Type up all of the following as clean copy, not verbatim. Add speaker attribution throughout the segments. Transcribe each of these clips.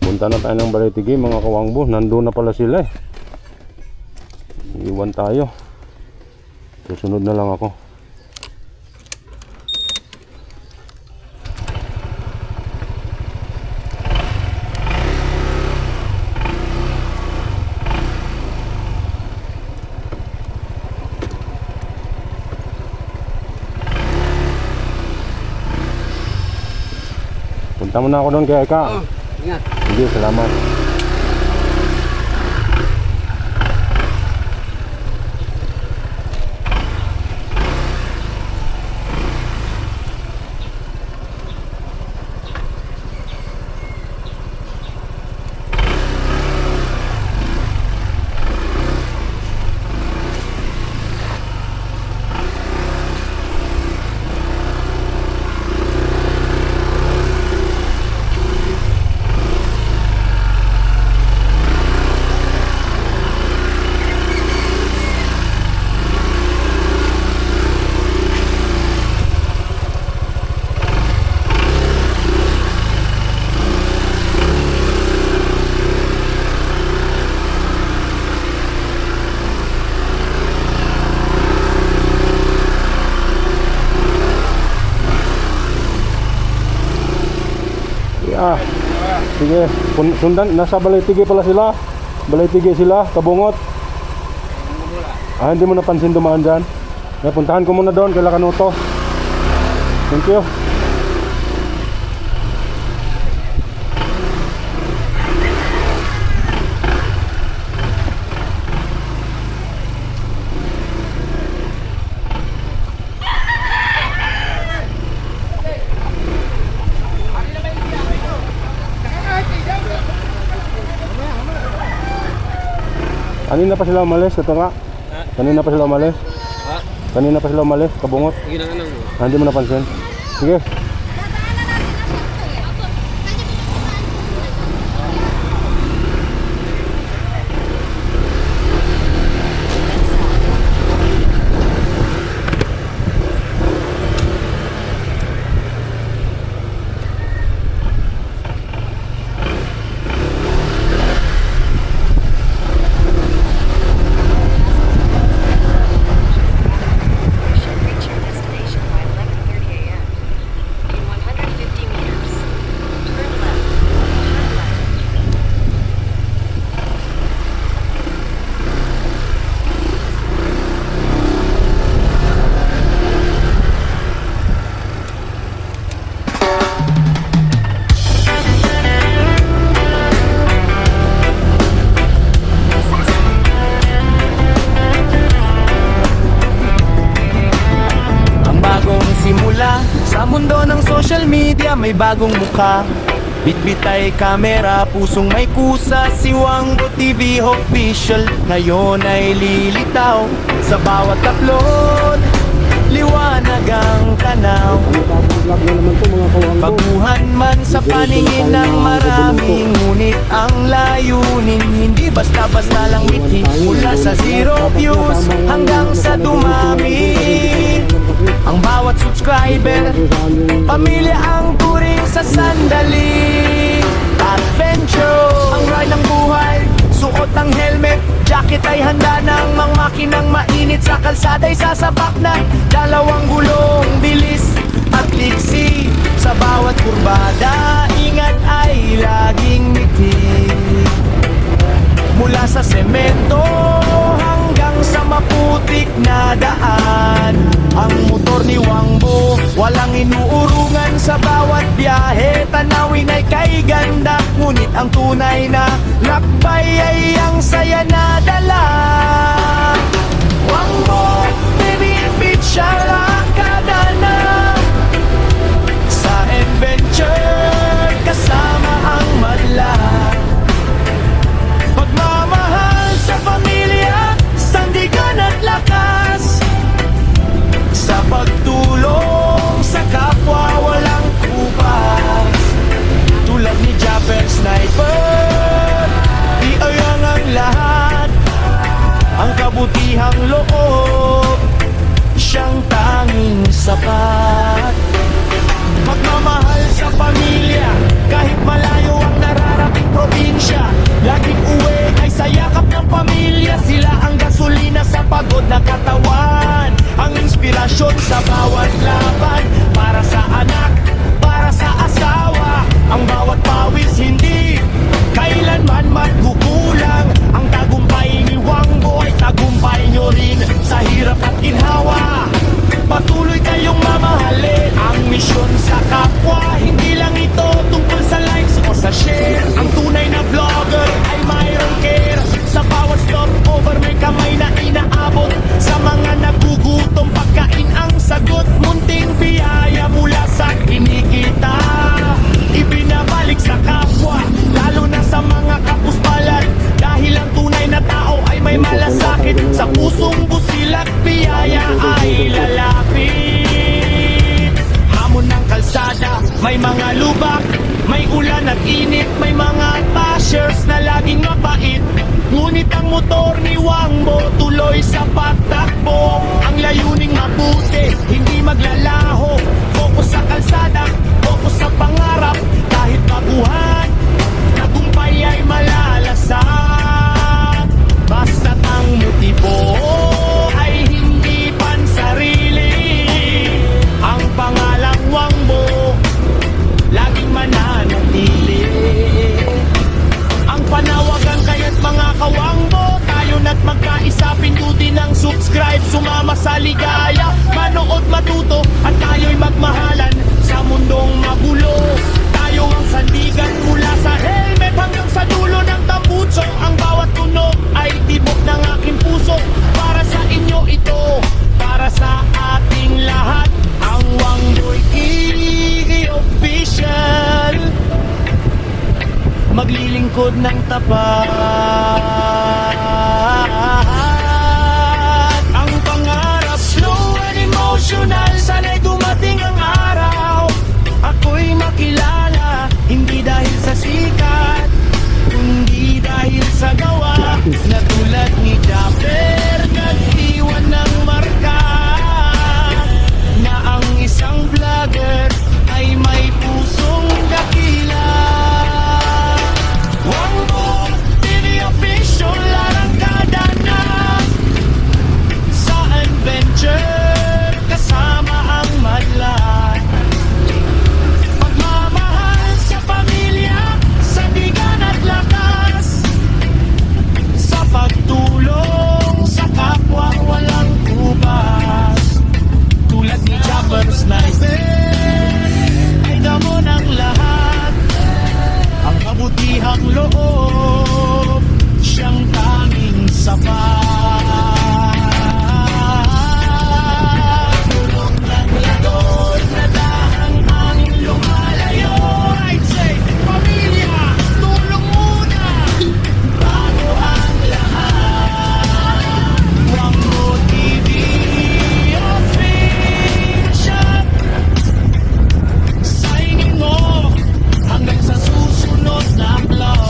Speaker 1: Punta na tayo ng Balitigi mga kawangbo. Nandun na pala sila eh. Iwan tayo. Susunod na lang ako. Punta mo na ako doon kay Eka.
Speaker 2: Ingat.
Speaker 1: Sige, salamat. Sige, sundan, nasa Balitigi pala sila. Balitigi sila, Kabungot. Hindi mo napansin dumaan dyan. Puntahan ko muna doon, kay Lakanuto. Thank you. Kanina pa sila umalis, ito nga. Kanina pa sila umalis. Kanina pa sila umalis, Kabungot. Hindi mo napansin. Sige.
Speaker 3: Sa mundo ng social media may bagong mukha. Bitbit ay kamera, pusong may kusa. Si Wangbo TV official ngayon ay lilitaw. Sa bawat upload, liwanag ang tanaw. Baguhan man sa paningin ng marami, ngunit ang layunin hindi basta-basta lang mithi. Mula sa 0 views hanggang sa dumami. Ang bawat subscriber, pamilya ang turing sa sandali. Adventure, ang ride ng buhay, suot ang helmet, jacket ay handa ng mga makinang mainit. Sa kalsada'y sasabak na dalawang gulong, bilis at liksi. Sa bawat kurbada, ingat ay laging ngiti. Mula sa semento hanggang sa maputik na daan, ang motor ni Wangbo walang inuurungan. Sa bawat biyahe, tanawin ay kay ganda. Ngunit ang tunay na lakbay ay ang saya na dala. Wangbo, baby, official akada na sa adventure kasama. init, may mga bashers na laging mapait. Ngunit ang motor ni Wangbo tuloy sa pagtakbo. Ang layuning mabuti, hindi maglalaho. Focus sa kalsada, focus sa pangarap. Kahit baguhan, tagumpay ay malalasan. Basta't ang motibo ay hindi pansarili. Ang pangalang Wangbo laging mananatili. Ang panawagan kaya't mga kawangbo, tayo na't magkaisa, pindutin ang subscribe. Sumama sa ligaya, manood matuto, at tayo'y magmahalan sa mundong magulo. Tayo ang sandigan mula sa helmet hanggang sa dulo ng tambutso. Ang bawat tunog ay tibok ng aking puso. Para sa inyo ito, para sa ating lahat. Ang Wangboy TV Official, maglilingkod ng tapat. Ang pangarap, slow and emotional. Sana'y dumating ang araw, ako'y makilala. Hindi dahil sa sikat, kundi dahil sa gawa. Na tulad ni Dapper, nag-iwan ng marka. Na ang isang vlogger ay may pusong dakila. Wangbo TV Official, arangkada na sa adventure, kasama ang madla. Pagmamahal sa pamilya, sa bigan at lakas, sa pagtulong sa kapwa walang kubas. Tulad ni Chopper Sniper, ay damo ng lahat. Ang kabutihang loob, siyang tanging sapat. Tulong ng lagon na dahang hangin lumalayo. I'd say, pamilya, tulong muna bago ang lahat. Wangbo TV Official, signing off hanggang sa susunod na vlog.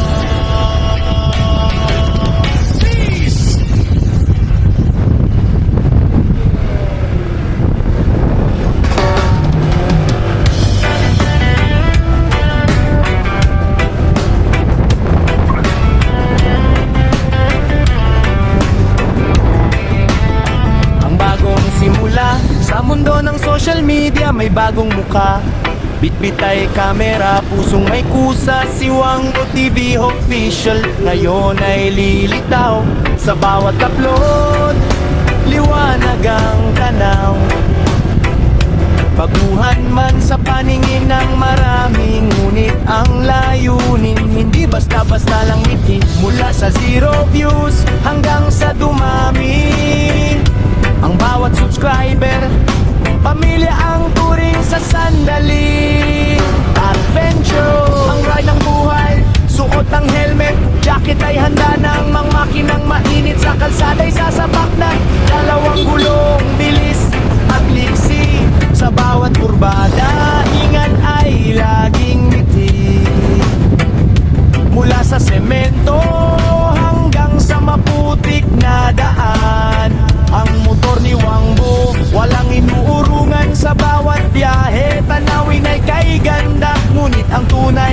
Speaker 3: Peace! Ang bagong simula sa mundo ng social media, may bagong muka. Bitbit ay kamera, pusong may kusa. Si Wangbo TV Official ngayon ay lilitaw. Sa bawat upload, liwanag ang tanaw. Baguhan man sa paningin ng marami, ngunit ang layunin hindi basta-basta lang ngiti. Mula sa 0 views hanggang sa dumami, ang bawat subscriber, pamilya ang turing sa sandali. Adventure, ang ride ng buhay, suot ang helmet, jacket ay handa ng mga makinang mainit. Sa kalsada'y sasabak na dalawang gulong, bilis at liksi. Sa bawat kurbada, ingat ay laging ngiti. Mula sa semento hanggang sa maputik na daan, ang motor ni Wangbo walang inuurungan. Sa bawat biyahe, tanawin ay kay ganda. Ngunit ang tunay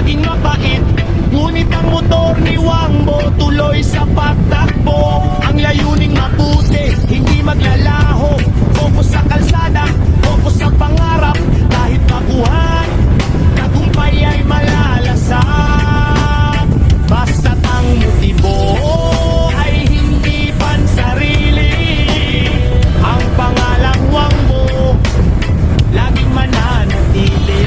Speaker 3: maging mabait. Ngunit ang motor ni Wangbo tuloy sa pagtakbo. Ang layuning mabuti, hindi maglalaho. Focus sa kalsada, focus sa pangarap. Kahit baguhan, tagumpay ay malalasap. Basta't ang motibo ay hindi pansarili. Ang pangalang Wangbo laging mananatili.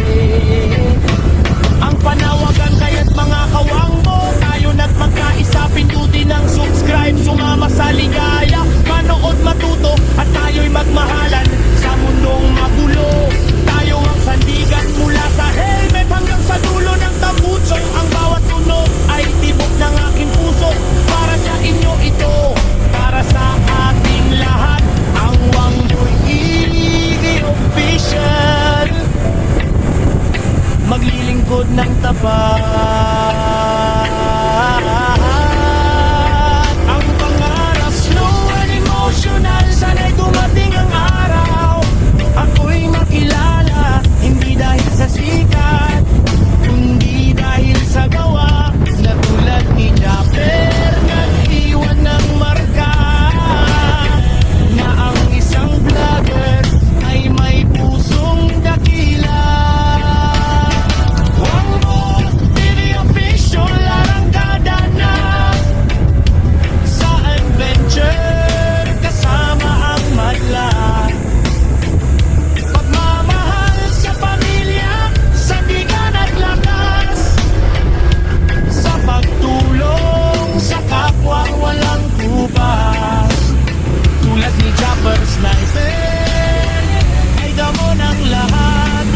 Speaker 3: Ang panawagan kaya't mga kawangbo, tayo nagmagkaisa, pindutin ng subscribe. Sumama sa ligaya, manood matuto, at tayo'y magmahalan sa mundong magulo. Tayo ang sandigan mula sa helmet hanggang sa dulo ng tambuso. Ang bawat tunog ay tibok ng aking puso. Para sa inyo ito, para sa ating lahat. Ang Wangboy Iggy Official, maglilingkod ng tapat. Ang pangarap slow and emotional, sana'y dumating ang araw. Ako'y makilala, hindi dahil sa sikat, kundi dahil sa gawa. Na tulad ni Dapper, nag-iwan ng marka. Na ang isang vlogger ay may pusong dakila. Wangbo TV Official, arangkada na sa adventure, kasama ang madla. Pagmamahal sa pamilya, sandigan at lakas. Sa pagtulong sa kapwa walang kubas. Tulad ni Chopper Sniper, ay damo ng lahat.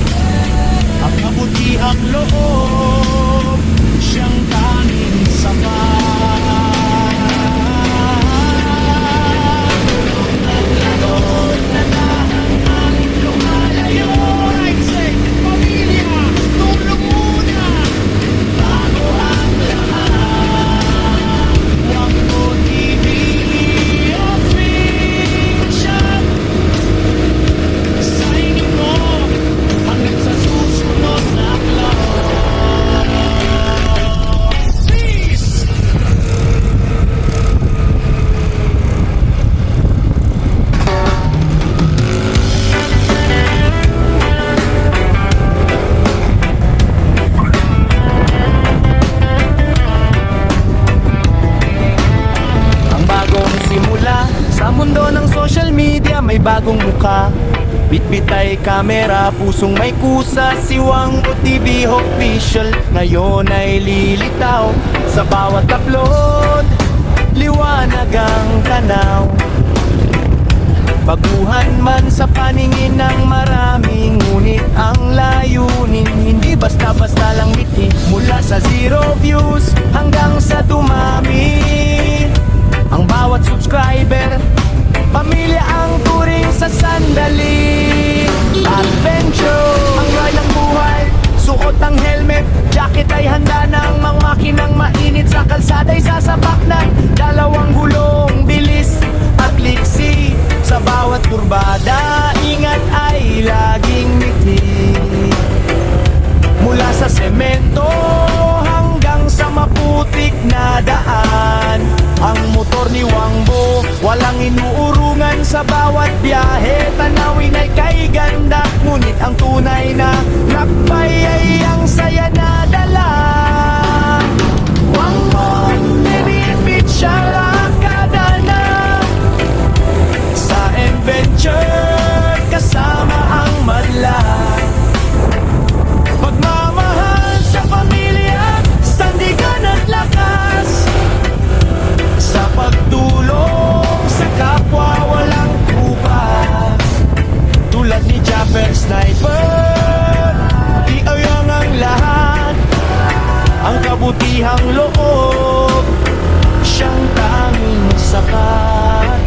Speaker 3: Ang kabutihang loob, siyang tanging sapat. Tulog na ang lumalayo. Right side, pamilya, tulog muna bago ang lahat. Wangbo TV Official, signing off hanggang sa susunod na vlog. Peace! Ang bagong simula sa mundo ng social media, may bagong muka. Bitbit ay kamera, pusong may kusa. Si Wangbo TV Official ngayon ay lilitaw. Sa bawat upload, liwanag ang tanaw. Baguhan man sa paningin ng marami, ngunit ang layunin hindi basta-basta lang miti. Mula sa 0 views hanggang sa dumami, ang bawat subscriber, pamilya ang turing sa sandali. Adventure, ang ride ng buhay, suot ang helmet, jacket ay handa ng mga makinang mainit. Sa kalsada'y sasapak ng dalawang gulong, bilis at liksi. Sa bawat kurbada, ingat ay laging ngiti. Mula sa semento hanggang sa maputik na daan, ang motor ni Wangbo walang inuurungan. Sa bawat biyahe, tanawin ay kay ganda. Ngunit ang tunay na lakbay ay ang saya na dala. Wangbo TV Official, akada na sa adventure, kasama ang madla. Pagmamahal sa pamilya, sandigan at lakas. Sa pagtulong sa kapwa walang kubas. Tulad ni Chopper Sniper, di ayang ang lahat. Ang kabutihang loob, siyang tanging sapat.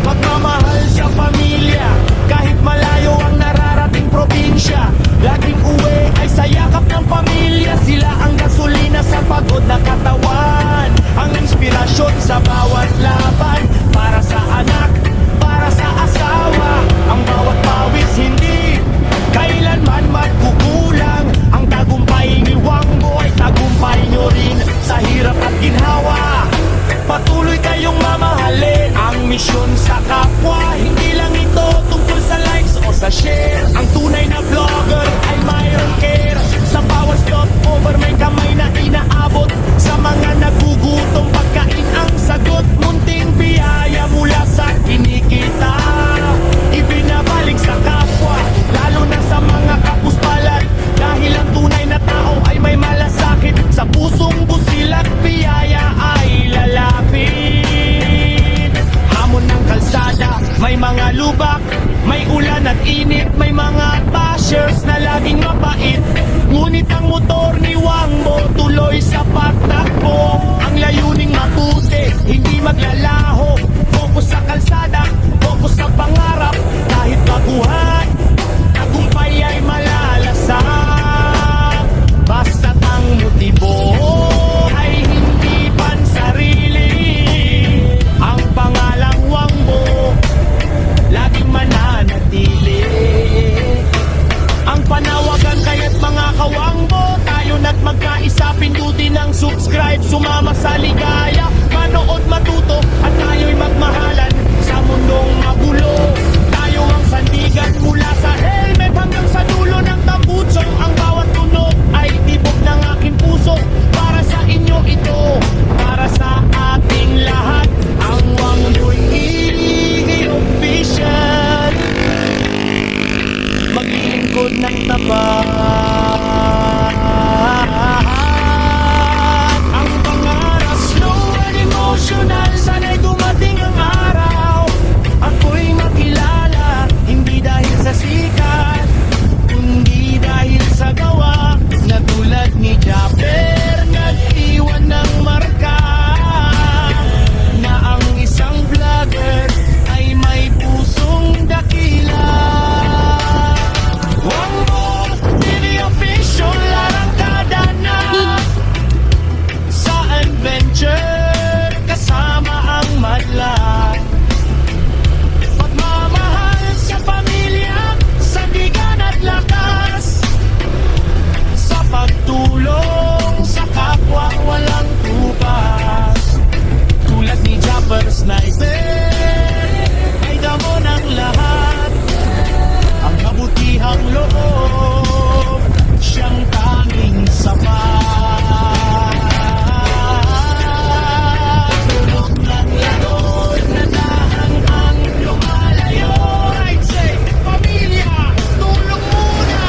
Speaker 3: Pagmamahal sa pamilya, kahit malayo ang nararating probinsya, laging uwi ay sa yakap ng pamilya. Sila ang gasolina sa pagod na katawan, ang inspirasyon sa bawat laban. Para sa anak, para sa asawa, ang bawat pawis hindi kailanman magkukulang. Ang tagumpay ni Wangbo ni Wangbo tuloy sa pagtakbo. Ang layuning mabuti, hindi maglalaho. Focus sa kalsada, focus sa pangarap. Kahit baguhan, tagumpay ay malalasak. Basta't ang motibo ay hindi pansarili. Ang pangalang Wangbo laging mananatili. Ang panawagan kaya't mga kawangbo, tayo na't magkaisa, pindutin ang subscribe. Sumama sa ligaya, manood matuto, at tayo'y magmahalan sa mundong magulo. Tayo ang sandigan mula sa helmet hanggang sa dulo ng tambuso. Ang bawat tunog ay tibok ng aking puso. Para sa inyo ito, para sa ating lahat. Ang Wangbo'y official, maglilingkod ng tapat. Ang pangarap slow and emotional, sana'y dumating ang araw. Ako'y makilala, hindi dahil sa sikat, kundi dahil sa gawa. Na tulad ni Japper, nag-iwan ng marka. Na ang isang vlogger ay may pusong dakila. Wangbo TV official, arangkada na sa adventure kasama ang madla. Pagmamahal sa pamilya, sa bigan at lakas, sa pagtulong sa kapwa walang tupas. Tulad ni Japper Sniper, ay damo ng lahat. Ang kabutihang loob, siyang tanging sapat. Tulog ng lagon na dahang lumalayo. I'd say, pamilya, tulong muna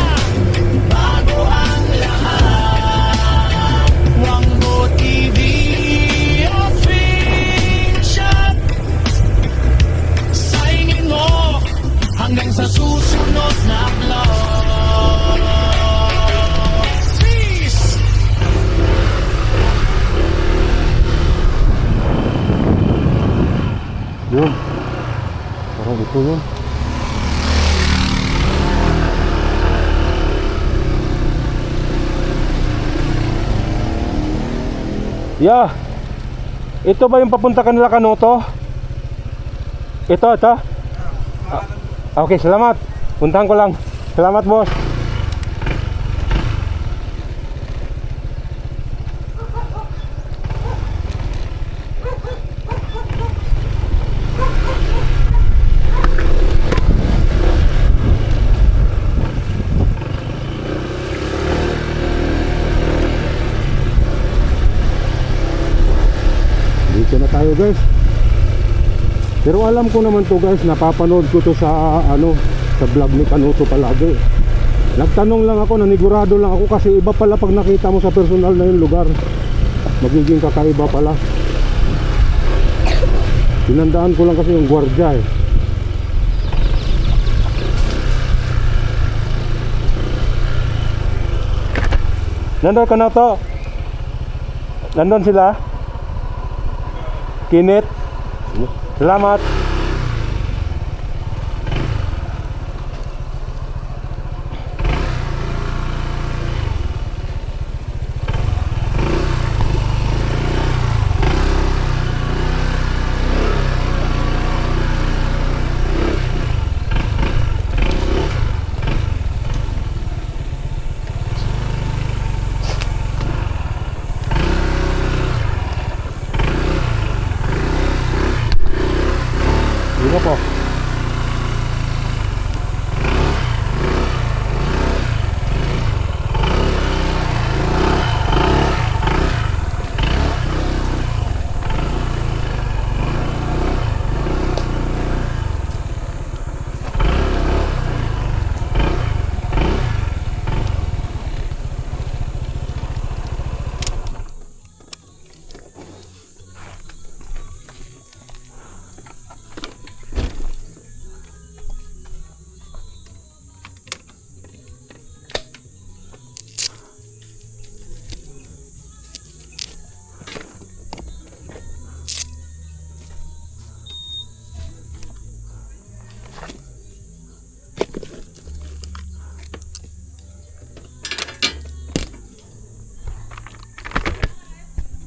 Speaker 3: bago ang lahat. Wangbo TV official, signing off hanggang sa susunod na vlog. Peace!
Speaker 1: Yun. Parang ito yun. Yeah. Ito ba yung papunta kanila Kanoto? Ito. Okay, salamat. Puntahan ko lang. Salamat, boss. Dito na tayo, guys. Pero alam ko naman to, guys, napapanood ko to sa sa vlog ni Kanoto palagi. Nagtanong lang ako, nanigurado lang ako kasi iba pala pag nakita mo sa personal na yung lugar. Magiging kakaiba pala. Tinandaan ko lang kasi yung gwardiya eh. Nandun Kanoto? Nandun sila? Kinit? Salamat.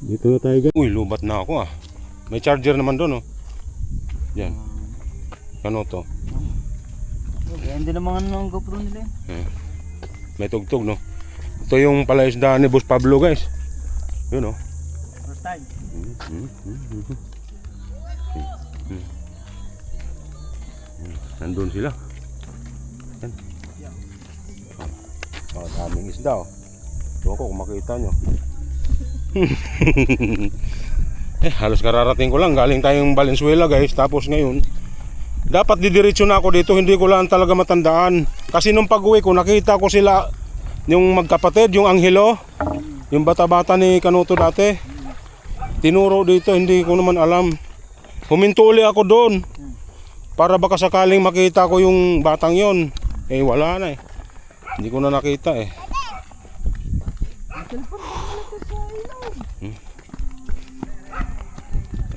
Speaker 1: Dito na tayo guys. Uy, lubat na ako ah. May charger naman doon oh. Yan. Ano to?
Speaker 2: Hindi naman ang GoPro nila
Speaker 1: Eh. May tugtog no. Ito yung palaisdaan ni Boss Pablo guys. Yun oh.
Speaker 2: First time.
Speaker 1: Nandun sila. Yan. Oh, daming isda oh. Doon ko kung makita nyo. Halos kararating ko lang. Galing tayong Valenzuela guys. Tapos ngayon, dapat didiretso na ako dito. Hindi ko lang talaga matandaan. Kasi nung pag-uwi ko, nakita ko sila, yung magkapatid, yung Angelo, yung bata-bata ni Kanuto dati. Tinuro dito, hindi ko naman alam. Huminto uli ako doon. Para baka sakaling makita ko yung batang yon. Eh wala na eh. Hindi ko na nakita eh.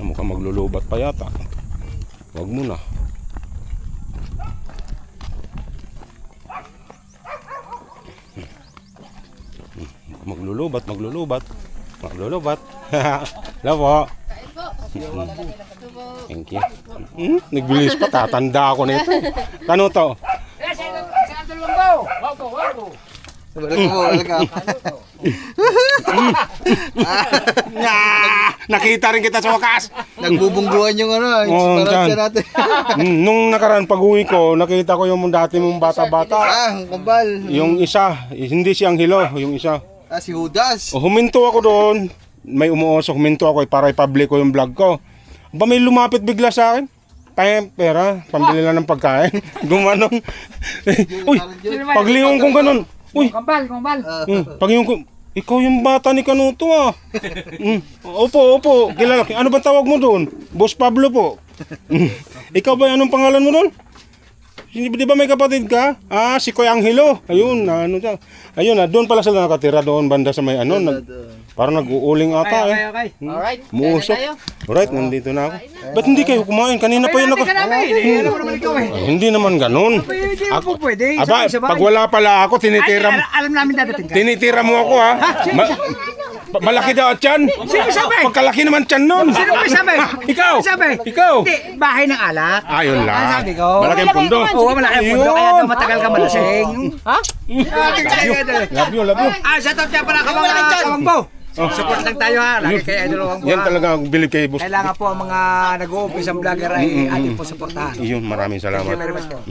Speaker 1: Mukhang maglulubat pa yata. Wag mo na. Maglulubat. Labo. Thank you. Nagbilis pa, tatanda ako nito. Ano to? Nakita rin kita sa wakas.
Speaker 2: Nagbubungguan yung
Speaker 1: Oo,
Speaker 2: parang
Speaker 1: dyan.
Speaker 2: siya natin.
Speaker 1: Nung nakaraan pag-uwi ko, nakita ko yung dati mong bata-bata.
Speaker 2: Ang kumbal.
Speaker 1: Yung isa, hindi si Angelo, yung isa.
Speaker 2: Si Judas.
Speaker 1: Huminto ako doon. May umuusok, huminto ako para i-public ko yung vlog ko. Ba may lumapit bigla sa akin? Pera, pambili lang ng pagkain. Gumanon. Uy, paglingon kong ganun. Uy,
Speaker 4: Kumbal.
Speaker 1: paglingon ko, ikaw yung bata ni Kanuto ah. Opo. Kilala. Ano ba tawag mo doon? Boss Pablo po. Ikaw ba, anong pangalan mo doon? Di ba may kapatid ka? Si Kuya Angelo. Ayun, ano siya. Ayun, doon pala sila nakatira doon banda sa may ano. Parang nag-uuling ata eh.
Speaker 4: Okay.
Speaker 2: Alright.
Speaker 1: Muusok. Alright, nandito na ako. Ba't hindi kayo kumain? Kanina pa yun ako.
Speaker 4: Alam mo naman ikaw eh.
Speaker 1: Hindi naman ganun.
Speaker 4: Hindi mo po pwede.
Speaker 1: Aba, pag wala pala ako,
Speaker 4: Alam namin dadating ka.
Speaker 1: tinitira mo ako ha. Malaki daw at tiyan.
Speaker 4: Sino sabi?
Speaker 1: Pagkalaki naman tiyan nun.
Speaker 4: Sino ba sabi?
Speaker 1: Ikaw.
Speaker 4: Sabi?
Speaker 1: Ikaw.
Speaker 4: Hindi, bahay ng alak.
Speaker 1: Ayun lang.
Speaker 4: Ah, sabi ko.
Speaker 1: Malaki ang pundo.
Speaker 4: Oo, malaki ang pundo. Kaya daw matagal ka malasing. Ha?
Speaker 1: Love you.
Speaker 4: Shout out siya pala Kawang Bo. Support lang tayo ha. Lagi kay Idol Kawang Bo.
Speaker 1: Yan talaga ang bilib kay Boss.
Speaker 4: Kailangan po ang mga nag-uumpisang vlogger ay ating po supportahan.
Speaker 1: Iyon, maraming salamat.
Speaker 4: Thank you very much po.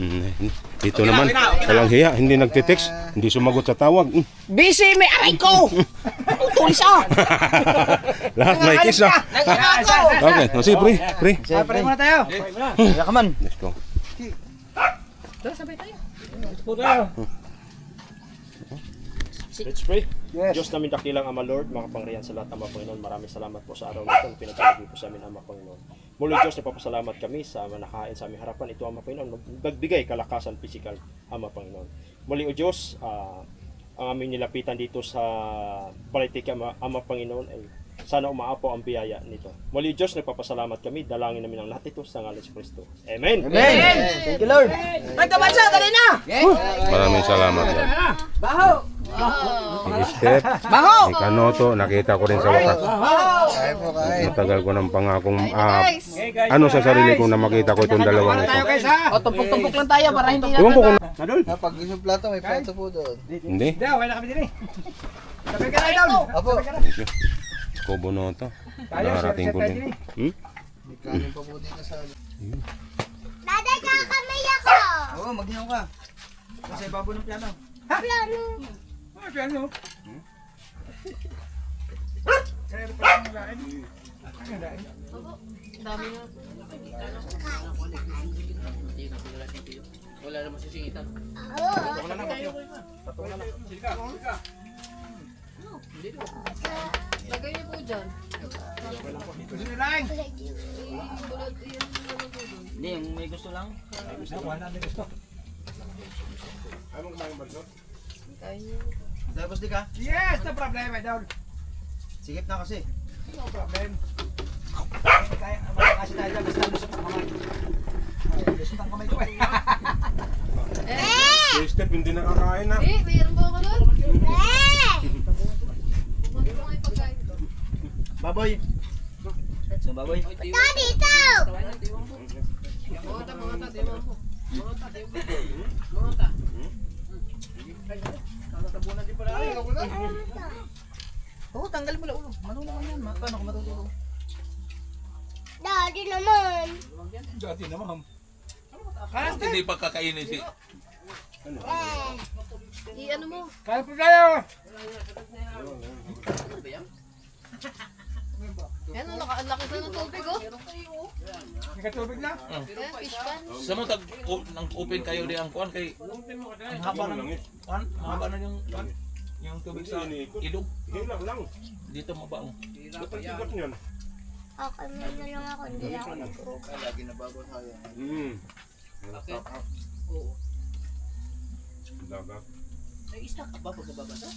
Speaker 1: Dito naman, walang hiya, hindi nagte-text, hindi sumagot sa tawag.
Speaker 5: Busy, may aray ko! Tulis ah!
Speaker 1: Lahat may kiss na. Okay, sige pre.
Speaker 4: Pare muna tayo.
Speaker 2: Yakaman.
Speaker 1: Let's go.
Speaker 6: Let's pray.
Speaker 4: Yes.
Speaker 6: Diyos namin dakilang Ama Lord, makapangyarihan sa lahat, Ama Panginoon. Maraming salamat po sa araw na ito. Pinagkalagay po sa amin, Ama Panginoon. Muli Diyos, nagpapasalamat kami sa manakain sa aming harapan. Ito, Ama Panginoon, magbigay kalakasan physical, Ama Panginoon. Muli o Diyos, ang aming nilapitan dito sa politika, Ama Panginoon, ay sana umaapo ang biyaya nito. Muli Diyos, nagpapasalamat kami. Dalangin namin ang lahat ito sa ngalan ni Kristo. Amen.
Speaker 2: Thank you, Lord.
Speaker 5: Nagkabansa, dali na!
Speaker 1: Maraming salamat.
Speaker 5: Baho!
Speaker 1: Si Steph, si Kanoto, nakita ko rin sa wakas. Matagal ko ng pangakong ano sa sarili ko na makita ko itong dalawang ito.
Speaker 5: O, tumpok-tumpok lang tayo para hindi na...
Speaker 1: Ewan ko kung
Speaker 2: Pag gusto ng plato, may plato po doon.
Speaker 1: hindi.
Speaker 4: Hindi, okay na kami din eh. Sabay ka na Idol.
Speaker 2: Apo.
Speaker 1: Kobo na ito. Nakarating ko din.
Speaker 2: May kanin pa po dito sa...
Speaker 7: Daday, kakamay ako!
Speaker 2: Oo, maghihaw ka. Kasi babo ng piano.
Speaker 7: Plano.
Speaker 4: Ano?
Speaker 7: Lagay niyo po dyan.
Speaker 2: Hindi, yung may gusto lang. Tapos di ka?
Speaker 4: Yes, no problem Idol.
Speaker 2: Sigip na kasi.
Speaker 4: No problem. Kasi tayo dyan, basta lusot ang kamay. Lusot ang kamay ko eh.
Speaker 1: Si Steph hindi nakakain na.
Speaker 7: Mayroon po ako nun?
Speaker 2: Baboy. So baboy.
Speaker 7: Daddy, ito!
Speaker 5: Oo, tanggalin mo lang ulo. Matulog yan. Paano ko matutulog?
Speaker 7: Daddy naman.
Speaker 4: Dati naman.
Speaker 8: Kaya hindi pa kakainin si...
Speaker 7: I-ano mo?
Speaker 4: Kaya po tayo!
Speaker 7: Yan, ang laki na ng tubig, oh.
Speaker 4: Nagkatubig na?
Speaker 7: Yan, fish pan.
Speaker 8: Sa mo tag nang open kayo di ang kuan kay ang haba ng kuan, haba na yung kuan, yung tubig sa ilog.
Speaker 6: Hilang lang.
Speaker 8: Dito mabaong.
Speaker 6: Ba't ang tigat niyan?
Speaker 7: Okay, may na lang ako. Hindi ako nag-group.
Speaker 6: Dagat.
Speaker 5: Ay, isda ka ba pagbabasa?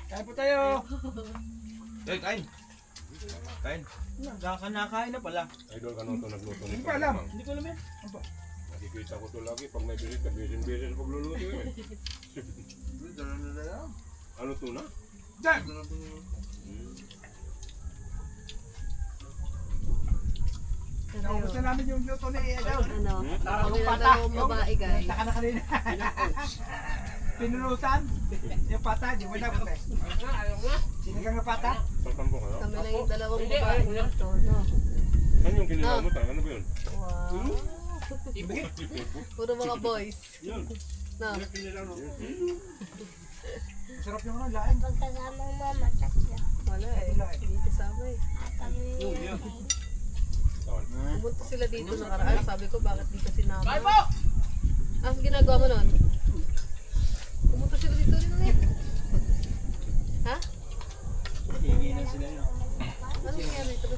Speaker 4: Kaya po tayo!
Speaker 8: Eh, kain. Kain.
Speaker 2: Nakain na pala.
Speaker 6: Idol, ano to nagluto
Speaker 4: Hindi
Speaker 6: nito?
Speaker 4: ko alam.
Speaker 2: Hindi ko alam yan.
Speaker 6: Nakikita ko to lagi pag may bisit, bisin sa pagluluto eh. Ano to na?
Speaker 4: Diyan! Naubos na namin yung luto ni Edel.
Speaker 7: Ano?
Speaker 4: Parang
Speaker 7: Kami na
Speaker 4: pata.
Speaker 7: dalawang babae, guys.
Speaker 4: Taka na kanina. Pinulutan. Yung pata, di mo na po eh. Sinigang na pata.
Speaker 6: Pagtampo kayo?
Speaker 7: Kami lang yung dalawang babae dito, no?
Speaker 6: Ano yung kinilamot ah? Ano ba yun?
Speaker 7: Wow. Puro mga boys.
Speaker 6: Yun.
Speaker 7: No?
Speaker 4: Masarap yung ano, laing.
Speaker 7: Pagkasamang mama, tatlo.
Speaker 4: Wala eh.
Speaker 7: Hindi kasama eh. Pumunta sila dito nakaraan. Sabi ko, bakit di ka sinama? Bye po! Ang ginagawa mo nun? Pumunta sila dito rin ulit. Ha?
Speaker 2: Hingi na sila yun.
Speaker 7: Ano nangyari ito?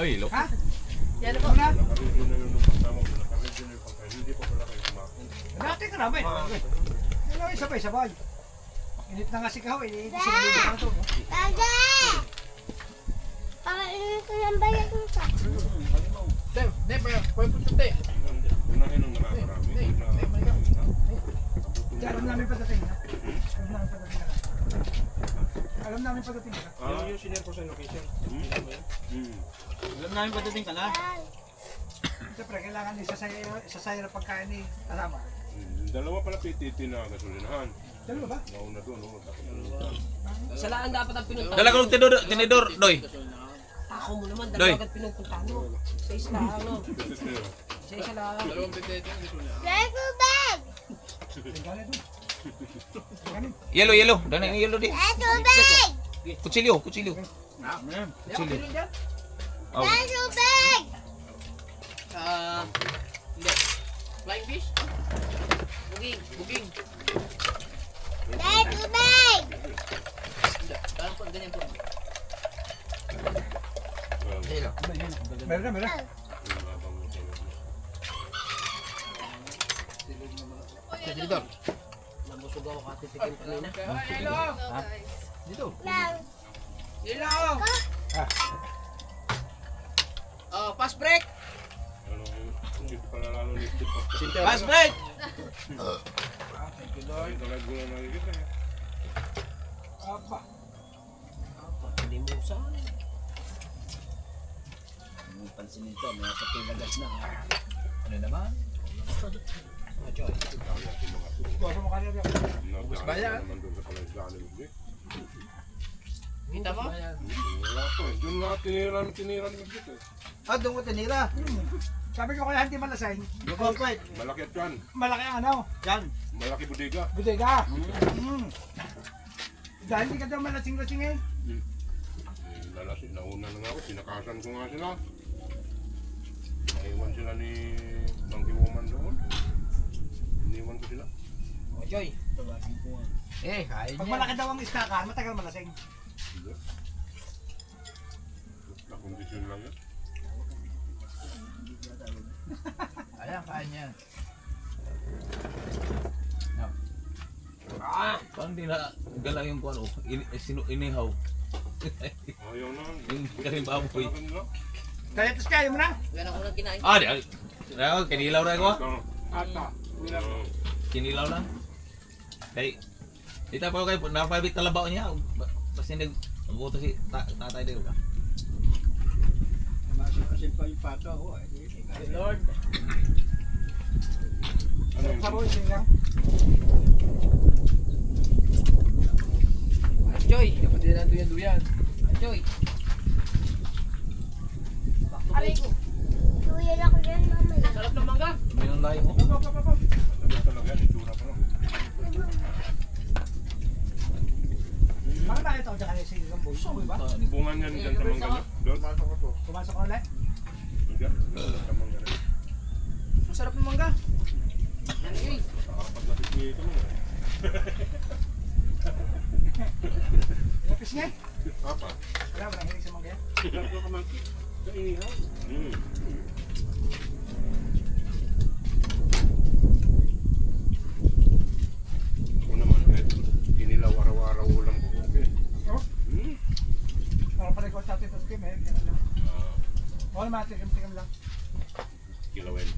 Speaker 8: Ay, lo.
Speaker 4: Ha?
Speaker 7: Yan po.
Speaker 4: Una?
Speaker 6: Nakaready na yun nung kasama ko. Nakaready na yung pangkain. Hindi pa pala kayo kumain.
Speaker 4: Dati ka namin. Yun lang yung sabay-sabay. Init na nga si Kahoy. Sinulog na ito.
Speaker 7: Daddy! Pakainin ko ng bayan mo sa.
Speaker 6: Unahin ang nakakarami.
Speaker 4: Hindi, alam namin pagdating na. Alam namin pagdating na.
Speaker 6: Ano yung senior ko sa location?
Speaker 2: Alam namin pagdating ka na.
Speaker 4: Siyempre, kailangan isasaya ng pagkain ni Alama.
Speaker 6: Dalawa pala pititi na gasolinahan.
Speaker 4: Dalawa ba?
Speaker 6: Nauna doon.
Speaker 5: Salaan dapat ang pinuntahan.
Speaker 8: Dala ko tinidor, doy.
Speaker 5: Ako mo naman,
Speaker 8: Doy.
Speaker 5: dalawa pinuntahan mo. Sa isa lang, no? Sa isa lang.
Speaker 7: Let's go back!
Speaker 8: Yellow. Dana yung yellow di.
Speaker 7: Let's go back!
Speaker 8: Kutsilyo.
Speaker 5: Meron dyan?
Speaker 8: Oh.
Speaker 7: Let's go back!
Speaker 5: Hindi. Flying fish? Buging.
Speaker 7: Let's go back!
Speaker 5: Hindi. Parang po, ganyan po.
Speaker 4: Meron na.
Speaker 5: Nabusog ako katitikim kanina.
Speaker 7: Lang.
Speaker 5: Fast break!
Speaker 6: Hindi ko pala lalo listed pa.
Speaker 2: Fast break!
Speaker 6: Ay, talaga ko na nakikita eh.
Speaker 4: Apa.
Speaker 5: Limusa.
Speaker 2: Pansin nito, may nasa pilagas na. Ano naman?
Speaker 4: Buwasan mo kanina.
Speaker 6: Nagdaan naman doon sa palaislaan ni
Speaker 5: Kita mo?
Speaker 6: Wala ko eh. Doon nga tinira ni Magdito eh.
Speaker 2: Ah, doon ko tinira.
Speaker 4: Sabi ko kaya hindi malasing.
Speaker 2: Complete.
Speaker 6: Malaki at yan.
Speaker 4: Malaki ang ano.
Speaker 2: Yan.
Speaker 6: Malaki bodega.
Speaker 4: Budega. Dahil hindi ka daw malasing-lasing eh.
Speaker 6: Lalasin, nauna na nga ako. Sinakasan ko nga sila. Naiwan sila ni Monkey Woman doon. Iniwan ko sila.
Speaker 2: Joy. Kain
Speaker 4: Pag malaki daw ang istakan, matagal malasing.
Speaker 6: Hindi. Nakondisyon lang yan.
Speaker 2: Ayan, kain yan.
Speaker 8: Parang di na gala yung kuan inihaw.
Speaker 6: Ayaw na.
Speaker 8: Yung karing baboy.
Speaker 6: Talaga nila.
Speaker 4: Kaya tos kaya mo na.
Speaker 5: Yan ako nang kinain.
Speaker 8: Ah, di. Kinilaw na ko.
Speaker 6: Ata.
Speaker 8: Kinilaw lang. Kay Dita pa kayo napabit talabaw niya. Basta nag buto si tatay daw.
Speaker 4: Masip pa yung pato ako.
Speaker 5: Lord.
Speaker 4: Saboy siya.
Speaker 5: Joy. Dapat din ang duyan-duyan. Joy.
Speaker 7: Aray ko.
Speaker 9: Duyan ako dyan, mama.
Speaker 5: Sarap ng mangga.
Speaker 8: Minong layo mo.
Speaker 4: Bakit tayo ito dyan kayo sa isang boy? Boy ba?
Speaker 6: Bungan yan dyan sa mangga niya. Doon.
Speaker 4: Pumasok ko ulit.
Speaker 6: Hindi. Sa mangga niya.
Speaker 5: Ang sarap ng mangga. Joy.
Speaker 6: Apat na pipito mo.
Speaker 4: Lapis niya.
Speaker 6: Apa?
Speaker 4: Wala, walang hilig sa mga yan.
Speaker 6: Ako naman, inilaw araw-araw ulam ko. Okay.
Speaker 4: Oh? Para pala ko sa atin ito, Kim, eh. Ganun lang. Okay, matikam-tikam lang.
Speaker 6: Kilawin.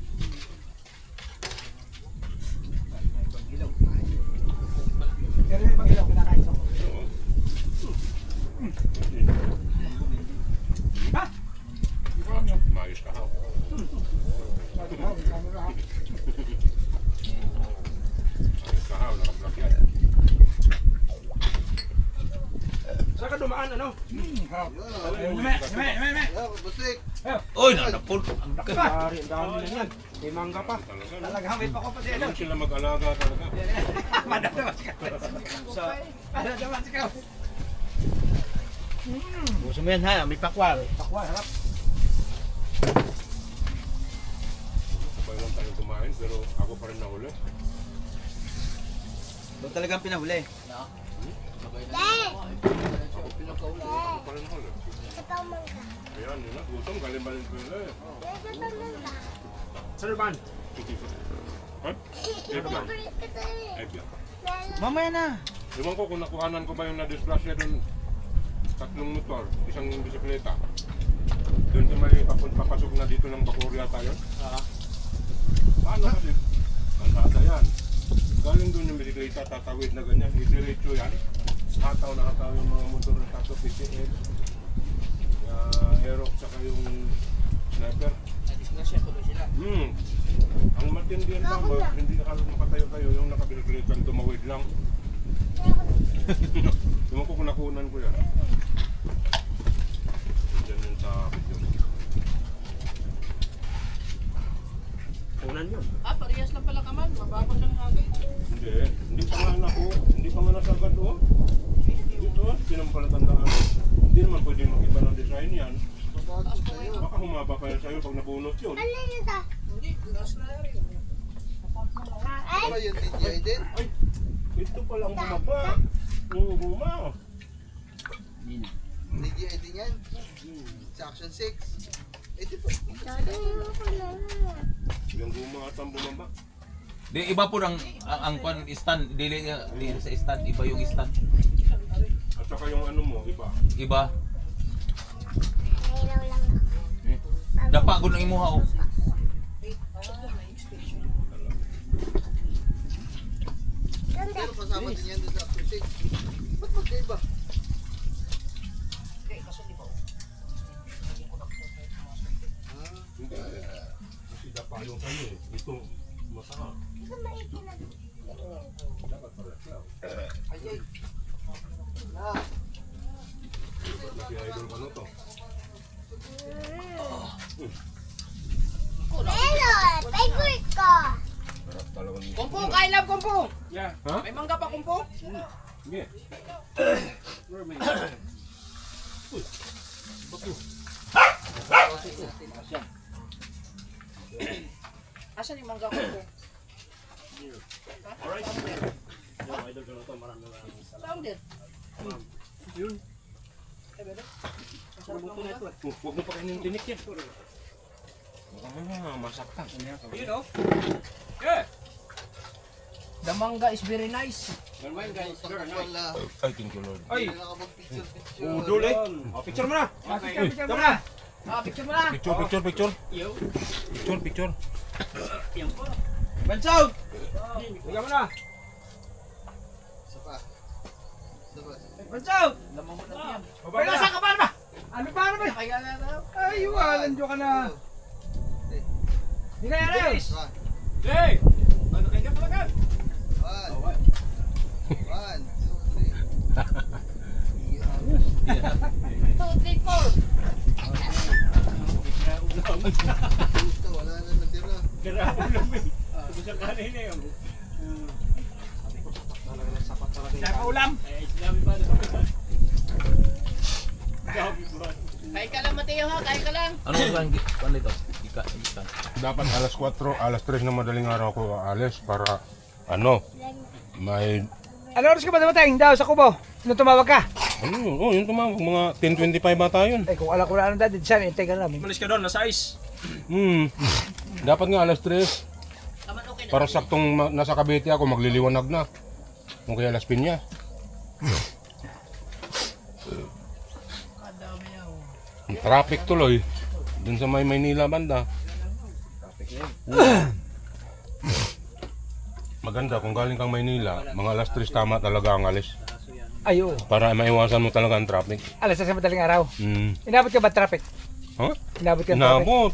Speaker 4: Pero yung ibang ilaw, kinakain ko. Ha? Hindi ko alam yun.
Speaker 6: Maayos ka ha.
Speaker 4: Camera, ha?
Speaker 6: Maayos ka ha. Naka-vlog yan.
Speaker 8: Saan ka dumaan ano?
Speaker 4: Meme.
Speaker 8: Oy, nanapol.
Speaker 1: Pare, ang dami na yan. May mangga pa.
Speaker 4: Talaga, may pa ko pa din.
Speaker 6: Alam sila mag-alaga talaga.
Speaker 4: Madadamas ka. Madadamas ka.
Speaker 2: Gusto mo yan ha, may pakwal.
Speaker 4: Takwa, harap.
Speaker 6: Sabay lang tayo kumain pero ako pa rin nahuli.
Speaker 2: Doon talagang pinahuli.
Speaker 6: Ako pa rin nahuli.
Speaker 9: Ito ang mangga.
Speaker 6: Ayan, yun na. Gutom, galing-balin ko yun eh.
Speaker 9: Ito ang mangga.
Speaker 1: Sir Ban,
Speaker 6: Ha? Eggplant.
Speaker 9: Favorite ko to eh.
Speaker 6: Eggplant.
Speaker 2: Mamaya na.
Speaker 6: Ewan ko kung nakuhanan ko ba yung na-disgrasya doon. Tatlong motor, isang bisikleta. Doon sa may papasok na dito ng Bacoria tayo. Paano kasi? Kalsada yan. Galing doon yung bisikleta, tatawid na ganyan. Diretso yan. Hataw na hataw yung mga motor na tato PCL. Aerox saka yung sniper.
Speaker 5: Disgrasya tuloy sila.
Speaker 6: Ang matindi yan ba? Hindi nakatayo kayo yung nakabisikleta tumawid lang. Ewan ko kung nakunan ko yan. Diyan yun sa video.
Speaker 1: kunan yun.
Speaker 5: Parehas lang pala kaman. Mababang lang agay.
Speaker 6: Hindi pa nga ako, hindi pa nga nasagad oh. Dito ah, pinampalatandaan. Hindi naman pwedeng makiba ng design yan. Baka humaba pa yan sa'yo pag nabunot yun.
Speaker 9: Ano yun ito?
Speaker 5: Hindi, gas na rin.
Speaker 9: Ay,
Speaker 6: Ito palang humaba. Huma.
Speaker 10: DJI din yan. Sa Action 6. Ito po.
Speaker 9: sabi mo ko na.
Speaker 6: Yung guma at ang bumaba.
Speaker 8: Di iba po ang kwan stand, dili sa stand, iba yung stand.
Speaker 6: At saka yung ano mo, iba.
Speaker 8: Iba.
Speaker 9: Nailaw lang ako.
Speaker 8: Dapa gud ang imuha oh.
Speaker 10: Pero kasama din yan doon sa Action 6. Ba't magkaiba?
Speaker 6: Hindi. Kasi dapa yung sa'yo eh. Ito, masama.
Speaker 9: Ito maikin na.
Speaker 6: Dapat pares lang.
Speaker 10: Ayay.
Speaker 6: Kasi idol ka na to.
Speaker 9: Melon! Favorite ko!
Speaker 6: Harap talaga nito.
Speaker 5: Kumpong, I love kumpong.
Speaker 6: Ha?
Speaker 5: May mangga pa kumpong?
Speaker 6: Sige.
Speaker 5: Asan yung mangga kumpong?
Speaker 6: Idol ka na to, maraming
Speaker 5: Saan din?
Speaker 6: Yun.
Speaker 5: Eh, bebe.
Speaker 6: Huwag mo pa kainin tinik yan. Masaktan.
Speaker 5: Yun o. Yeah. The manga is very nice.
Speaker 10: Wala.
Speaker 6: Ay, thank you Lord.
Speaker 5: Ay.
Speaker 10: Nakakapag-picture.
Speaker 6: Udol eh.
Speaker 1: Picture mo na.
Speaker 4: Picture mo na.
Speaker 5: Picture mo na.
Speaker 6: Picture.
Speaker 5: Yo.
Speaker 6: Picture.
Speaker 5: Yan po.
Speaker 8: Bansog! Tingnan mo na.
Speaker 10: Isa pa. Isa pa.
Speaker 8: Bansog!
Speaker 4: May nasa ka ba? Ano pa naman? Ay, iwanan nyo ka na. Hindi na yan, Aris.
Speaker 10: One.
Speaker 8: Hey! Ano kayo ka talaga?
Speaker 10: One. One, two, three.
Speaker 7: 2, 3, 4.
Speaker 10: Ito, wala na natira.
Speaker 4: Saka ulam.
Speaker 5: Kain ka lang, Mateo ha, kain ka lang.
Speaker 8: Ano ang kan dito? Ikan.
Speaker 1: Dapat alas 4, alas 3 na madaling araw ko aalis para ano, may
Speaker 4: Ano oras ka ba dumating daw sa Kubo? Nung tumawag ka?
Speaker 1: ano yun, yung tumawag, mga 10:25 bata yun.
Speaker 4: Eh, kung alam ko na anong dati, siya, hintay ka na namin.
Speaker 8: Malis ka doon, nasa ice.
Speaker 1: Dapat nga alas 3. Para saktong nasa Cavite ako, magliliwanag na. Kung kaya alas pinya. Traffic tuloy. Dun sa may Maynila banda. Maganda kung galing kang Maynila, mga alas 3 tama talaga ang alis.
Speaker 4: Ayo.
Speaker 1: Para maiwasan mo talaga ang traffic.
Speaker 4: Alas sa madaling araw.
Speaker 1: Hmm.
Speaker 4: Inabot ka ba traffic?
Speaker 1: Huh?
Speaker 4: Inabot ka traffic?
Speaker 1: Inabot.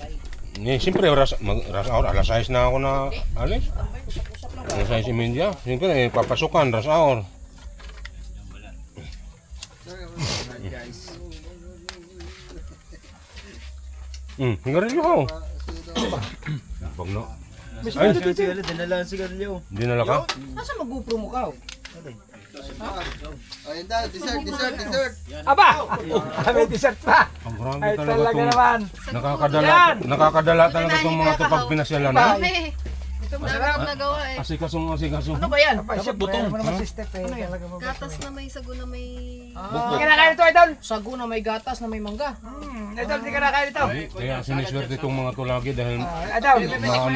Speaker 1: Eh, siyempre, alas 6 na ako na alis. Alas 6:30. Siyempre, papasukan, rush hour. Sigarilyo ko. Pag no. Ay,
Speaker 2: Dinala ang sigarilyo.
Speaker 1: dinala ka?
Speaker 5: Nasa mag-GoPro mo ka?
Speaker 10: Ayun daw, dessert.
Speaker 4: Aba! May dessert pa!
Speaker 1: Ang grabe
Speaker 4: Ay,
Speaker 1: talaga
Speaker 4: talaga
Speaker 1: itong
Speaker 4: naman.
Speaker 1: nakakadala talaga itong mga ito pag pinasyalan. Ha?
Speaker 7: Kami. Sarap na gawa eh.
Speaker 1: Asikasong.
Speaker 5: Ano ba yan?
Speaker 4: Dapat butong. Ano naman si Steph eh. Talaga mo.
Speaker 7: Gatas na may sago na may...
Speaker 4: Hindi ka nakain ito, Idol!
Speaker 5: Sago na may gatas na may mangga.
Speaker 4: Idol, hindi ka nakain ito.
Speaker 1: Kaya siniswerte itong mga to lagi dahil
Speaker 4: Idol!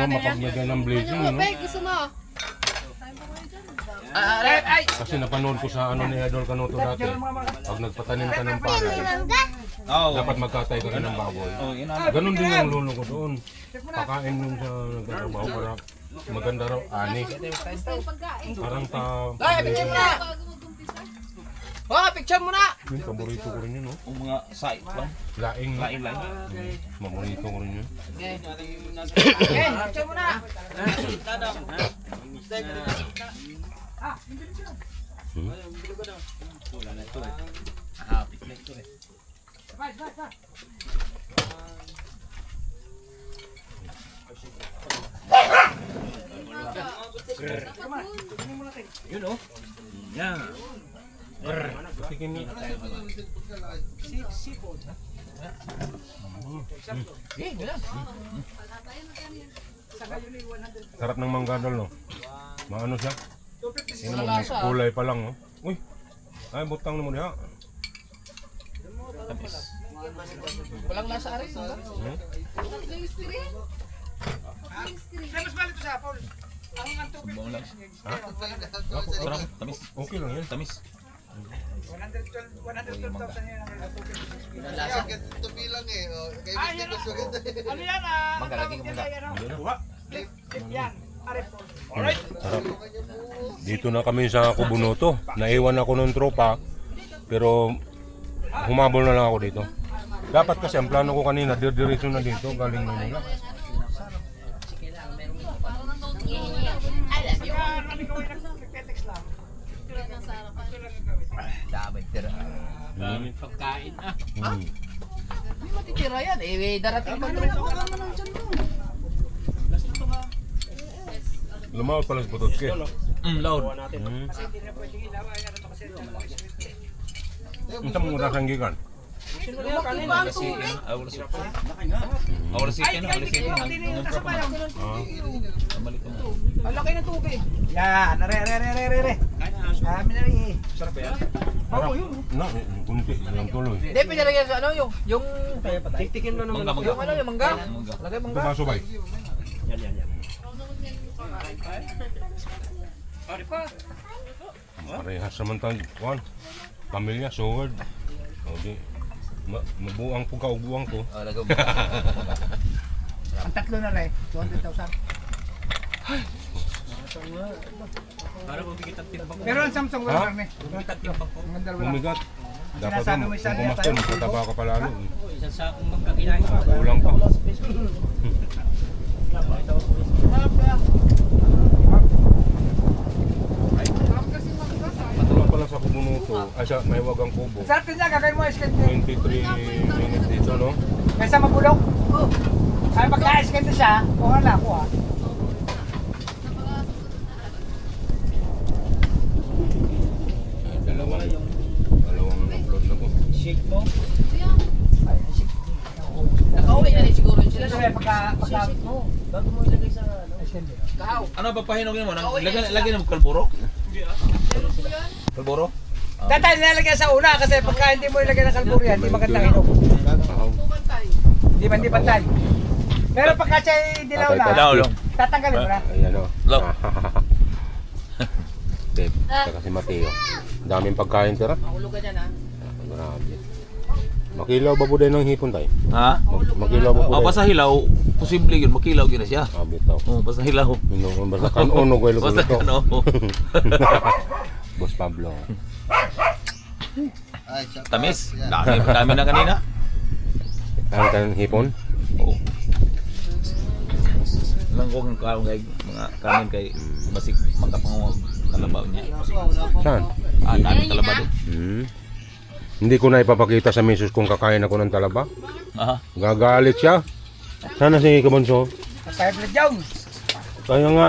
Speaker 1: mapagbigay ng blazing.
Speaker 7: Ano
Speaker 1: No?
Speaker 7: ba? Gusto mo?
Speaker 1: Kasi napanood ko sa ano ni Idol Canuto dati. Pag nagpatanim ka ng palay, dapat magkatay ka rin ng baboy. Ganon din yung lolo ko doon. Pakain nun sa nagtatrabaho para maganda raw ani. Parang
Speaker 5: Ay, picture mo na! Oh, picture mo na!
Speaker 1: Yung paborito ko rin yun, no?
Speaker 8: Ang mga side lang.
Speaker 1: Laing.
Speaker 8: Lain.
Speaker 1: Paborito ko rin yun.
Speaker 5: Okay, picture mo na!
Speaker 8: Yun oh. Yan.
Speaker 1: Sige niya.
Speaker 5: Eh, wala.
Speaker 1: Sarap ng manggadol, no? Maano siya? Tingnan mo,
Speaker 5: Lasa.
Speaker 1: kulay pa lang, no? Uy! Ay, butang naman niya.
Speaker 5: Walang lasa aris.
Speaker 4: Mas balik ito sa Paul. Ang tubig.
Speaker 8: Sarap. Tamis.
Speaker 1: Okay lang yan.
Speaker 8: Tamis.
Speaker 4: 112,000 yan ang tubig.
Speaker 10: Kaya, ganito bilang eh. Oh, kay Mr. Gusto ganda.
Speaker 4: Ano yan
Speaker 8: Manggalaging mangga.
Speaker 4: Dip yan. Arepol.
Speaker 1: Sarap. Dito na kami sa Kubunoto. Naiwan ako ng tropa. Pero humabol na lang ako dito. Dapat kasi ang plano ko kanina, diretso na dito, galing Manila.
Speaker 5: Daming pagkain ah.
Speaker 1: Hmm.
Speaker 5: Hindi matitira yan. Eh, darating pa rin ako naman ng dyan mo.
Speaker 1: Lumawag pala sa Pototske.
Speaker 8: Loud.
Speaker 1: Ang sa mga rasanggigan.
Speaker 8: Awal sikin.
Speaker 5: Ang laki ng tubig.
Speaker 4: Yan, re. Amin na rin.
Speaker 1: Sarap. No, kunti lang tuloy.
Speaker 5: Hindi, pinalagyan sa ano yung
Speaker 2: Tiktikin mo naman.
Speaker 8: Mangga.
Speaker 5: yung ano yung mangga. Lagay
Speaker 1: Ito
Speaker 5: mangga.
Speaker 1: ba subay?
Speaker 2: Yan.
Speaker 1: Parehas samantang kuan. Pamilya, sword. Okay. Mabuang po kaubuang ko.
Speaker 8: Oh, lagay mo.
Speaker 4: Ang tatlo na rin. 200,000.
Speaker 8: Para mabigit ang timbang ko.
Speaker 4: Pero ang Samsung wala karne.
Speaker 8: Mabigit ang timbang ko.
Speaker 4: Ang dalawa lang.
Speaker 1: Bumigat. Dapat
Speaker 4: Sinasabi
Speaker 1: mo,
Speaker 4: mo isa
Speaker 1: kung
Speaker 4: niya
Speaker 1: pumaster,
Speaker 4: tayo.
Speaker 1: magtataba ka pala ano.
Speaker 2: Isang sakong magkakinain.
Speaker 1: Kulang pa. Kulang pala sa Kubunuto. Ay, sa may wagang kubo.
Speaker 4: Sarap din niya, gagawin mo ice cream din.
Speaker 1: 23 minutes dito, no?
Speaker 4: Kaysa mabulok. Ay, pagka-ice cream din siya, kuha na ako ah.
Speaker 1: Ay, dalawang upload na ko.
Speaker 2: Shake mo.
Speaker 7: Nakauwi na rin siguro yun sila.
Speaker 4: Kasi pagka
Speaker 2: Bago mo ilagay sa ano.
Speaker 4: ice cream din.
Speaker 8: Ano ba pahinugin mo? Lagyan mo kalburo? Kalburo?
Speaker 4: Dati nilalagyan sa una kasi pagka hindi mo ilagay ng kalburya, hindi maganda hinog. Hindi pantay. Pero pagka siya dilaw na,
Speaker 8: Long.
Speaker 4: tatanggalin mo na.
Speaker 1: Ayan, o.
Speaker 8: Look.
Speaker 1: Deb, saka si Mateo. Ang daming pagkain tira.
Speaker 7: Mahulog ka dyan ha.
Speaker 1: Grabe. Makilaw ba po din ng hipon tayo?
Speaker 8: Ha?
Speaker 1: Makilaw ba po din?
Speaker 8: Basta hilaw, posible yun, makilaw yun na siya.
Speaker 1: Bitaw.
Speaker 8: Basta hilaw.
Speaker 1: Basta kanuno ko
Speaker 8: Basta
Speaker 1: ito.
Speaker 8: ano.
Speaker 1: Boss Pablo.
Speaker 10: Ay, tsaka.
Speaker 8: Tamis.
Speaker 10: Yan.
Speaker 8: Dami na kanina.
Speaker 1: Ang kanang hipon?
Speaker 8: Oo. Lang ko ng kaong kay mga kanin kay basik magkapangawag kalabaw niya.
Speaker 1: Saan?
Speaker 8: Dami talaba din.
Speaker 1: Hindi ko na ipapakita sa misis kung kakain ako ng talaba.
Speaker 8: Aha.
Speaker 1: Gagalit siya. Sana si Kabonso.
Speaker 4: Five Jones.
Speaker 1: Kaya nga,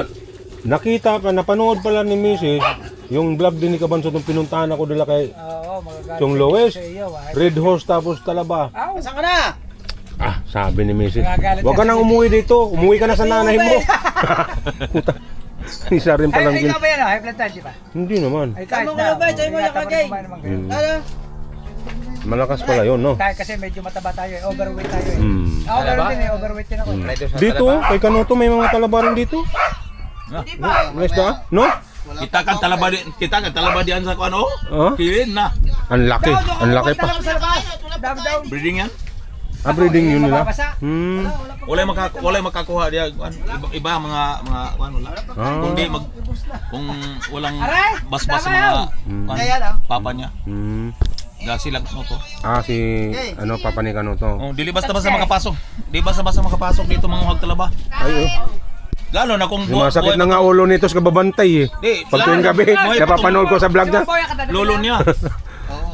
Speaker 1: nakita pa, napanood pala ni misis yung vlog din ni Kabonso nung pinuntahan ako dala kay
Speaker 4: Oo, magagalit.
Speaker 1: Yung Lois.
Speaker 4: Sa iyo, ah.
Speaker 1: Red Horse tapos talaba.
Speaker 4: Aw,
Speaker 2: Saan ka na?
Speaker 1: Ah, sabi ni misis,
Speaker 4: Nagagalit
Speaker 1: huwag ka
Speaker 4: yan
Speaker 1: nang
Speaker 4: si
Speaker 1: umuwi dito. Umuwi ka na sa nanay mo. Puta. Isa rin palang
Speaker 4: Ay,
Speaker 1: gin.
Speaker 4: ikaw ba yan? High blood tayo, di ba?
Speaker 1: Hindi naman.
Speaker 4: Ay, kahit
Speaker 2: Tama
Speaker 4: na.
Speaker 2: ka ba? Tayo mo,
Speaker 4: ingatan
Speaker 2: yakagay.
Speaker 4: kumain naman kayo.
Speaker 1: Malakas pala yun, no?
Speaker 4: Tayo kasi medyo mataba tayo eh. Overweight tayo eh.
Speaker 1: Hmm.
Speaker 4: Ako meron din eh. Overweight din ako.
Speaker 1: Dito, kay Kanuto, may mga talaba rin dito. Nice ka? No?
Speaker 8: Kita kan talaba diyan sa ano?
Speaker 1: Oh?
Speaker 8: Kilin na.
Speaker 1: Ang laki. Ang laki pa.
Speaker 4: Down.
Speaker 8: Breeding yan.
Speaker 1: Ah, breeding yun nila.
Speaker 4: Mababasa.
Speaker 8: Wala makakuha diya iba mga wala.
Speaker 1: Ah.
Speaker 8: Kung di kung walang
Speaker 4: Aray!
Speaker 8: basbas sa
Speaker 4: Tama
Speaker 8: mga
Speaker 1: Hmm.
Speaker 8: papa niya.
Speaker 1: Hmm.
Speaker 8: Dahil sila no to.
Speaker 1: Ah, si ano, Papa ni Kanuto.
Speaker 8: Oh, dili basta-basta makapasok. Di basta-basta makapasok dito mga huwag talaba.
Speaker 1: Ay, oh.
Speaker 8: Lalo na kung
Speaker 1: Sumasakit na nga ulo nito sa kababantay eh.
Speaker 8: Di,
Speaker 1: Pag tuwing gabi,
Speaker 8: buhay pa
Speaker 1: napapanood ko sa vlog niya.
Speaker 8: lolo niya.
Speaker 10: Oo,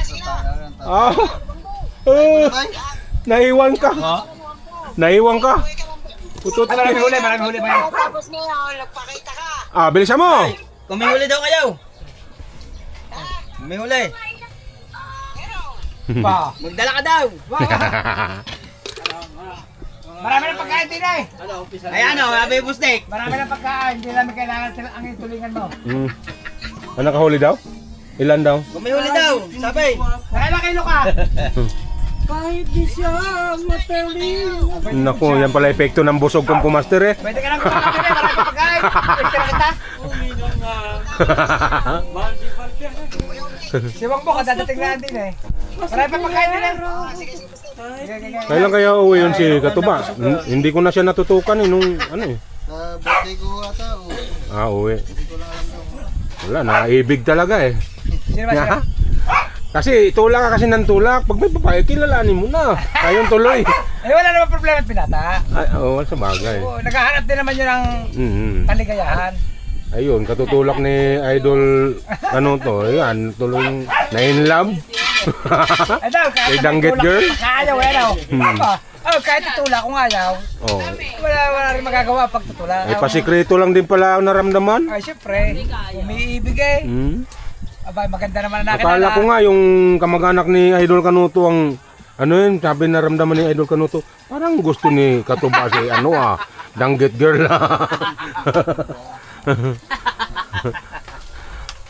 Speaker 10: sa tayo.
Speaker 1: Ah! Naiwan ka.
Speaker 8: Ha?
Speaker 1: Naiwan ka. Putot.
Speaker 4: Marami huli ba yan?
Speaker 1: Ah, bilisan mo.
Speaker 2: Kung may huli daw kayo. May huli.
Speaker 4: Pa.
Speaker 2: Magdala ka daw.
Speaker 4: Marami ng pagkain din eh.
Speaker 2: Ayan o, happy bustek.
Speaker 4: Marami ng pagkain. Hindi namin kailangan ang tulingan mo.
Speaker 1: Ano nakahuli daw? Ilan daw?
Speaker 2: Kung may huli daw, sabi.
Speaker 4: Nakailang kilo ka?
Speaker 1: Naku, yan pala epekto ng busog kong pumaster eh.
Speaker 4: Pwede ka lang kumakain eh. Marami ng pagkain. Pwede kita. Si Wang Bo, kadadating na din eh. Marami pa pagkain din eh.
Speaker 1: Kailan kaya uwi yun si Katuba? Hindi ko na siya natutukan eh nung ano eh.
Speaker 10: Sa birthday ko ata,
Speaker 1: Ah, uwi.
Speaker 10: hindi ko lang alam daw.
Speaker 1: Wala, naibig talaga eh.
Speaker 4: Sino ba siya?
Speaker 1: Kasi tulak ka kasi ng tulak. Pag may babae, kilalanin mo na. Ayun tuloy.
Speaker 4: Eh wala naman problema at pinata.
Speaker 1: Ay, oo, sa bagay.
Speaker 4: Oo, naghahanap din naman yun ng kaligayahan.
Speaker 1: Ayun, katutulak ni Idol ano to, ayan, tuloy na in love.
Speaker 4: Ay daw, kahit
Speaker 1: Kay
Speaker 4: na
Speaker 1: Danggit
Speaker 4: tulak,
Speaker 1: girl?
Speaker 4: Kaayaw, ayaw. Aba, kahit itulak kung ayaw,
Speaker 1: Oh.
Speaker 4: wala rin magagawa pag tutulak.
Speaker 1: Ay, pasikreto lang din pala ang naramdaman.
Speaker 4: Ay, syempre, umiibig eh. Aba, maganda naman na nakilala.
Speaker 1: Akala ko nga yung kamag-anak ni Idol Kanuto ang ano yun, sabi naramdaman ni Idol Kanuto, parang gusto ni Katuba si ano Danggit girl.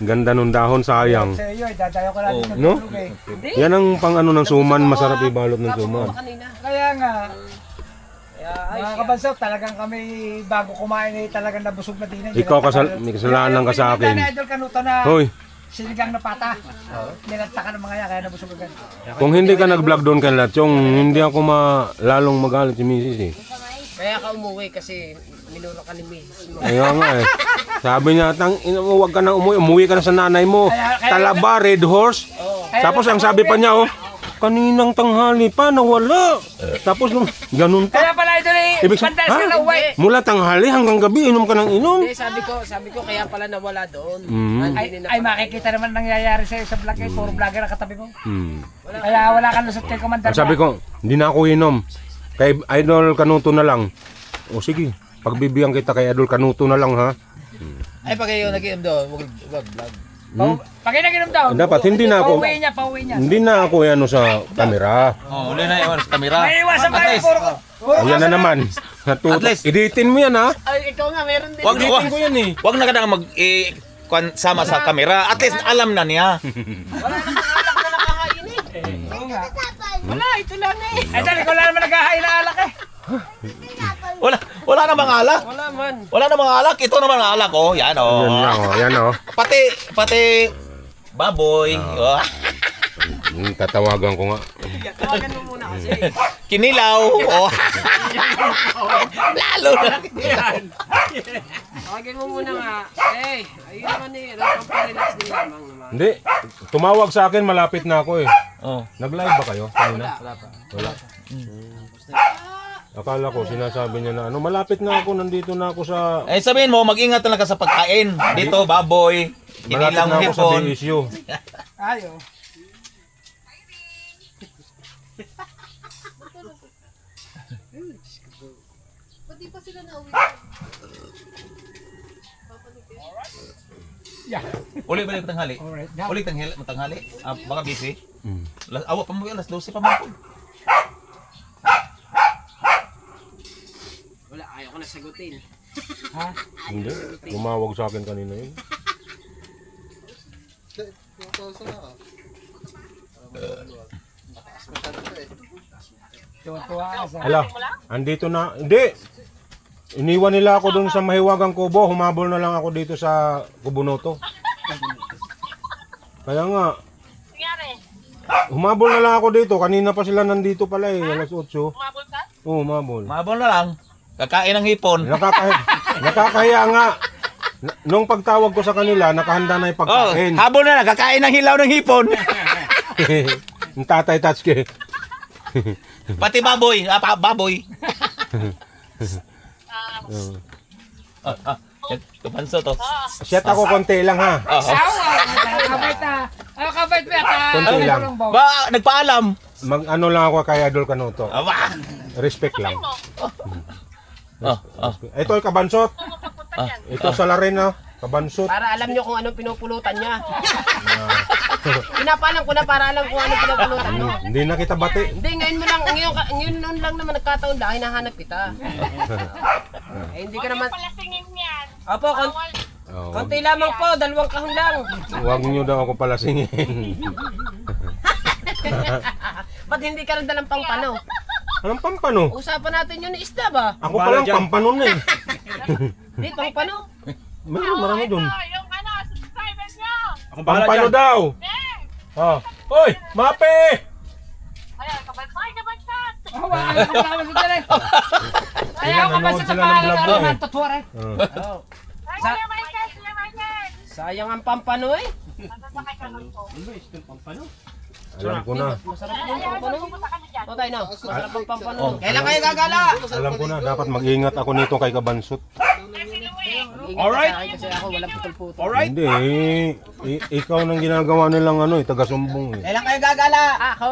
Speaker 1: Ganda nung dahon, sayang.
Speaker 4: Sa iyo, dadayo ko lang dito
Speaker 1: No?
Speaker 4: tulog eh.
Speaker 1: Yan ang pang ano ng suman, masarap ibalot ng suman.
Speaker 4: Kaya nga, mga kabansaw, talagang kami bago kumain eh, talagang nabusog na din.
Speaker 1: Ikaw may kasalanan ka sa akin.
Speaker 4: Idol Kanuto na
Speaker 1: Hoy,
Speaker 4: sinigang na pata. Nilantakan ng mga yan, kaya nabusog agad.
Speaker 1: kung hindi ka nag-vlog doon kay Latchong, hindi ako lalong magalit si Mrs. eh.
Speaker 7: Kaya ka umuwi kasi
Speaker 5: minuro ka ni Mrs. mo.
Speaker 1: Ayun nga eh. Sabi niya, huwag ka nang umuwi ka na sa nanay mo. Talaba, Red Horse. Tapos ang sabi pa niya, kaninang tanghali pa, nawala. Tapos ganun pa.
Speaker 4: Kaya pala ito ni
Speaker 1: Ibig
Speaker 4: Pandas ka na uwi.
Speaker 1: Mula tanghali hanggang gabi, inom ka ng inom.
Speaker 5: Hindi, sabi ko kaya pala nawala doon.
Speaker 4: Ay makikita naman nangyayari sa'yo sa vlog eh. Puro vlogger ang katabi mo.
Speaker 1: Hmm.
Speaker 4: Kaya wala kang lusot kay Commander.
Speaker 1: Sabi ko, hindi na ako inom. Kay Idol Kanuto na lang. O sige, pagbibigyan kita kay Idol Kanuto na lang ha.
Speaker 8: Ay, pag kayo nag-iim doon, wag vlog.
Speaker 4: Pag inaginom daw.
Speaker 1: Dapat hindi na ako.
Speaker 4: Pauwi niya.
Speaker 1: Hindi na ako ano sa kamera.
Speaker 8: Oh, uli na iwan sa kamera.
Speaker 4: May iwasan
Speaker 8: At
Speaker 4: kayo.
Speaker 8: least,
Speaker 1: Ayan na naman.
Speaker 8: At least.
Speaker 1: Editin mo yan ha.
Speaker 5: Ay, ikaw nga, meron din.
Speaker 8: Wag na ka na sama sa kamera. At least alam na niya.
Speaker 5: Wala nang alak na nakakain eh.
Speaker 4: Oo nga.
Speaker 5: Wala, ito lang eh.
Speaker 4: Ay, dali ko lang naman naghahain na alak eh.
Speaker 8: Wala namang alak.
Speaker 5: Wala man.
Speaker 8: Wala namang alak. Ito naman ang alak, oh. Yan, oh.
Speaker 1: Yan lang yan
Speaker 8: Pati baboy. Oh.
Speaker 1: Tatawagan ko nga.
Speaker 5: Tawagan mo muna kasi.
Speaker 8: Kinilaw. Oh. Lalo na.
Speaker 5: Tawagan mo muna nga. Eh, ayun naman eh. Pamparelax din lamang naman.
Speaker 1: Hindi. Tumawag sa akin, malapit na ako eh.
Speaker 8: Oh.
Speaker 1: Nag-live ba kayo kanina?
Speaker 5: Wala pa.
Speaker 1: Wala. Akala ko, sinasabi niya na malapit na ako, nandito na ako sa...
Speaker 8: Eh, sabihin mo, mag-ingat talaga sa pagkain. Dito, baboy.
Speaker 1: Malapit
Speaker 8: Kinilang
Speaker 1: na ako sa
Speaker 8: hipon.
Speaker 1: BSU.
Speaker 4: Ayo.
Speaker 7: Ba't di pa sila nauwi?
Speaker 8: Uli balik tanghali.
Speaker 4: Alright.
Speaker 8: Uli tanghali. Baka busy.
Speaker 1: Mm.
Speaker 8: Awa pa mo yun, alas 12 pa mo.
Speaker 5: Wala, ayaw ko na sagutin.
Speaker 1: Hindi. Tumawag sa akin kanina yun.
Speaker 10: 2,000 na ka. Mataas masyado ka eh.
Speaker 4: Tuwa ka sa...
Speaker 1: Ala, andito na. Hindi. Iniwan nila ako dun sa Mahiwagang Kubo. Humabol na lang ako dito sa Kubunoto. Kaya nga. Humabol na lang ako dito. Kanina pa sila nandito pala eh. Alas 8. Humabol ka? Oo, humabol.
Speaker 8: Mabol na lang. Kakain ng hipon.
Speaker 1: Nakakahiya nga. Nung pagtawag ko sa kanila, nakahanda na yung
Speaker 8: Oh,
Speaker 1: pagkain.
Speaker 8: habol na lang. Kakain ng hilaw ng hipon.
Speaker 1: Yung Tatay Tatsuki.
Speaker 8: Pati baboy. Baboy. Kapanso to.
Speaker 1: Shit ako konti lang ha.
Speaker 4: Kabait na. Kabait mo yata.
Speaker 1: Konti lang.
Speaker 8: Ba, nagpaalam.
Speaker 1: Mag-ano lang ako kay Idol Kanuto.
Speaker 8: Aba.
Speaker 1: Respect lang.
Speaker 8: Oh.
Speaker 1: Ito ay kabansot. Ito sa Larena, kabansot.
Speaker 5: Para alam nyo kung anong pinupulutan niya. Pinapaalam ko na para alam kung anong pinupulutan mo.
Speaker 1: Hindi na kita bati.
Speaker 5: Hindi, ngayon noon lang naman nagkataon lang, hinahanap kita. Eh, hindi ka naman... Opo,
Speaker 1: Oh,
Speaker 5: konti lamang po, 2 kahon lang.
Speaker 1: Huwag niyo daw ako palasingin.
Speaker 5: Ba't hindi ka rin dalang pangpano?
Speaker 1: Anong pampano?
Speaker 5: Usapan natin yun isda ba?
Speaker 1: Ako palang pampano na eh.
Speaker 5: Hindi, pangpano.
Speaker 1: Marami dun.
Speaker 8: Akong bahala
Speaker 1: Pampano
Speaker 8: dyan.
Speaker 1: daw. Oh. Hoy, Mape!
Speaker 4: Ayaw ka ba sa tapalan na naman tutuwar eh.
Speaker 5: Sayang ang pampano eh.
Speaker 1: Alam ko na.
Speaker 5: Masarap yung pampano. O tayo na, masarap ang pampano.
Speaker 8: Kailan kayo gagala?
Speaker 1: Alam ko na. Dapat mag-ingat ako nito kay kabansot.
Speaker 5: Alright. Kasi ako walang putol-putol.
Speaker 1: Hindi. Ikaw nang ginagawa nilang ano eh. Taga-sumbong eh.
Speaker 8: Kailan kayo gagala?
Speaker 5: Ako?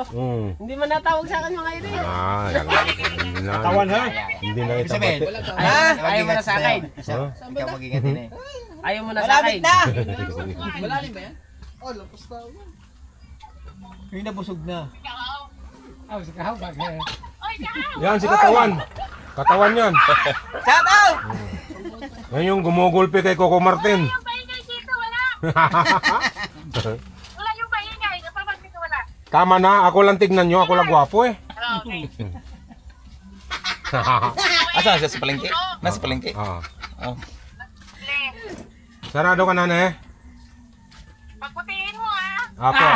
Speaker 5: Hindi man natawag sa akin mga iri.
Speaker 1: Hindi na. Hindi na kita bati.
Speaker 5: Ayaw mo na sa akin.
Speaker 8: Ikaw mag-ingatin eh.
Speaker 5: Ayaw mo na sa akin.
Speaker 8: Malalim ba yan?
Speaker 10: Oh, lampas na ako.
Speaker 8: Yung nabusog na.
Speaker 4: Oh, si Kahaw bagay.
Speaker 1: Yan si Katawan. Katawan yan.
Speaker 8: Shout out!
Speaker 1: Yan yung gumugulpi kay Coco Martin.
Speaker 9: Wala yung paingay. Napapagpito wala.
Speaker 1: Tama na. Ako lang tignan nyo. Ako lang gwapo eh.
Speaker 9: Okay.
Speaker 8: Asa sa palengke? Nasa palengke?
Speaker 1: Ah.
Speaker 8: Oh.
Speaker 1: Sarado ka na eh.
Speaker 9: Pagputiin mo ah.
Speaker 1: Apo.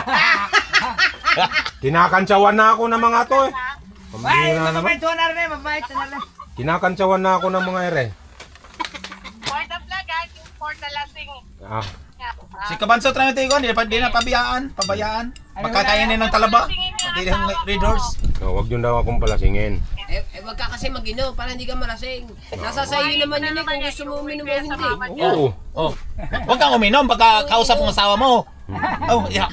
Speaker 1: Kinakantsawan na ako ng mga to eh.
Speaker 4: Ay,
Speaker 1: Pambihira naman.
Speaker 4: mabait to na rin, mabait to na rin.
Speaker 1: Kinakantsawan na ako ng mga ere.
Speaker 9: for the lasing.
Speaker 1: Ah,
Speaker 8: Si Kabanso tayo tayo di na pabayaan. Pagkakainin ng talaba. Hindi ng Red Horse.
Speaker 1: wag yun daw akong palasingin.
Speaker 5: Wag ka kasi mag-inom para hindi ka malasing. Nasa sayo naman yun kung gusto mo uminom o hindi.
Speaker 1: Oo.
Speaker 8: Oh. Huwag kang uminom pagka kausap ng asawa mo. Oh, yeah.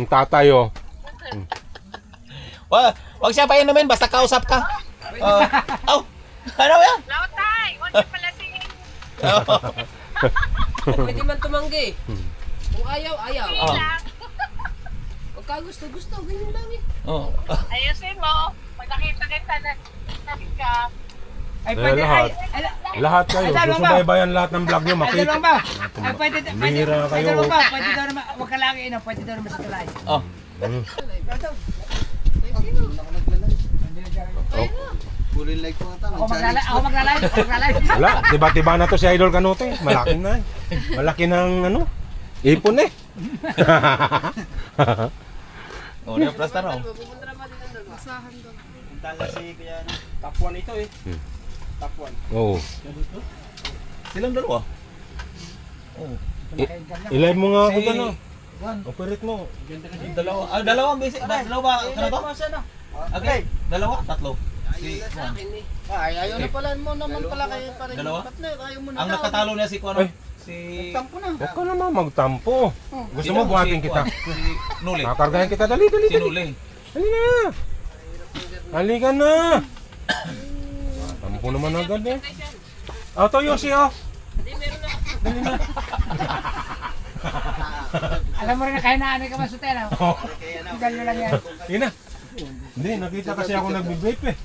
Speaker 1: Ang tatay oh.
Speaker 8: Wag siya pa inumin basta kausap ka. Oh. Ano yan?
Speaker 9: Lautay, huwag ka pala singin.
Speaker 5: Pwede man tumanggi. Kung ayaw, ayaw.
Speaker 8: Oh.
Speaker 5: Pagka gusto, ganyan lang eh.
Speaker 8: Oh.
Speaker 9: Ayusin mo. Pag nakita kita na ka.
Speaker 4: Ay, pwede,
Speaker 1: lahat. Lahat kayo,
Speaker 4: Ay, dalawa ba?
Speaker 1: susubaybayan lahat ng vlog nyo,
Speaker 4: Ay,
Speaker 1: makita.
Speaker 4: dalawang ba? Ay, pwede,
Speaker 1: Bihira
Speaker 4: ay,
Speaker 1: kayo.
Speaker 4: dalawang ba? Pwede daw naman, huwag ka lang inom, pwede daw naman sa tulay.
Speaker 8: Oh.
Speaker 10: Fully like ko ata.
Speaker 4: Ako maglalay.
Speaker 1: Wala, tiba-tiba na to si Idol Kanuto eh. Malaki na eh. Malaki ng ano, ipon eh.
Speaker 8: Oh, na plus na raw.
Speaker 6: Tala si Kuya, top 1 ito eh. Top 1.
Speaker 1: Oo.
Speaker 8: Silang dalawa. Oh.
Speaker 1: I-live mo nga ako dyan oh. Operate mo.
Speaker 8: Dalawang basic. Dalawa ka na to? Okay. Dalawa, tatlo. Si Juan.
Speaker 10: Ay, ayaw na pala mo naman pala kayo para
Speaker 8: Dalawa?
Speaker 10: partner. Ayaw mo na
Speaker 8: Ang
Speaker 10: daw.
Speaker 8: nakatalo niya si Kuan.
Speaker 1: Ay.
Speaker 8: Si
Speaker 10: Tampo na.
Speaker 1: Huwag ka naman magtampo. Gusto mo buhatin kita?
Speaker 8: Si Nuli.
Speaker 1: Kakargahin kita. Dali.
Speaker 8: Si Nuli.
Speaker 1: Halika. Halika na. Tampo naman agad eh. Ito Yossi oh.
Speaker 4: Alam mo rin na kahinaan ka masutera. Igal nyo lang yan.
Speaker 1: Yun na. Hindi, nakita kasi ako nagbe-vape eh.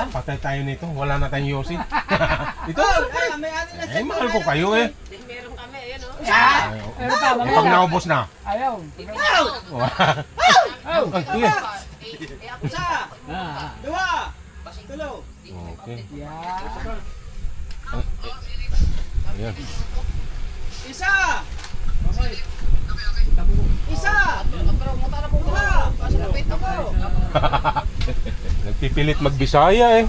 Speaker 1: Patay tayo nito. Wala na tayong Yossi. Ito. Eh, mahal ko kayo eh.
Speaker 5: Meron kami, ayan o.
Speaker 4: Pero pa,
Speaker 1: Eh, pag naubos na.
Speaker 4: ayaw.
Speaker 1: Ay, sige. Okay. Ayan. Nagpipilit magbisaya eh.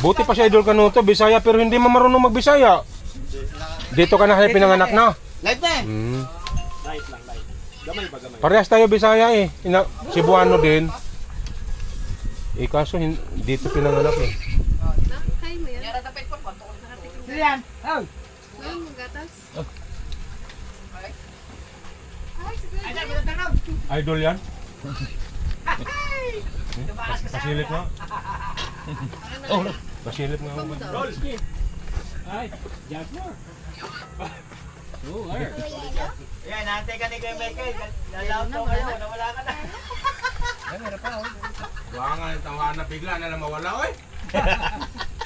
Speaker 1: Buti pa si Idol Kanuto, Bisaya pero hindi mo marunong magbisaya. Dito ka na pinanganak na.
Speaker 10: Live na eh.
Speaker 6: Light lang, light. Gamay ba gamay?
Speaker 1: Parehas tayo Bisaya eh. Cebuano din. Eh kaso dito pinanganak eh.
Speaker 7: Kaya mo yan?
Speaker 4: Sino yan? Oh.
Speaker 7: Ay, magatas.
Speaker 1: Idol yan? Pasilip nga.
Speaker 8: Oh.
Speaker 1: Pasilip nga ako.
Speaker 10: Yan, nantay ka ni Kuya Michael. Lalaw to kayo, nawala ka na.
Speaker 1: Wala nga yung tawa na bigla na lang mawala oy.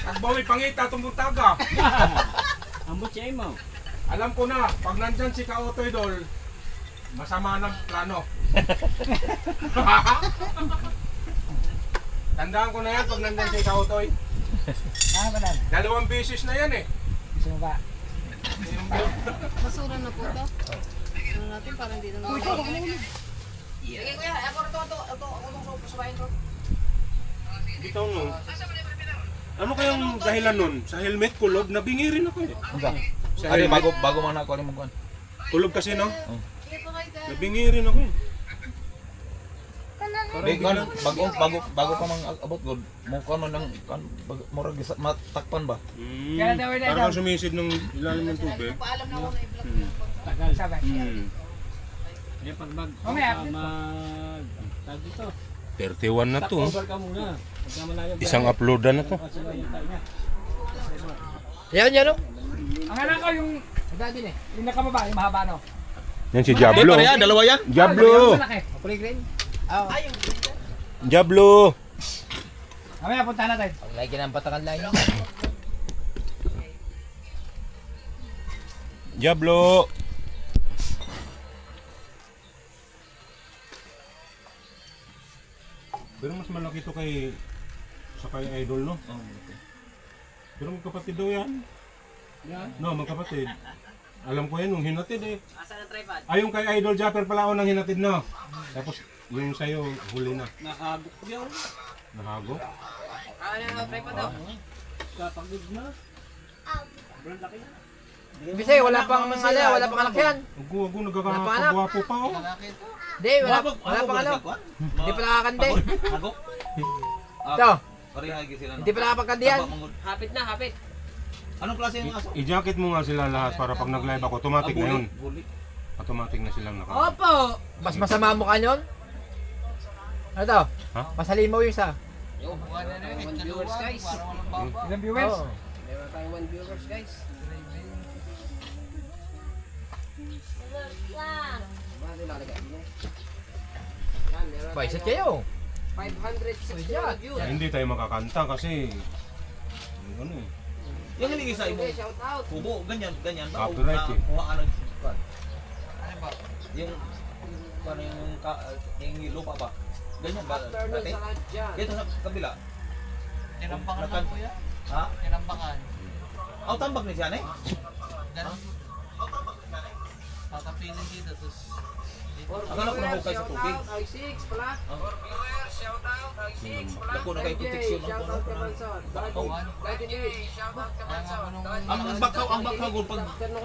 Speaker 1: Takbo may pangita tumbutaga.
Speaker 2: Ambot siya mo.
Speaker 1: Alam ko na, pag nandyan si Kaotoy Idol, masama ng plano. Tandaan ko na yan pag nandyan si Kaotoy.
Speaker 4: Ano ba nan?
Speaker 1: 2 beses na yan eh.
Speaker 4: Gusto mo ba?
Speaker 7: Basura na po ito. Ano natin, parang hindi na naman.
Speaker 5: Sige kuya, ako itong subahin ko.
Speaker 1: Bitaw nun. Ano kayang dahilan nun? Sa helmet kulob, nabingi rin ako eh. Sa
Speaker 8: Ay,
Speaker 1: helmet,
Speaker 8: bago man ako ni Kuan.
Speaker 1: kulob kasi no? Nabingi rin ako eh.
Speaker 8: Bago pa mang abot god. Mo kuno nang murag matakpan ba?
Speaker 4: Kaya daw na
Speaker 1: Parang sumisid ng ilalim ng tubig.
Speaker 5: Paalam na ako na i-vlog.
Speaker 4: Sabay.
Speaker 2: Eh, pag
Speaker 4: Mamaya.
Speaker 2: tag dito.
Speaker 1: 31 na to.
Speaker 2: Over ka muna. Pagka malayo.
Speaker 1: Isang uploadan na to.
Speaker 5: Yan o.
Speaker 4: Ang alam ko yung, yung nakamaba, yung mahaba no?
Speaker 1: Yan si Diablo.
Speaker 8: Pareha, dalawa yan.
Speaker 1: Diablo!
Speaker 4: Kulay green.
Speaker 1: Diablo!
Speaker 4: Mamaya punta natin.
Speaker 5: Lagi ng patakan lang yun.
Speaker 1: Diablo! Pero mas malaki to kay sa kay Idol no? Pero magkapatid daw yan. No, magkapatid. Alam ko yan nung hinatid eh.
Speaker 5: Asa na tripod?
Speaker 1: Ay, yung kay Idol Japper pala ako nang hinatid no. Tapos yung sa'yo huli na.
Speaker 2: Nakagok yun.
Speaker 1: Nahago?
Speaker 5: Ano na tripod daw?
Speaker 2: Kapagod na. Sobrang laki na.
Speaker 4: Bisay, wala pang ano, wala pang kalakyan.
Speaker 1: Ugo, nagkakagwapo pa oh.
Speaker 4: Hindi, wala pang ano. Hindi pa nakakandi.
Speaker 8: Hagok?
Speaker 4: Ito,
Speaker 8: Pareha lagi sila.
Speaker 4: hindi pa nakapagkandihan.
Speaker 5: Hapit na, hapit.
Speaker 8: Anong klase yung aso?
Speaker 1: I-jacket mo nga sila lahat para pag nag-live ako, automatic na yun.
Speaker 8: Bully.
Speaker 1: Automatic na silang naka.
Speaker 5: Opo!
Speaker 4: Mas masama mo ka nyon? Ano to?
Speaker 1: Ha?
Speaker 4: Masali mo yung isa.
Speaker 5: Viewers guys.
Speaker 4: Ilang viewers?
Speaker 5: Meron tayong 1 viewers guys. Ano nilalagay mo? Yan, meron
Speaker 4: Ba, isa
Speaker 5: tayong
Speaker 4: kayo.
Speaker 5: 561 views.
Speaker 1: Hindi tayo makakanta kasi ano eh.
Speaker 8: Yung hilingi sa
Speaker 5: Okay,
Speaker 8: imo.
Speaker 5: shout out.
Speaker 8: Kubo, ganyan.
Speaker 1: Copyright eh.
Speaker 8: Kuha ka ng kwan. Yung, paano yung lupa ba? Ganyan ba?
Speaker 5: Afternoon
Speaker 8: Dati?
Speaker 5: sa lahat dyan.
Speaker 8: Dito sa kabila.
Speaker 10: Tinambangan lang po yan.
Speaker 8: Ha?
Speaker 10: Tinambangan.
Speaker 8: Aw, tambak ni siya na eh.
Speaker 10: Ganun. Tatapiling dito, tapos
Speaker 8: Akala ko nahukay sa tubig.
Speaker 5: Shout out, I6 pala.
Speaker 8: Naku, na kayo protection ng
Speaker 5: Shout
Speaker 8: puno.
Speaker 5: out kay Manson. Daddy Nate.
Speaker 8: Ang bakaw gud pag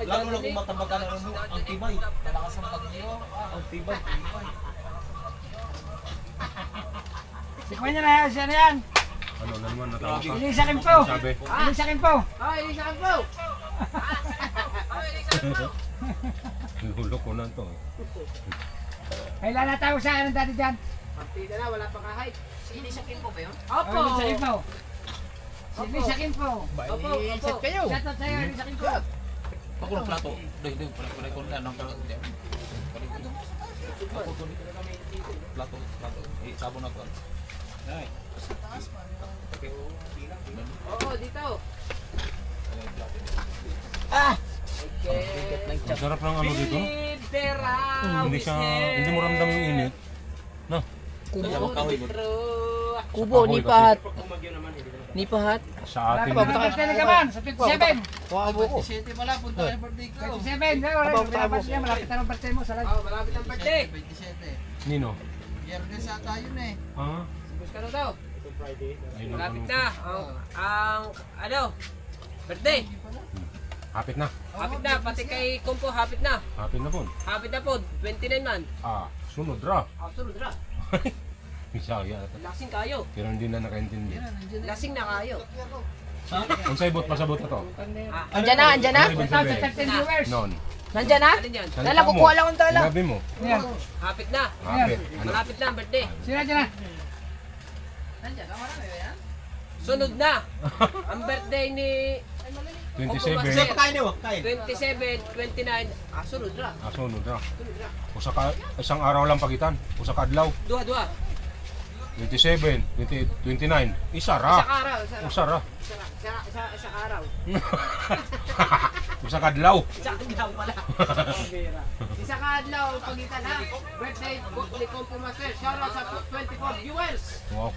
Speaker 8: lalo na kung matambakan na mo, ang tibay.
Speaker 10: malakas ang bagyo.
Speaker 8: Ang tibay.
Speaker 4: Sikman niya na yan, siya na yan.
Speaker 1: Ano na naman natawag ka?
Speaker 4: Elisa Kimpo.
Speaker 1: Sabi.
Speaker 4: Elisa Kimpo.
Speaker 5: Ay, Elisa Campo.
Speaker 1: Hulok ko na to.
Speaker 4: Kailan na tayo sa anong dati dyan?
Speaker 5: Partida na, wala pa kahit. Si Elisa Campo ba yun?
Speaker 4: Opo. Elisa Kimpo. Si Elisa Kimpo.
Speaker 5: Opo,
Speaker 4: Set
Speaker 5: opo.
Speaker 4: kayo. Set up sa'yo, Elisa Kimpo.
Speaker 8: Ako ng plato. Dai, pare ko na nang plato. Sabon ako. Ay.
Speaker 5: Oo, dito.
Speaker 1: Ang sarap ng ano dito. Hindi mo ramdam yung init. No.
Speaker 5: Kubo,
Speaker 1: Ahoy,
Speaker 5: nipahat. Nipahat.
Speaker 1: Sa atin.
Speaker 4: Birthday na kaman, sa 27.
Speaker 10: 27 pala, punta kayo birthday ko.
Speaker 4: 27, malapit niya, malapit na ang birthday mo sa live.
Speaker 5: Oh, malapit ang birthday.
Speaker 10: 27.
Speaker 1: Nino.
Speaker 10: Biyernes ata yun eh.
Speaker 1: Ha?
Speaker 5: Bus ka na daw.
Speaker 1: Ayun ang
Speaker 5: Malapit
Speaker 1: ano.
Speaker 5: na. Ang ano? Birthday.
Speaker 1: Hapit na.
Speaker 5: Hapit na, pati kay Kumpo, hapit na.
Speaker 1: Hapit na po.
Speaker 5: Hapit na po, 29 man.
Speaker 1: Sunod ra.
Speaker 5: Sunod na.
Speaker 1: Bisaya.
Speaker 5: Lasing kayo.
Speaker 1: Pero hindi na nakaintindi.
Speaker 5: Lasing na kayo.
Speaker 1: Ang saibot, pasabot na to.
Speaker 7: Andyan na, andyan na.
Speaker 1: Ano ibig sabihin?
Speaker 4: 13 viewers.
Speaker 1: Non.
Speaker 7: Nandyan na?
Speaker 5: Alin yan?
Speaker 1: Salita
Speaker 7: Lala,
Speaker 1: mo.
Speaker 7: kukuha lang ang tala.
Speaker 1: Sinabi mo.
Speaker 4: Ayan.
Speaker 5: Hapit na.
Speaker 1: Hapit. Ano?
Speaker 5: Malapit na ang birthday.
Speaker 4: Sino dyan na?
Speaker 5: Sunod na. Ang birthday ni
Speaker 1: 27.
Speaker 8: Sir, kain niyo, kain.
Speaker 5: 27, 29. Sunod na.
Speaker 1: Sunod ra. Usa ka isang araw lang pagitan. Usa ka adlaw.
Speaker 5: Dua.
Speaker 1: 27, 20, 29. Isa
Speaker 5: Isang
Speaker 1: ra.
Speaker 5: araw.
Speaker 1: Usa ra.
Speaker 5: Isang araw.
Speaker 1: Usa ka adlaw.
Speaker 5: Isang adlaw pala. Isang adlaw pagitan ha. Birthday ni Kumpo Master. Shoutout sa 24 viewers.
Speaker 1: Wow.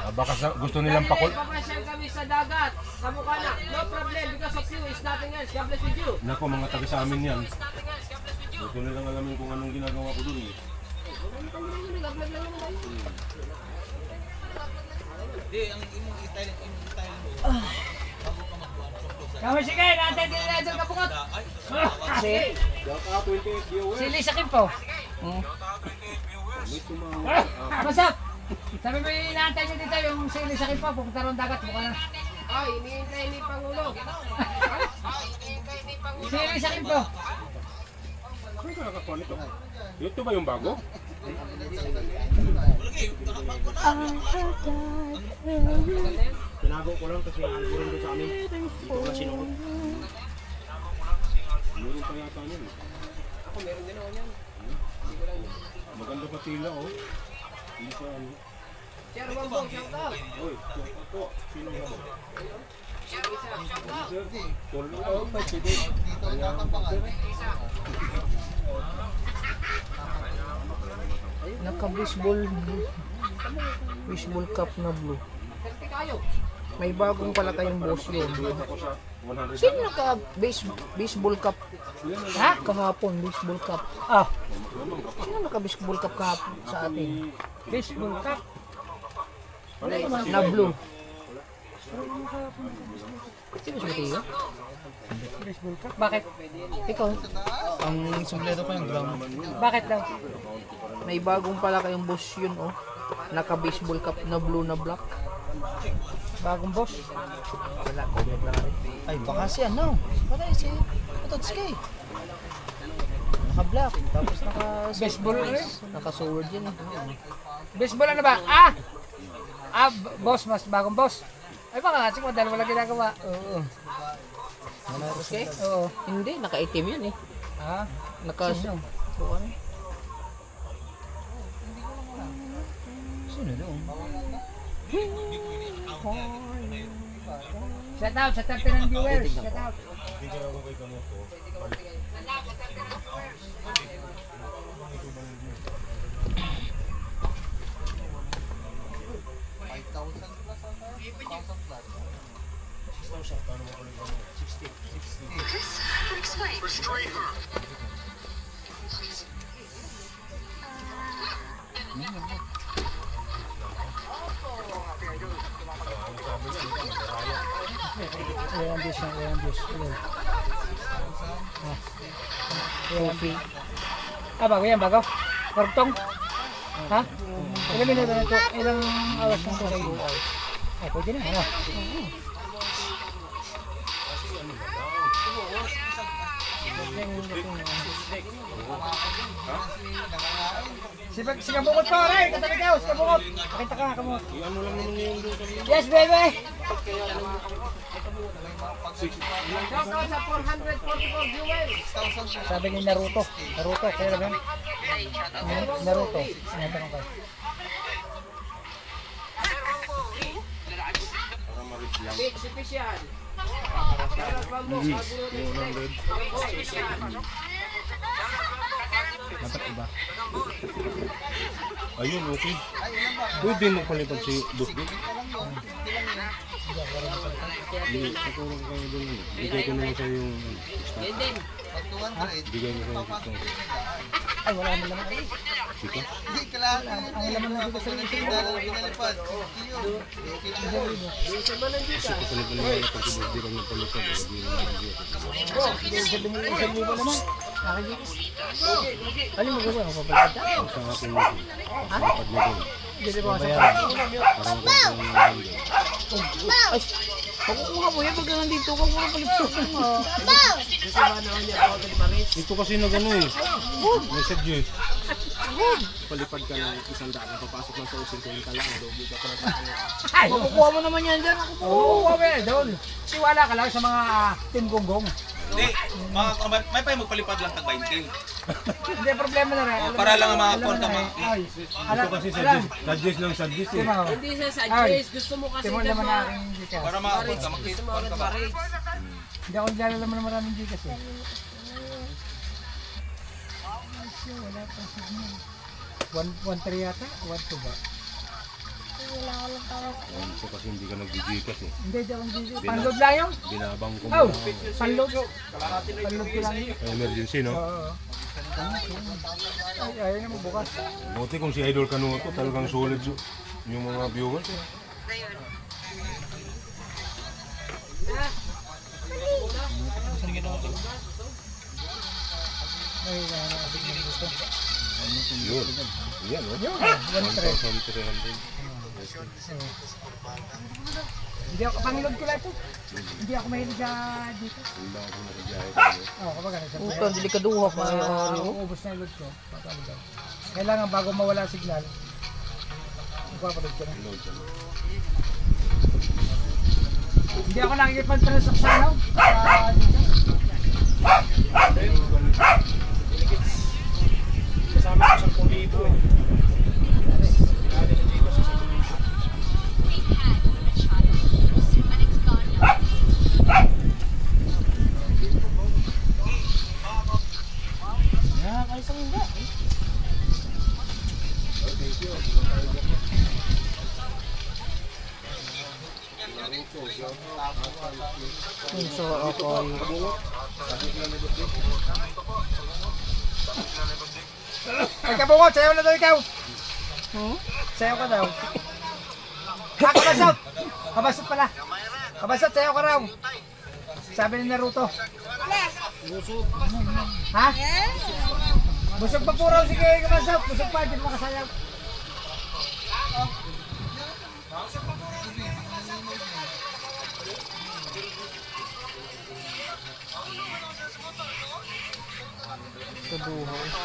Speaker 1: Baka gusto nilang pakul.
Speaker 5: Papasyal kami sa dagat. Sa Bukana. No problem because of you is nothing else. God bless with you.
Speaker 1: Nako mga taga sa amin yan. Gusto nilang alamin kung anong ginagawa ko dun eh.
Speaker 8: Di, ang imong style
Speaker 4: Kami sige, natin din na dyan kapukot. Si Elisa Kimpo. What's up? Sabi mo yung inaantay nyo dito yung si Elisa Kimpo, pupunta ron dagat, buka na.
Speaker 5: Ay, iniintay ni Pangulo.
Speaker 4: Si Elisa Kimpo.
Speaker 1: Ano ka nakakuha nito? Ito ba yung bago?
Speaker 6: Tinago ko lang kasi ang gurin doon sa amin. Dito ko na sinuot.
Speaker 1: Meron pa yata yun.
Speaker 5: Ako meron din ako yan.
Speaker 1: Maganda pa tila oh. Hindi sa ano.
Speaker 5: Sir Wambong, shout out.
Speaker 1: Uy, ito. Sino ba?
Speaker 5: Sir Isa, shout out.
Speaker 1: Tulong ako pa si Dave.
Speaker 10: Dito ang tatambangan.
Speaker 7: Naka-baseball cup na blue.
Speaker 5: Serte kayo.
Speaker 7: May bagong pala tayong boss yun.
Speaker 1: Ako sa 100.
Speaker 7: Sino naka-baseball cup? Ha? Kahapon, baseball cup. Sino naka-baseball cup kahapon sa atin?
Speaker 4: Baseball cup.
Speaker 7: Na blue. Sino si Mateo?
Speaker 4: Baseball cap? Bakit? Ikaw?
Speaker 2: Ang sumpleto ko yung ground.
Speaker 4: Bakit daw?
Speaker 2: May bagong pala kayong boss yun, oh. Naka-baseball cap na blue na black.
Speaker 4: Bagong boss?
Speaker 2: Wala, comment lang rin. Ay, baka si ano? Wala, si Ototsuki. Naka-black, tapos
Speaker 4: Baseball rin?
Speaker 2: naka-sword yun, eh.
Speaker 4: Baseball ano ba? Boss, mas bagong boss. Ay baka nga, siguro dahil wala ginagawa.
Speaker 2: Oo. Okay?
Speaker 4: Oo.
Speaker 2: Hindi, naka-itim yun, eh.
Speaker 4: Ha?
Speaker 2: Naka...
Speaker 4: Sino?
Speaker 2: So, ano? Sino doon?
Speaker 4: Shout out sa ng viewers. Shout out. Ayan, Diyos. Bago yan, bago? Karugtong? Ha? Ilang minuto na ito? Ilang oras na ito? Ay, pwede na, ano? Sigabukot ko, Ray! Katabi ka, sigabukot! Pakita ka, kamot. Yes, baby!
Speaker 5: Shout out sa 444 viewers.
Speaker 4: Sabi ni Naruto. Naruto, kaya lang yan? Naruto. Ano tanong ka?
Speaker 5: Big official. Shout out from mo.
Speaker 1: Ayun, okay. Pwede mo palipad si Busbik. Hindi, tutulong kayo doon. Bigay ko naman sa'yo yung bigay mo sa'yo yung
Speaker 4: Ay, wala naman naman.
Speaker 1: Sika?
Speaker 10: Hindi, kailangan.
Speaker 4: Ang laman na dito sa
Speaker 10: Pinalipad.
Speaker 1: Kasi palipad naman pag si Busbik ang nagpalipad.
Speaker 4: Sabi mo, isang libo naman. Nakikita. Ano mo gawin? Ang papalipad ka?
Speaker 1: Sa akin mo. Palipad mo doon.
Speaker 4: Hindi ba sa
Speaker 1: Parang
Speaker 2: Ay, makukuha mo yan pag nandito ka muna palipad.
Speaker 1: ito kasi nagano eh. Message eh. Palipad ka ng 100 na papasok lang sa usin ko yung talang. Doble ka pa na
Speaker 4: Ay,
Speaker 2: Makukuha mo naman yan dyan.
Speaker 4: oo, okay, doon. Tiwala ka lang sa mga Team Gonggong.
Speaker 8: Hindi, may pa yung magpalipad lang tag 20.
Speaker 4: Hindi, problema na rin.
Speaker 8: Para lang ang mga
Speaker 4: alam
Speaker 8: kon
Speaker 4: na
Speaker 8: ka
Speaker 4: rin. Ay,
Speaker 1: Ito kasi suggest lang suggest eh.
Speaker 4: Timo.
Speaker 5: Hindi siya suggest. Gusto mo kasi
Speaker 4: Timo naman na aking Gcash.
Speaker 8: Para makakon ka,
Speaker 5: Gusto mo agad ma-rate.
Speaker 4: Hindi ako nilalaman ng maraming Gcash eh. Wala pa signal. 1-3 yata? 1-2 ba?
Speaker 1: Ito kasi hindi ka nag-Gcash eh.
Speaker 4: Hindi, di ako Gcash. Panload lang yun?
Speaker 1: Binabang ko
Speaker 4: Oh,
Speaker 1: mo.
Speaker 4: panload. Panload ko lang yun.
Speaker 1: Emergency no?
Speaker 4: Oo. Ay, ayaw naman bukas.
Speaker 1: Buti kung si Idol Canuto talagang solid yung mga viewers eh.
Speaker 4: Ay, nakakabig na dito.
Speaker 1: Yun. Yan oh.
Speaker 4: Yun, 1-3.
Speaker 1: 1,300.
Speaker 4: Hindi ako, panload ko lang ito. Hindi ako mahilig sa dito.
Speaker 1: Hindi ako nakabiyahe tayo.
Speaker 4: Oo, kapag ano, sa
Speaker 2: Puto, delikaduha pa.
Speaker 4: Uubos na yung load ko. Kailangan bago mawala ang signal, magpapaload ko na. Hindi ako nakikipag-transaksyon sa dito.
Speaker 6: Kasama ko sa 10,000 eh.
Speaker 2: So, ako
Speaker 4: Ay, kabungot! Sayaw na daw ikaw! Sayaw ka daw. Kabasot! Kabasot pala! Kabasot, sayaw ka raw! Sabi ni Naruto. Ha? Busog pa puro, sige, kamasap. Busog pa, hindi mo makasayang.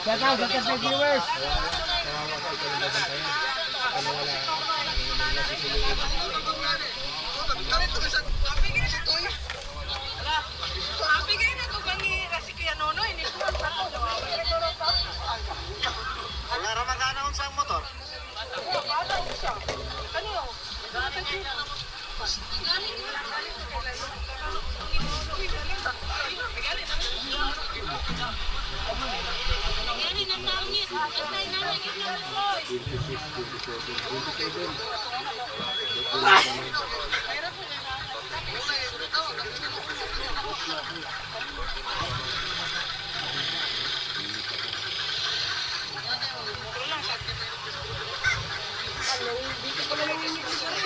Speaker 4: Shout out sa mga viewers.
Speaker 10: Wala ramang ganaon sa motor.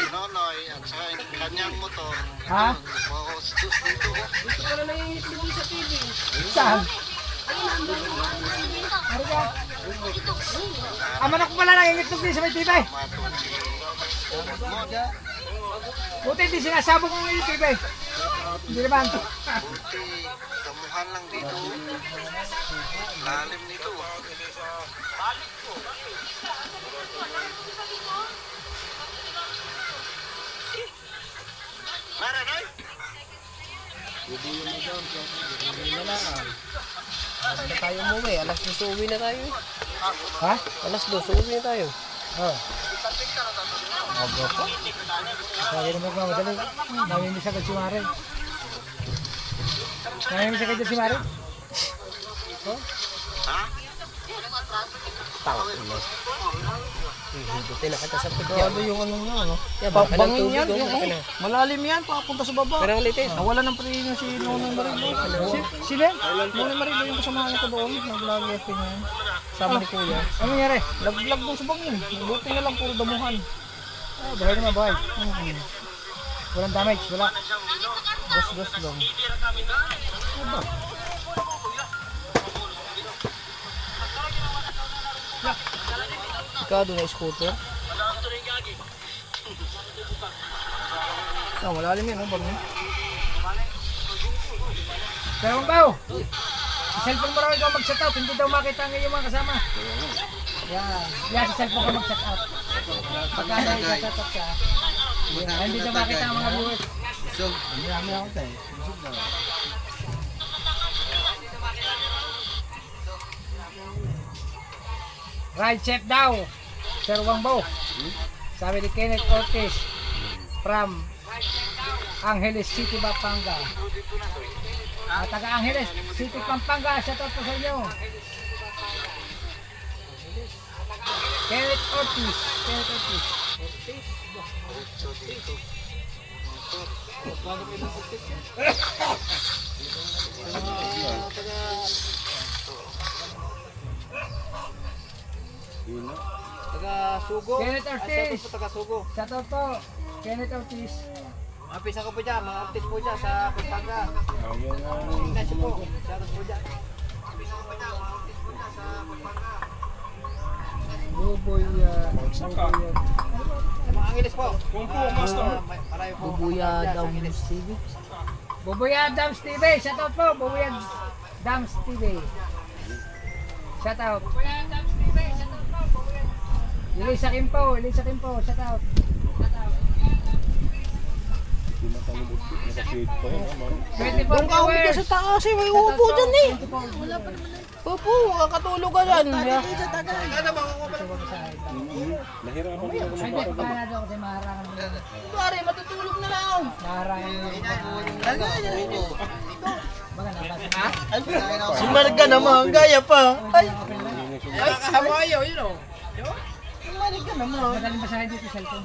Speaker 10: Nonoy, at sa kanyang motor.
Speaker 4: Ha?
Speaker 10: Dito ko.
Speaker 4: Saan? Arga. Aman ako pala nangingitlog din sa may tibay. Buti hindi sinasabog ng tibay. Hindi naman.
Speaker 10: Buti, damuhan lang dito. Lalim nito. Maranoy?
Speaker 2: Na tayo umuwi, alas 2 uwi na tayo.
Speaker 4: Ha?
Speaker 2: Alas 2 uwi na tayo.
Speaker 4: Oo. Abo ko. Sabi naman ko, madali. Namimiss agad si Mare. Namimiss agad si Mare.
Speaker 2: Buti na kita sa pagkaya.
Speaker 5: Grabe yung ano nga, no?
Speaker 2: Bangin
Speaker 5: yan, yung malalim yan, papunta sa baba.
Speaker 2: Pero ang litis.
Speaker 5: Nawala ng preno si Nonong Marilo.
Speaker 4: Sino yan?
Speaker 5: Nonong Marilo yung kasamahan ko doon, nag-vlog FP niya. Sama ni Kuya.
Speaker 4: Ano nangyari?
Speaker 5: Nag-vlog doon sa bangin. Buti na lang puro damuhan.
Speaker 4: Ah, bahay naman, bahay. Walang damage, wala.
Speaker 5: Gas-gas lang.
Speaker 2: Ikaw doon na scooter. Ah, malalim yan, no? Bangin.
Speaker 4: Pero ang bao, cellphone mo raw ikaw mag-shut out, hindi daw makita ang iyong mga kasama. Yan, yan sa cellphone ko mag-shut out. Pagka nag-shut out ka, hindi daw makita ang mga viewers. Marami ako tayo. Ride chef daw, Sir Wangbo. Sabi ni Kenneth Ortiz from Angeles City, Pampanga. Taga Angeles City, Pampanga. Shout out po sa inyo. Kenneth Ortiz. Kenneth Ortiz.
Speaker 2: Taga Sugo.
Speaker 4: Kenneth Ortiz.
Speaker 2: Taga Sugo.
Speaker 4: Shout out po. Kenneth Ortiz.
Speaker 2: Mga pisa ko po dyan, mga artist po dyan sa Pampanga. Ignacio po, shout out po dyan.
Speaker 4: Buboy.
Speaker 2: Sa mga Angeles po. Marami po. Bubuya Dams TV.
Speaker 4: Buboy Adams TV. Shout out po. Buboy Adams TV. Shout out. Elisa Kimpo. Elisa Kimpo. Shout out.
Speaker 2: Doon ka umiga sa taas eh, may upo dyan eh. Upo, kakatulog ka dyan. Pare, matutulog na lang.
Speaker 5: Si Marga naman, gaya pa. Ay,
Speaker 2: Nakakahawayo, yun o.
Speaker 5: si Marga naman.
Speaker 4: Madaling basahin dito sa cellphone.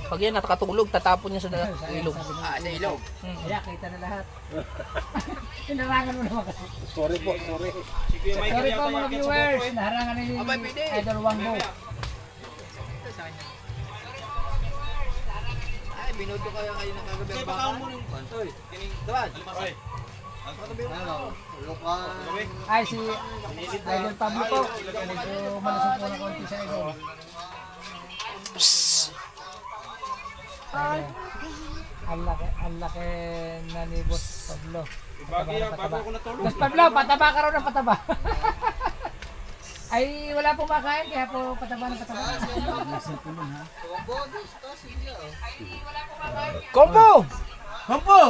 Speaker 2: Pag yan nakatulog, tatapon niya sa ilog.
Speaker 5: Sa ilog.
Speaker 4: Kaya kita na lahat. Hinarangan mo naman kasi.
Speaker 1: Sorry po, sorry.
Speaker 4: Sorry po mga viewers. Naharangan ni Idol Wangbo.
Speaker 10: Pinood ko kaya kayo ng kagabi.
Speaker 8: Kasi baka mo rin. Oy, kining
Speaker 10: Dad.
Speaker 8: Oy.
Speaker 10: Ano? Lukan.
Speaker 4: Ay, si Idol Pablo po. Medyo malusog po na konti sa Idol. Ang laki na ni Boss Pablo.
Speaker 8: Bago ako natulog.
Speaker 4: Boss Pablo, pataba ka raw ng pataba. Ay, wala pong makain, kaya po pataba ng pataba.
Speaker 2: Kompo! Kompo!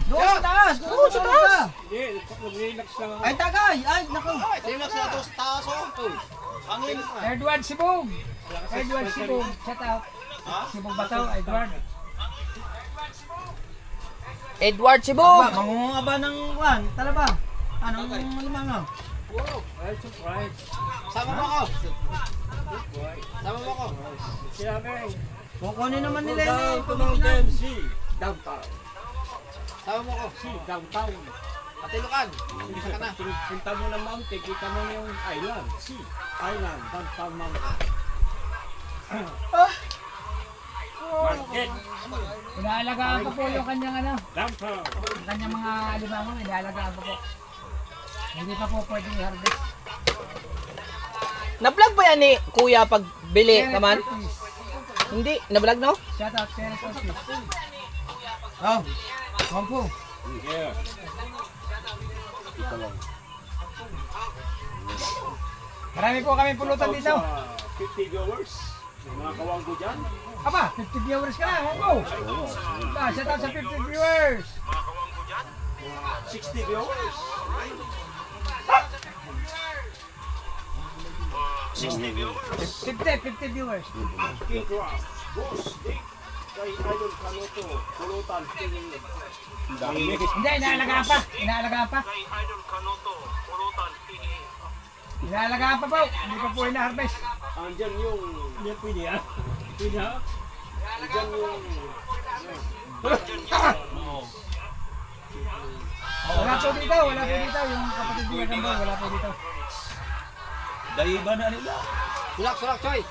Speaker 2: Doon sa taas! Doon sa taas! Ay, tagay! Ay, naku!
Speaker 10: Relax na to sa taas oh. Hangin.
Speaker 4: Edward Sibong. Edward Sibong. Shout out. Sibong Bataw, Edward.
Speaker 2: Edward Sibong! Mangunga ba ng kwan? Tala ba? Anong limangaw?
Speaker 10: Sama mo ako. Sama mo ako.
Speaker 2: Kukunin naman nila yun eh.
Speaker 10: Sama mo ako. Patilukan. Isa ka na.
Speaker 6: Punta mo ng mountain, kita mo yung island. Island, downtown mountain.
Speaker 4: Inaalagaan pa po yung kanyang ano. Yung kanyang mga alimango, inaalagaan pa po. Hindi pa po pwedeng i-harvest.
Speaker 2: Na-vlog ba yan ni Kuya pag bili naman? Hindi, na-vlog no?
Speaker 4: Shout out, Sheriff Ortiz.
Speaker 2: Oh, kompo.
Speaker 4: Marami po kami pulutan dito.
Speaker 6: 50 viewers. Mga kawanggo dyan.
Speaker 4: Aba, 50 viewers ka na. Go! Shout out sa 50 viewers.
Speaker 6: 60 viewers.
Speaker 4: 50 viewers.
Speaker 6: King Crab. Boss Dick. Kay Idol Kanuto. Pulutan. Dami.
Speaker 4: Hindi, inaalagaan pa. Inaalagaan pa. Inaalagaan pa po. Hindi pa po ina-harvest.
Speaker 6: Andyan yung... Hindi pwede ah. Pwede ah. Andyan yung...
Speaker 4: Wala po dito. Wala po dito. Yung kapatid niya Gambo, wala po dito.
Speaker 8: Daiba na nila.
Speaker 10: Relax, Choy.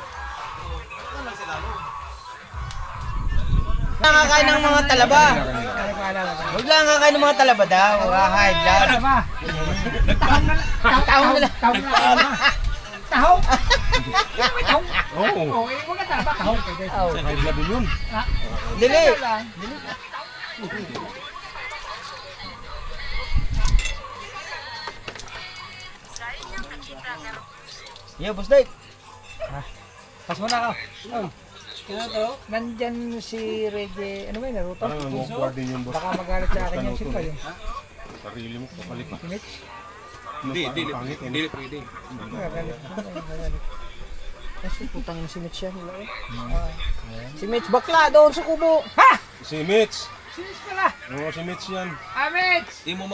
Speaker 2: Nakakain ng mga talaba. Huwag lang kakain ng mga talaba daw. Hide lang.
Speaker 4: Ano ba?
Speaker 2: Taong nila.
Speaker 4: Tahong na. Tahong? Tahong? Oo. Oo, huwag ka tama. Tahong.
Speaker 1: High blood din yun.
Speaker 2: Dili.
Speaker 4: Dili.
Speaker 2: Yo, boss Dave.
Speaker 4: Pas mo na ako. Oh. Nandyan si Reggie, ano ba yun, Naruto?
Speaker 1: Parang ang awkward din yun, boss.
Speaker 4: Baka magalit sa akin yung sino yun.
Speaker 1: Sarili mo, kapalit pa.
Speaker 4: Si Mitch?
Speaker 8: Hindi,
Speaker 1: Pangit, eh.
Speaker 8: dili pwede.
Speaker 4: Magalit. Magalit.
Speaker 2: Kasi putang si Mitch yan. Si Mitch bakla doon sa kubo.
Speaker 4: Ha!
Speaker 1: Si Mitch.
Speaker 4: Si Mitch pala!
Speaker 1: Oo, si Mitch yan.
Speaker 4: Ah, Mitch!
Speaker 8: Imo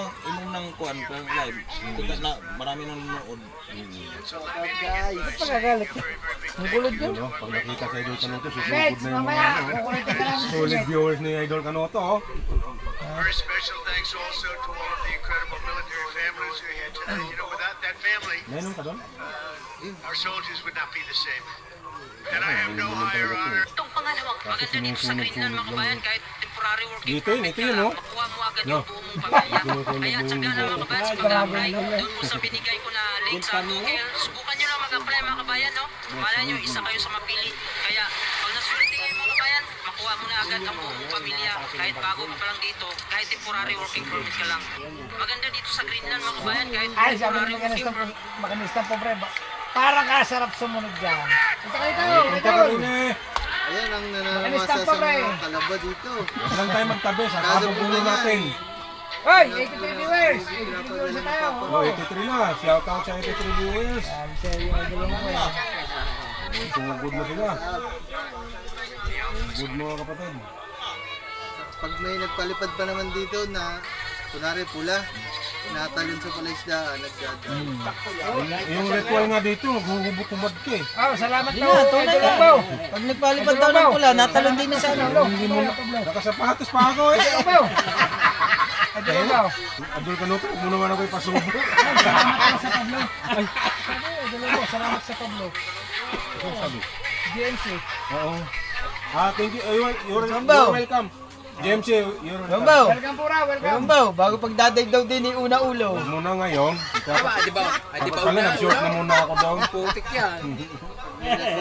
Speaker 8: nang kuan kung live. Kita na marami nang nanood.
Speaker 4: Ba't magagalit?
Speaker 2: Ang gulod yun.
Speaker 1: Ano, pag nakita sa Idol Kanoto,
Speaker 4: Mitch,
Speaker 1: susugod na yung
Speaker 4: mamaya,
Speaker 1: mga ano.
Speaker 4: kukulitin ka lang si
Speaker 1: Solid
Speaker 4: Mitch.
Speaker 1: viewers ni Idol Kanoto, oh.
Speaker 11: Very special thanks also to all of the incredible military families who are here today. You know, without that family,
Speaker 1: Meron ka doon?
Speaker 11: our soldiers would not be the same. And I have no higher honor.
Speaker 9: Itong pangalawang maganda dito sa Greenland mga kabayan, kahit temporary working
Speaker 1: Dito yun, ito yun, oh.
Speaker 9: makuha mo agad yung buong mong pamilya. Kaya tsaga na mga kabayan, sa pag-apply, doon po sa binigay ko na link sa Google, subukan nyo lang mag-apply mga kabayan, no? Malay nyo, isa kayo sa mapili. Kaya pag naswerte kayo mga kabayan, makuha mo na agad ang buong mong pamilya. Kahit bago ka pa lang dito, kahit temporary working permit ka lang. Maganda dito sa Greenland mga kabayan, kahit
Speaker 4: Ay, sabi
Speaker 9: temporary
Speaker 4: ni
Speaker 9: working permit.
Speaker 4: makanista po, pre. Parang kasarap sumunod dyan. Ito ka dito!
Speaker 1: Kita ka rin eh.
Speaker 10: Ayan ang nananamasa
Speaker 4: Alis
Speaker 10: sa
Speaker 4: ka pa, pre.
Speaker 10: mga talaba dito.
Speaker 1: Saan tayo magtabi? Sa kabubulo natin.
Speaker 4: Hoy! 83 viewers! 83 viewers na tayo!
Speaker 1: Oh, 83 na. Shout out sa 83 viewers.
Speaker 4: Sabi sa'yo yung idol mo eh.
Speaker 1: Sumugod na sila. Good mga kapatid.
Speaker 10: Pag may nagpalipad pa naman dito na kunwari pula, natalon sa palaisdaan, nagdadaan.
Speaker 1: Yung ritual nga dito, naghuhubot-hubad ka eh.
Speaker 4: Oh, salamat
Speaker 2: Yun
Speaker 4: daw!
Speaker 2: na, tunay
Speaker 4: Idol
Speaker 2: na.
Speaker 4: mo!
Speaker 2: Pag nagpalipad daw ng pula, natalon din na sa ano.
Speaker 1: Hindi mo nakasapatos pa ako eh.
Speaker 4: Idol mo! Idol mo!
Speaker 1: Adol Kanoto, huwag mo naman ako ipasubo.
Speaker 4: Salamat sa Pablo! Ay! Sabi, idol mo, salamat sa Pablo.
Speaker 1: Sabi.
Speaker 4: GNC.
Speaker 1: Oo. Thank you. You're
Speaker 2: Jumbo.
Speaker 1: welcome. JMC, you're welcome.
Speaker 2: Jumbo!
Speaker 4: Welcome po ra, welcome.
Speaker 2: Jumbo! Bago pagdadive daw din ni una ulo.
Speaker 1: Huwag muna ngayon.
Speaker 8: Di ba? Ay, di ba
Speaker 1: Pala, nag-short na muna ako doon.
Speaker 8: Putik yan.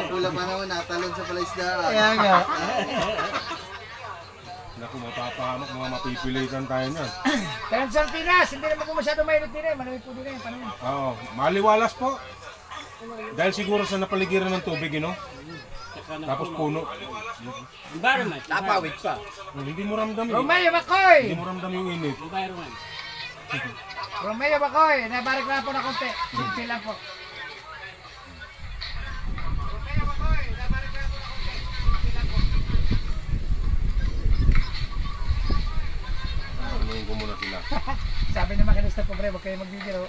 Speaker 10: Pula pa naman natalon sa palaisdaan.
Speaker 2: Kaya nga.
Speaker 1: Naku, mapapahamak, mga mapipilitan tayo niyan.
Speaker 4: Kaya sa Pinas, hindi naman po masyado mainit din eh. Malamig po din eh. Paano yun?
Speaker 1: Oo, maliwalas po. Dahil siguro sa napaligiran ng tubig, tapos puno.
Speaker 5: Environment.
Speaker 8: Napawid pa.
Speaker 1: Hindi mo ramdam yun.
Speaker 4: Romeo Bacoy!
Speaker 1: Hindi mo ramdam yung init.
Speaker 5: Environment.
Speaker 4: Romeo Bacoy! Nabarik lang po na konti. Simple lang po.
Speaker 1: Anuhin ko muna sila.
Speaker 4: Sabi naman kanista po, huwag kayo magbibiro.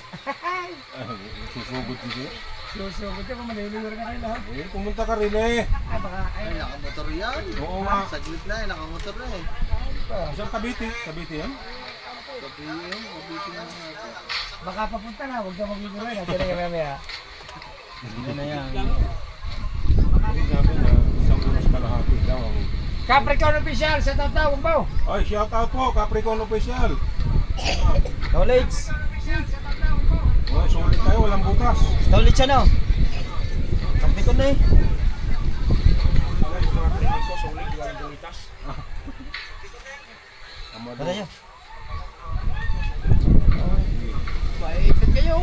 Speaker 1: Susugod siya.
Speaker 4: Susugod ka pa, maliliwar na kayo lahat.
Speaker 1: Pumunta ka rin eh.
Speaker 4: Baka,
Speaker 10: Ay, nakamotor yan.
Speaker 1: Oo nga.
Speaker 10: Saglit na nakamotor na eh.
Speaker 1: Isang Cavite. Cavite yan?
Speaker 10: Kabiti na natin.
Speaker 4: baka papunta na, huwag ka magbibiro na. Tira yung mamaya.
Speaker 2: Ano na yan?
Speaker 1: Sabi na, isang oras kalahati daw.
Speaker 4: Capricorn official, sa tawag mo.
Speaker 1: Ay, shout out po, Capricorn Official.
Speaker 2: Knowledge.
Speaker 1: Oh, sulit tayo, walang bukas.
Speaker 2: Knowledge siya no? Kampi ko na eh. Ano yun?
Speaker 5: Maipit kayo.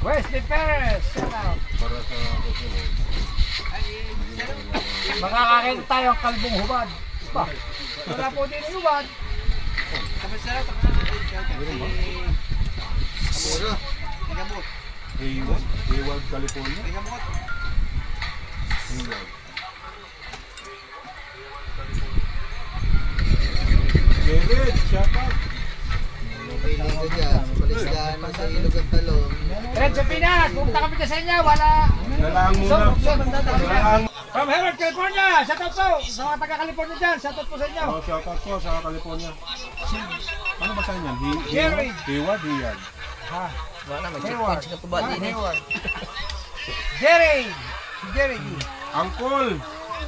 Speaker 4: Wesley Perez, shout out.
Speaker 1: Para sa susunod.
Speaker 4: Makakakita tayo ang kalbong hubad. Ba, wala po din yung hubad.
Speaker 5: Tapos na lang. Tapos na.
Speaker 10: Puro.
Speaker 1: Hayward, California. Hayward. David, shout out.
Speaker 10: Pili ko dyan. Sa palaisdaan na sa ilog ang talong.
Speaker 4: Diretso Pinas, pumunta kami dyan sa inyo, wala.
Speaker 1: Nalaan muna. Nalaan.
Speaker 4: From Hayward, California, shout out po. Sa mga taga-California dyan, shout out po sa inyo.
Speaker 1: Oh, shout out po sa California. Ano ba sa inyan?
Speaker 4: Jerry.
Speaker 1: Hayward, Hayward.
Speaker 4: Ha,
Speaker 2: Wala, may
Speaker 4: Hayward.
Speaker 2: checkpoint ka tuba din eh.
Speaker 4: Hayward. Jerry. Si Jerry.
Speaker 1: Uncle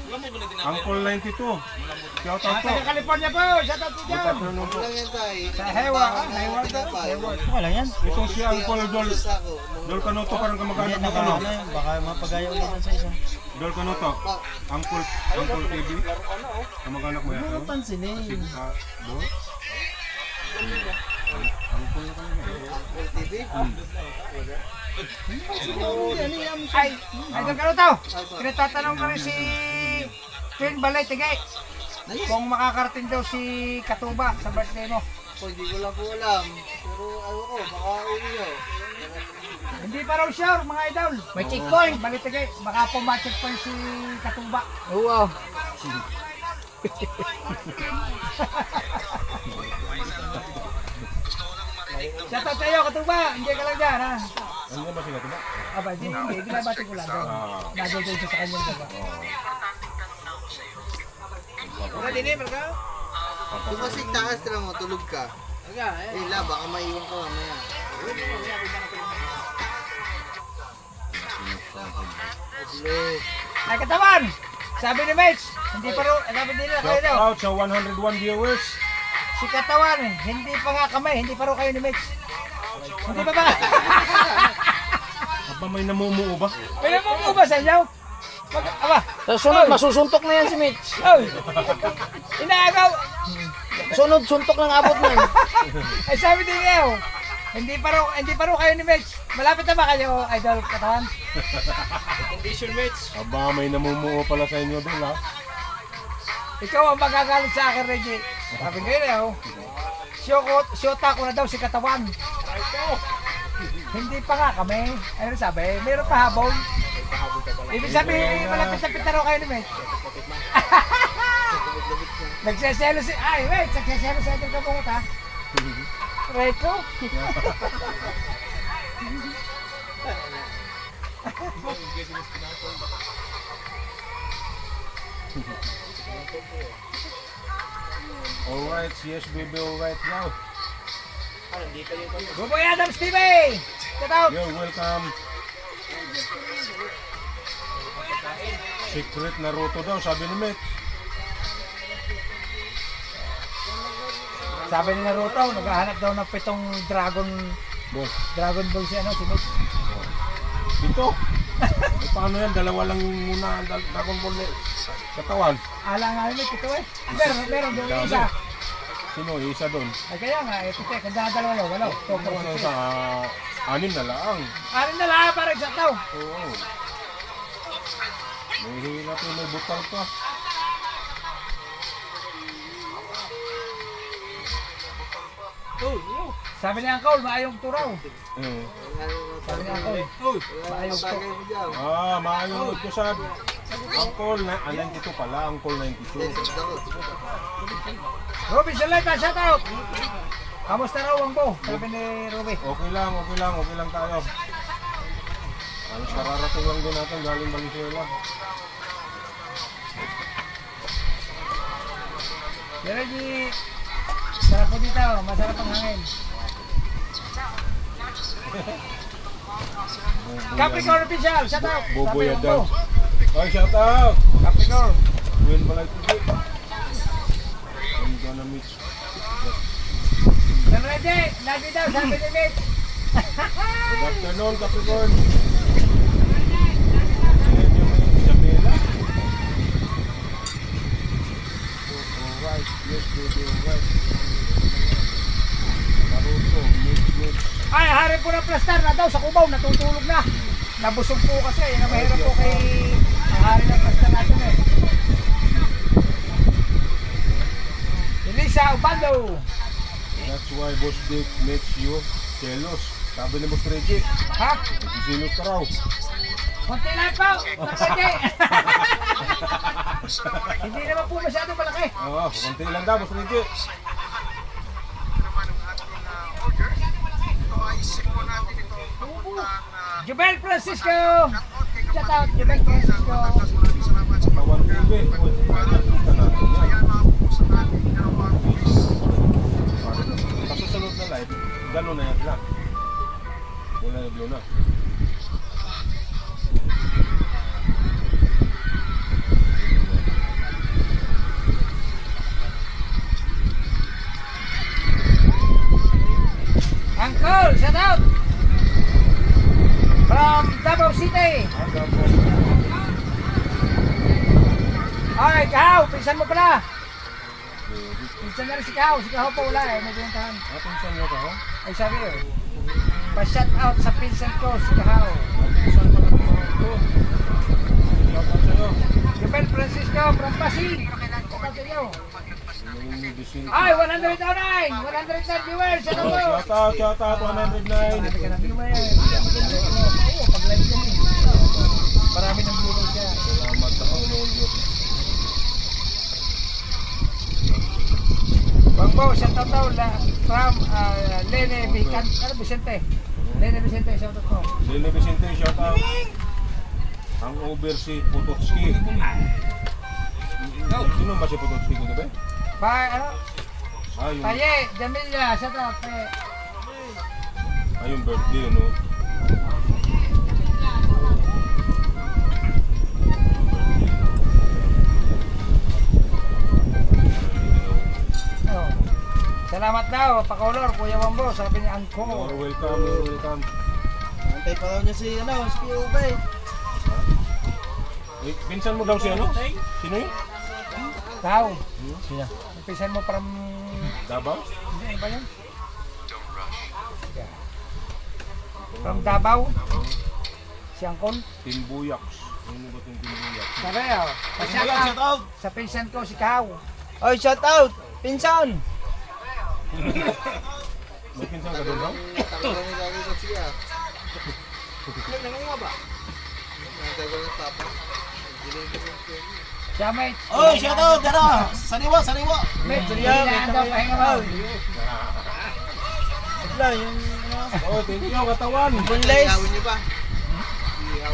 Speaker 1: 92. Shout out po.
Speaker 4: Taga-California po, shout out po
Speaker 1: Good
Speaker 4: dyan.
Speaker 1: afternoon po.
Speaker 10: Lang yan tayo.
Speaker 4: Sa Hayward, Hayward. Hayward.
Speaker 2: Wala lang yan.
Speaker 1: Itong si Uncle Dol Canuto, parang kamag-anak mo ano?
Speaker 2: Baka mapagaya ulit sa isa.
Speaker 1: Dol Canuto. Uncle TV. Kamag-anak mo yan.
Speaker 2: Ano pansin eh?
Speaker 1: Dol? Uncle ka naman.
Speaker 10: TV.
Speaker 4: Ay, idol ka to. Pinatatanong kami si Twin Balay Tigay. Kung makakarating daw si Katuba sa birthday mo.
Speaker 10: Hindi ko lang po alam. Pero ayaw ko, baka uli nyo.
Speaker 4: Hindi pa raw sure mga idol. May checkpoint. Balay Tigay. Baka po ma-checkpoint si Katuba.
Speaker 2: Wow.
Speaker 4: Shout out sa'yo Katuba. Hindi ka lang dyan ha.
Speaker 1: Ano ba sila ito ba?
Speaker 4: Aba, hindi. Ginabati ko lang doon. Nagay ko sa kanyang diba?
Speaker 5: Wala din eh, marga.
Speaker 10: Kung kasi taas na mo, tulog ka.
Speaker 5: Marga, eh.
Speaker 10: Eh, la, baka maiwan ka mamaya.
Speaker 4: Ay katawan! Sabi ni Mitch, hindi pa raw, sabi nila kayo
Speaker 1: Shout
Speaker 4: daw.
Speaker 1: out sa 101 viewers.
Speaker 4: Si katawan, hindi pa nga kamay, hindi pa raw kayo ni Mitch. Hindi pa ba?
Speaker 1: Aba, may namumuo ba?
Speaker 4: Pwede mo ba sa inyo? Aba,
Speaker 2: Sunod, masusuntok na yan si Mitch.
Speaker 4: oy! Inaagaw!
Speaker 2: Sunod, suntok ng abot na.
Speaker 4: Ay sabi din niya, hindi pa raw kayo ni Mitch. Malapit na ba kayo, idol katawan?
Speaker 5: Condition mates.
Speaker 1: Aba, may namumuo pala sa inyo doon ha.
Speaker 4: Ikaw ang magagalit sa akin, Reggie. Sabi ngayon eh, oh. Siyota ko na daw si katawan. Hindi pa nga kami. Ano sabi? Meron pa habol. Ibig sabihin, malapit-lapit na raw kayo ni Mitch. Nagseselo si... Ay, wait! Nagseselo sa ating kabungot, ha? Reco?
Speaker 1: Alright, yes baby, alright now.
Speaker 4: Buboy Adams TV! Shout out!
Speaker 1: You're welcome. Secret Naruto daw, sabi ni Met.
Speaker 4: Sabi ni Naruto, naghahanap daw ng 7 Dragon Ball si ano, si Mitch.
Speaker 1: Ito. Eh, paano yan? Dalawa lang yung muna ang Dragon Ball katawan.
Speaker 4: Ala nga yun, ito eh. Meron doon yung isa.
Speaker 1: Sino? Isa doon.
Speaker 4: Ay kaya nga, ito eh, kung dalawa yun, wala.
Speaker 1: Ano sa 6 na lang.
Speaker 4: Arin na lang, parang sa tao.
Speaker 1: Oo. May hirap yung may butal pa.
Speaker 4: Sabi ni Uncle, maayong turaw.
Speaker 1: Eh.
Speaker 4: Sabi ni Uncle, maayong turaw.
Speaker 1: Maayong ito sa Uncle na 92 pala, Uncle 92.
Speaker 4: Ruby Saleta, shout out! Kamusta raw ang bo? Sabi ni Ruby.
Speaker 1: Okay lang tayo. Ano, sararating lang din natin galing Valenzuela.
Speaker 4: Pero di, sarap po dito, masarap ang hangin. Capricorn official, shout out!
Speaker 1: Boboy
Speaker 4: Sabi ng
Speaker 1: daw.
Speaker 4: bo.
Speaker 1: Ay, shout out!
Speaker 4: Capricorn.
Speaker 1: Win Balay TV. I'm gonna miss.
Speaker 4: Samrede, lagi daw, sabi ni Mitch.
Speaker 1: Good afternoon, Capricorn. Jamila. Alright, yes, baby, alright. Naruto, mid.
Speaker 4: Ay, hari po ng plastar na daw sa Cubao, natutulog na. Nabusog po kasi, yan ang mahirap po kay ang hari ng plastar natin eh. Elisa Ubando.
Speaker 1: That's why Boss Dick makes you jealous. Sabi ni Boss Reggie.
Speaker 4: Ha?
Speaker 1: Nagsisilot ka raw.
Speaker 4: Konti lang po, konti. Hindi naman po masyado malaki.
Speaker 1: Oo, konti lang daw, Boss Reggie.
Speaker 4: Jubel Francisco. Shout out, Jubel Francisco.
Speaker 1: Kawan TV. Uy, nakita natin yan. Kasunod na live, gano'n na yan lang. Wala na blue na.
Speaker 4: Uncle, shout out. From Davao City. Ay, Kahaw, pinsan mo pala. Pinsan na rin si Kahaw pa wala eh, may pinuntahan.
Speaker 1: Pinsan niyo ka, ha?
Speaker 4: Ay sabi ko, pa-shout out sa pinsan ko, si Kahaw.
Speaker 1: Pinsan pa lang ito. Shout out sa'yo.
Speaker 4: Jubel Francisco from Pasig. Shout out sa'yo. Ay, 109! 109 viewers! Shout out!
Speaker 1: Shout out, 109.
Speaker 4: Sabi ka na viewers. Oo, pag-live yan eh. Marami ng viewers siya.
Speaker 1: Salamat sa Panginoon Diyos.
Speaker 4: Bangbo, shout out daw from Lene Vicente. Lene Vicente, shout out mo.
Speaker 1: Lene Vicente, shout out. Ang over si Pototski. Sino ba si Pototski ko ba?
Speaker 4: Ano?
Speaker 1: Yung,
Speaker 4: Taye, Jamila, shout out.
Speaker 1: yung birthday, no?
Speaker 4: Oh. Salamat daw, pa-color, Kuya Wambo, sabi ni Angko.
Speaker 1: Welcome.
Speaker 10: Antay pa daw niya si Ubay.
Speaker 1: Eh, pinsan mo daw si ano? Sino yun?
Speaker 4: Tao. Sino? Pisan mo from...
Speaker 1: Davao?
Speaker 4: Hindi, ano ba yun? From Davao. Si Angkol.
Speaker 1: Timbuyaks. Ano ba itong Timbuyaks?
Speaker 4: Sabi oh. Pa-shout out sa pinsan ko, si Kao.
Speaker 2: Oy, shout out! Pinsan!
Speaker 1: May pinsan ka doon, ha?
Speaker 10: Talaga may gagawin ko siya.
Speaker 2: Nangangawa ba?
Speaker 10: Nagagawin ng papa.
Speaker 4: Siya may...
Speaker 8: Oh, shout out, tara! Sariwa!
Speaker 4: May tsurihan daw, pahinga mo.
Speaker 2: Wala, yung...
Speaker 1: Oh, thank you, katawan.
Speaker 2: Bunlays!
Speaker 10: Ihawin niyo pa.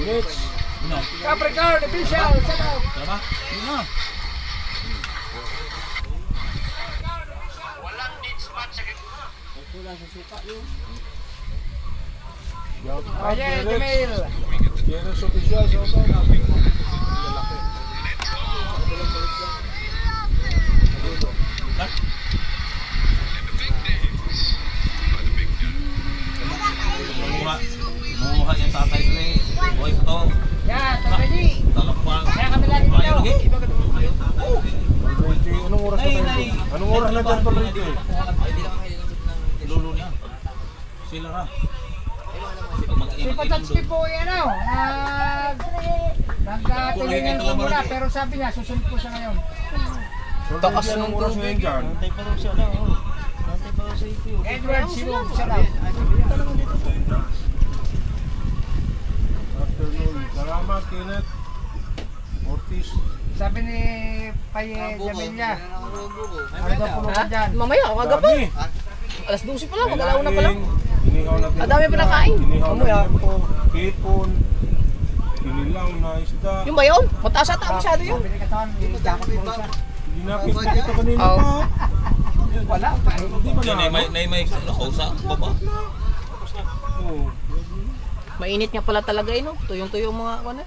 Speaker 1: Mitch.
Speaker 4: Capricorn, official, shout out.
Speaker 8: Tama? Yun na.
Speaker 1: Shout out,
Speaker 4: Ayan,
Speaker 1: Derek.
Speaker 4: Jamil.
Speaker 1: Kieres opisyal sa auto?
Speaker 8: Munguha yung tatay ko eh. Boy ko.
Speaker 4: Yan, ready.
Speaker 8: Talapang.
Speaker 4: Kaya kami lagi dito.
Speaker 1: Anong oras na tayo? Anong oras na dyan pala rito eh?
Speaker 8: Lulo niya. Sila na.
Speaker 4: Si Pototski po yan o. Nagtilingan po muna pero sabi niya susunod po siya ngayon.
Speaker 1: Takas ng oras ngayon dyan.
Speaker 4: Edward Simon, siya daw.
Speaker 1: Afternoon. Salamat, Kenneth. Ortiz.
Speaker 4: Sabi ni Paye Jamila. Ano daw puno ka dyan?
Speaker 7: Mamaya, umaga pa.
Speaker 1: Dami.
Speaker 7: Alas 12 pa lang, mag-alaw na pa lang.
Speaker 1: Inihaw na
Speaker 7: Ang dami pinakain.
Speaker 1: Inihaw
Speaker 7: Amoy,
Speaker 1: na
Speaker 7: ah.
Speaker 1: tempo. Hipon. Inilaw na isda.
Speaker 7: Yung ba yun? Mataas ata masyado yun.
Speaker 4: Sabi ni Katawan, dakot mo siya.
Speaker 1: Hindi nakita kita kanina
Speaker 7: Oo.
Speaker 1: pa.
Speaker 4: Wala pa.
Speaker 1: Hindi ba
Speaker 8: Yan
Speaker 1: na?
Speaker 8: may kausa. Baba.
Speaker 1: Oo.
Speaker 7: Mainit nga pala talaga yun, no? Tuyong-tuyo ang mga ano.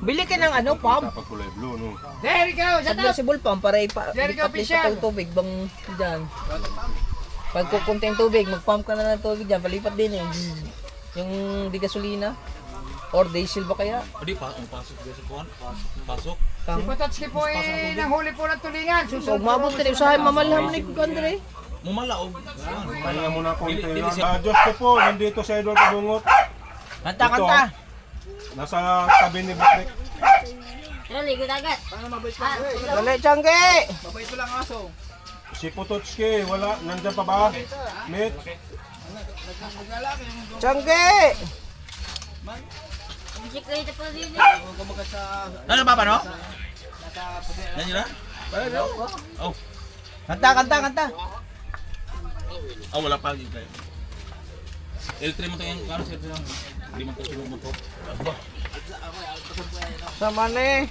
Speaker 7: Bili ka ng ano, pump.
Speaker 1: Dapat kulay blue, no?
Speaker 4: There you go, shut up!
Speaker 7: Submersible pump para
Speaker 4: There you go,
Speaker 7: ipatlis
Speaker 4: official.
Speaker 7: sa tubig bang dyan. Pag kukunti yung tubig, mag-pump ka na ng tubig dyan, palipat din eh. Yung di gasolina. Or diesel ba kaya?
Speaker 8: Pwede pa. Ang pasok dito sa kuwan. Pasok.
Speaker 4: Si Pototski po eh, nanghuli po ng tulingan.
Speaker 7: So,
Speaker 4: Susunod
Speaker 7: umabot ka rin. Usahay mamalham ni Andre.
Speaker 8: Mumalaog.
Speaker 1: Kaya muna konti
Speaker 8: Dili
Speaker 1: lang.
Speaker 8: siya.
Speaker 1: Diyos ko po, nandito sa Edward Kabungot.
Speaker 4: Kanta,
Speaker 1: Ito,
Speaker 4: kanta.
Speaker 1: Nasa tabi ni Bukrek.
Speaker 7: Dali, Changge!
Speaker 1: Si Pototski, wala. Nandyan pa ba? Mit?
Speaker 7: Changge!
Speaker 8: Ano ba no? Nandiyan na? Oh.
Speaker 4: Kanta, kanta, kanta.
Speaker 8: Oh, wala pa yung kayo. L3 mo to yung kano sir. Hindi mo to sinug mo to. Aba.
Speaker 7: Sama ni.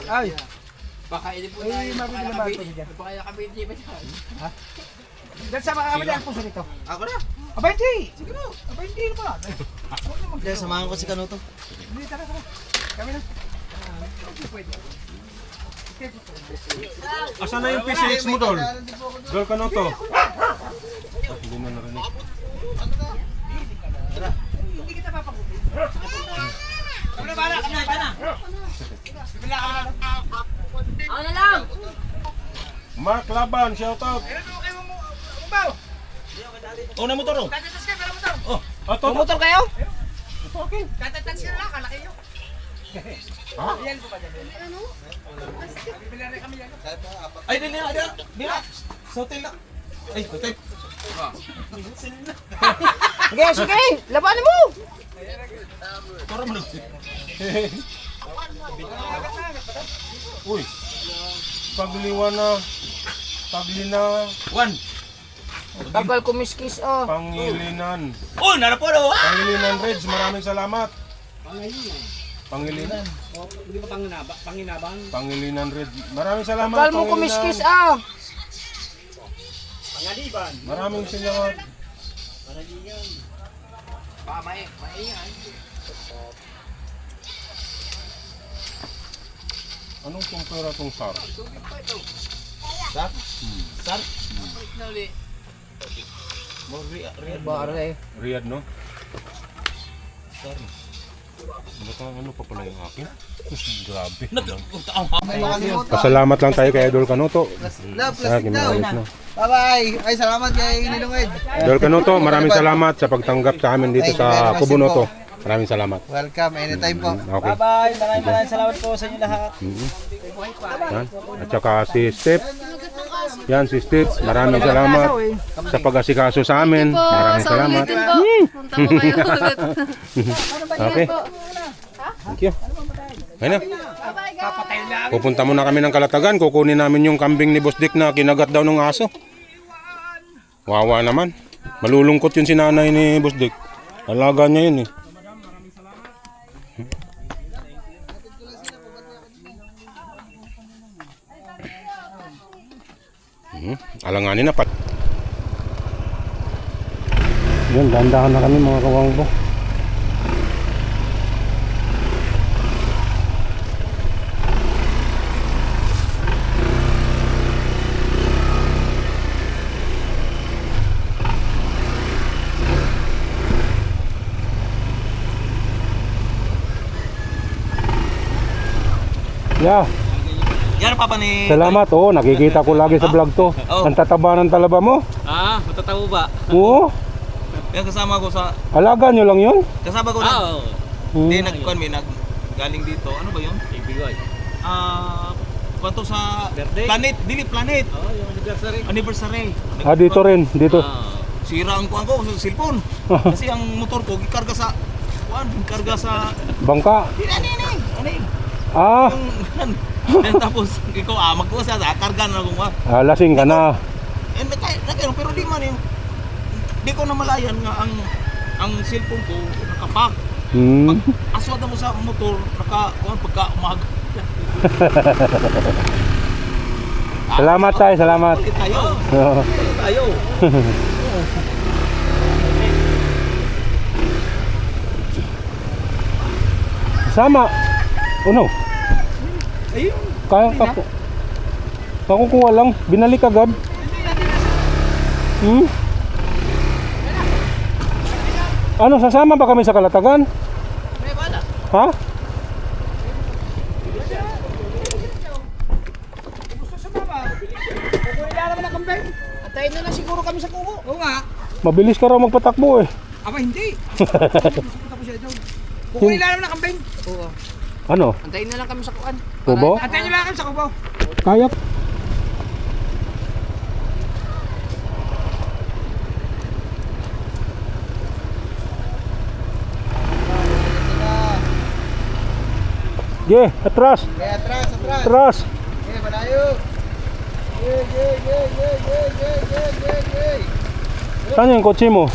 Speaker 4: Ay,
Speaker 5: Baka hindi po
Speaker 4: ay, mabibili ba ito dyan?
Speaker 5: Baka nakabili pa siya.
Speaker 4: Dahil sa mga kamali ang puso nito.
Speaker 5: Ako na.
Speaker 4: Aba, hindi. Sige na. Aba, hindi na pala.
Speaker 10: Dahil samahan ko si Kanuto.
Speaker 4: Hindi, tara, tara. Kami na. Pwede.
Speaker 1: Asan na yung PCX mo, Dol? Dol, kano to? Hindi na narinig.
Speaker 4: Hindi kita papagutin. Kami na bala, kami na bala. Bibila ka na.
Speaker 5: Ako na lang.
Speaker 1: Mark Laban, shoutout.
Speaker 4: Umbaw.
Speaker 8: Oh, na motor oh.
Speaker 4: Tatatas ka, pero motor.
Speaker 8: Oh.
Speaker 1: Ato,
Speaker 7: Motor kayo?
Speaker 4: Tatatas ka na lang, kalaki yun. Yan po ba dyan? Bibila rin kami yan.
Speaker 8: Ay, dili na, dili na. Dili na. Sa hotel na. Ay, hotel.
Speaker 7: Sige, sige! Labanin mo!
Speaker 8: Tara mo na.
Speaker 1: Uy, pagliwa na, paglina,
Speaker 8: One.
Speaker 7: Tagal kumiskis, oh.
Speaker 1: pangilinan.
Speaker 8: Oh, narapo do.
Speaker 1: Pangilinan Reds, maraming salamat. Pangilinan.
Speaker 2: Hindi ba panginabang?
Speaker 1: Pangilinan Reds. Maraming salamat.
Speaker 7: Tagal mo kumiskis, ah.
Speaker 2: Pangaliban.
Speaker 1: Maraming salamat.
Speaker 5: Maingay.
Speaker 1: Anong kumpara tong SAR?
Speaker 8: Sar? Sar?
Speaker 5: Na uli.
Speaker 7: Bare.
Speaker 1: Riyadh, no? Ano pa pala yung akin? Grabe. Pasalamat lang tayo kay Idol Kanuto.
Speaker 10: Plastic daw. Bye-bye. Ay, salamat kay Ninong Ed.
Speaker 1: Idol Kanuto, maraming salamat sa pagtanggap sa amin dito sa Kubunoto. Maraming salamat.
Speaker 10: Welcome, anytime po.
Speaker 1: Okay.
Speaker 2: Bye. Maraming salamat po sa inyo lahat.
Speaker 1: Yan. At saka si Step. Yan si Step. Maraming salamat sa pag-asikaso sa amin. Maraming salamat.
Speaker 7: Punta ko kayo ulit.
Speaker 1: Okay. Thank you. Ayun na. Pupunta muna kami ng Kalatagan. Kukunin namin yung kambing ni Boss Dick na kinagat daw ng aso. Wawa naman. Malulungkot yung sinanay ni Boss Dick. Alaga niya yun eh. Alanganin na pa. Yun, dahan-dahan na kami mga kawangbo. Yeah.
Speaker 8: Yan papa ni...
Speaker 1: Salamat, oo, nakikita ko lagi sa vlog to.
Speaker 8: Oh.
Speaker 1: Ang tataba ng talaba mo.
Speaker 8: Ah, matatawo ba?
Speaker 1: Oo,
Speaker 8: Yan kasama ko sa...
Speaker 1: alaga nyo lang yun.
Speaker 8: Kasama ko na... Hindi, nag-con me, galing dito. Ano ba yun? Ibigay. Kwanto sa... Birthday? Planet, dili planet. Oo, yung anniversary. Anniversary.
Speaker 1: Ah, dito rin, dito.
Speaker 8: Sira ang kuwan ko sa cellphone. Kasi ang motor ko, gikarga sa... Gikarga sa...
Speaker 1: Bangka.
Speaker 8: Ani.
Speaker 1: Ah,
Speaker 8: Then tapos, ikaw magkuha sa karga na akong
Speaker 1: lasing ka na.
Speaker 8: pero di man yung... Di ko na malayan nga ang cellphone ko nakapak.
Speaker 1: Hmm.
Speaker 8: Aswad mo sa motor, pagka umaga.
Speaker 1: Salamat tayo, salamat.
Speaker 8: Ulit tayo.
Speaker 1: Oo.
Speaker 8: Ulit tayo.
Speaker 1: Sama. Ano?
Speaker 8: Ayun.
Speaker 1: Kaya kakukuha lang, binalik agad. Hmm? Ano, sasama ba kami sa Kalatagan? Ha?
Speaker 4: Antayin na lang siguro kami sa kubo. Oo nga.
Speaker 1: Mabilis ka raw magpatakbo eh.
Speaker 4: Aba hindi. Kukunin lang naman ng kambing. Oo.
Speaker 1: Ano?
Speaker 4: Antayin na lang kami sa kuan.
Speaker 1: Kubo?
Speaker 4: Antayin nyo lang kami sa kubo.
Speaker 1: Kaya. Ge, atras.
Speaker 10: Atras.
Speaker 1: Atras.
Speaker 10: Malayo.
Speaker 1: Saan yung kotse mo?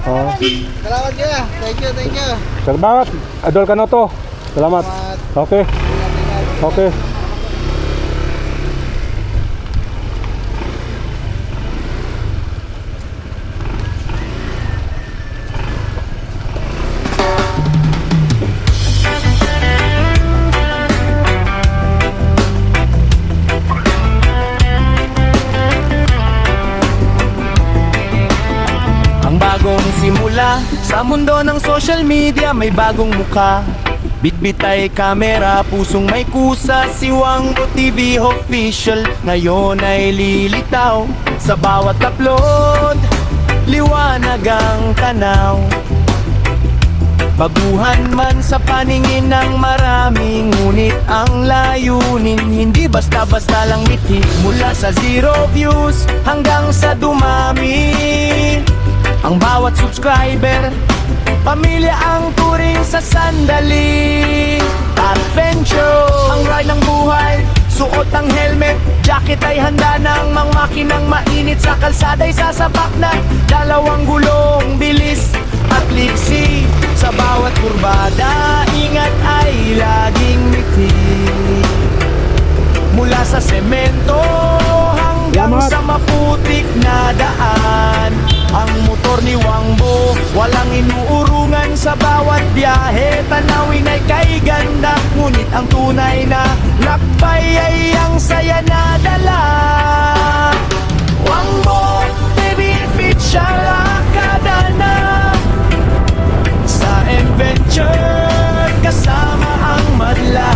Speaker 1: Ah.
Speaker 10: Salamat ya. Thank you.
Speaker 1: Salamat. Adol ka na to. Salamat. Okay. Okay.
Speaker 3: Ang bagong simula sa mundo ng social media, may bagong muka. Bitbit ay kamera, pusong may kusa. Si Wangbo TV official ngayon ay lilitaw. Sa bawat upload, liwanag ang tanaw. Baguhan man sa paningin ng marami, ngunit ang layunin hindi basta-basta lang mithi. Mula sa 0 views hanggang sa dumami, ang bawat subscriber, pamilya ang turing sa sandali. Adventure, ang ride ng buhay, suot ang helmet, jacket ay handa ng mga makinang mainit. Sa kalsada'y sasabak na dalawang gulong, bilis at liksi. Sa bawat kurbada, ingat ay laging ngiti. Mula sa semento hanggang sa maputik na daan, ang motor ni Wangbo walang inuurungan. Sa bawat biyahe, tanawin ay kay ganda, ngunit ang tunay na lakbay ay ang saya na dala. Wangbo TV official akadana, sa adventure kasama ang madla.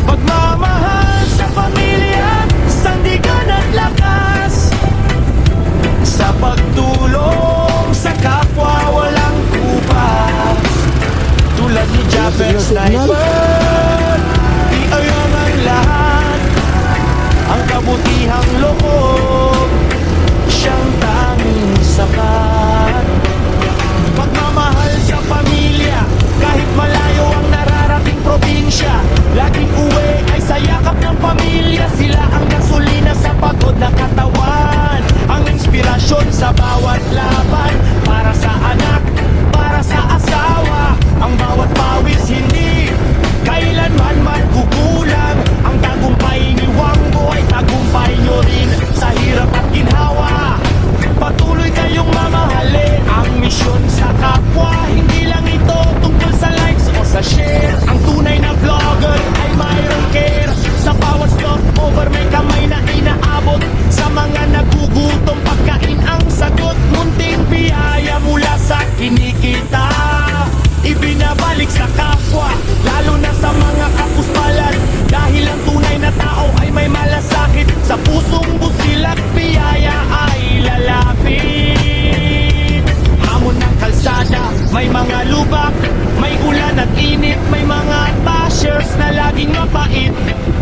Speaker 3: Pagmamahal sa pamilya, sandigan at lakas. Sa pagtulong sa kapwa, walang kupas. Tulad ni Japper Sniper, iayang ang lahat. Ang kabutihang loob, siyang tanging sapat. Pagmamahal sa pamilya, kahit malayo ang nararating probinsya, laging uwi ay sa yakap ng pamilya. Sila ang gasolina sa pagod na katawan, ang inspirasyon sa bawat laban. Para sa anak, para sa asawa, ang bawat pawis hindi May mga lubak, may ulan at init, may mga bashers na laging mapait.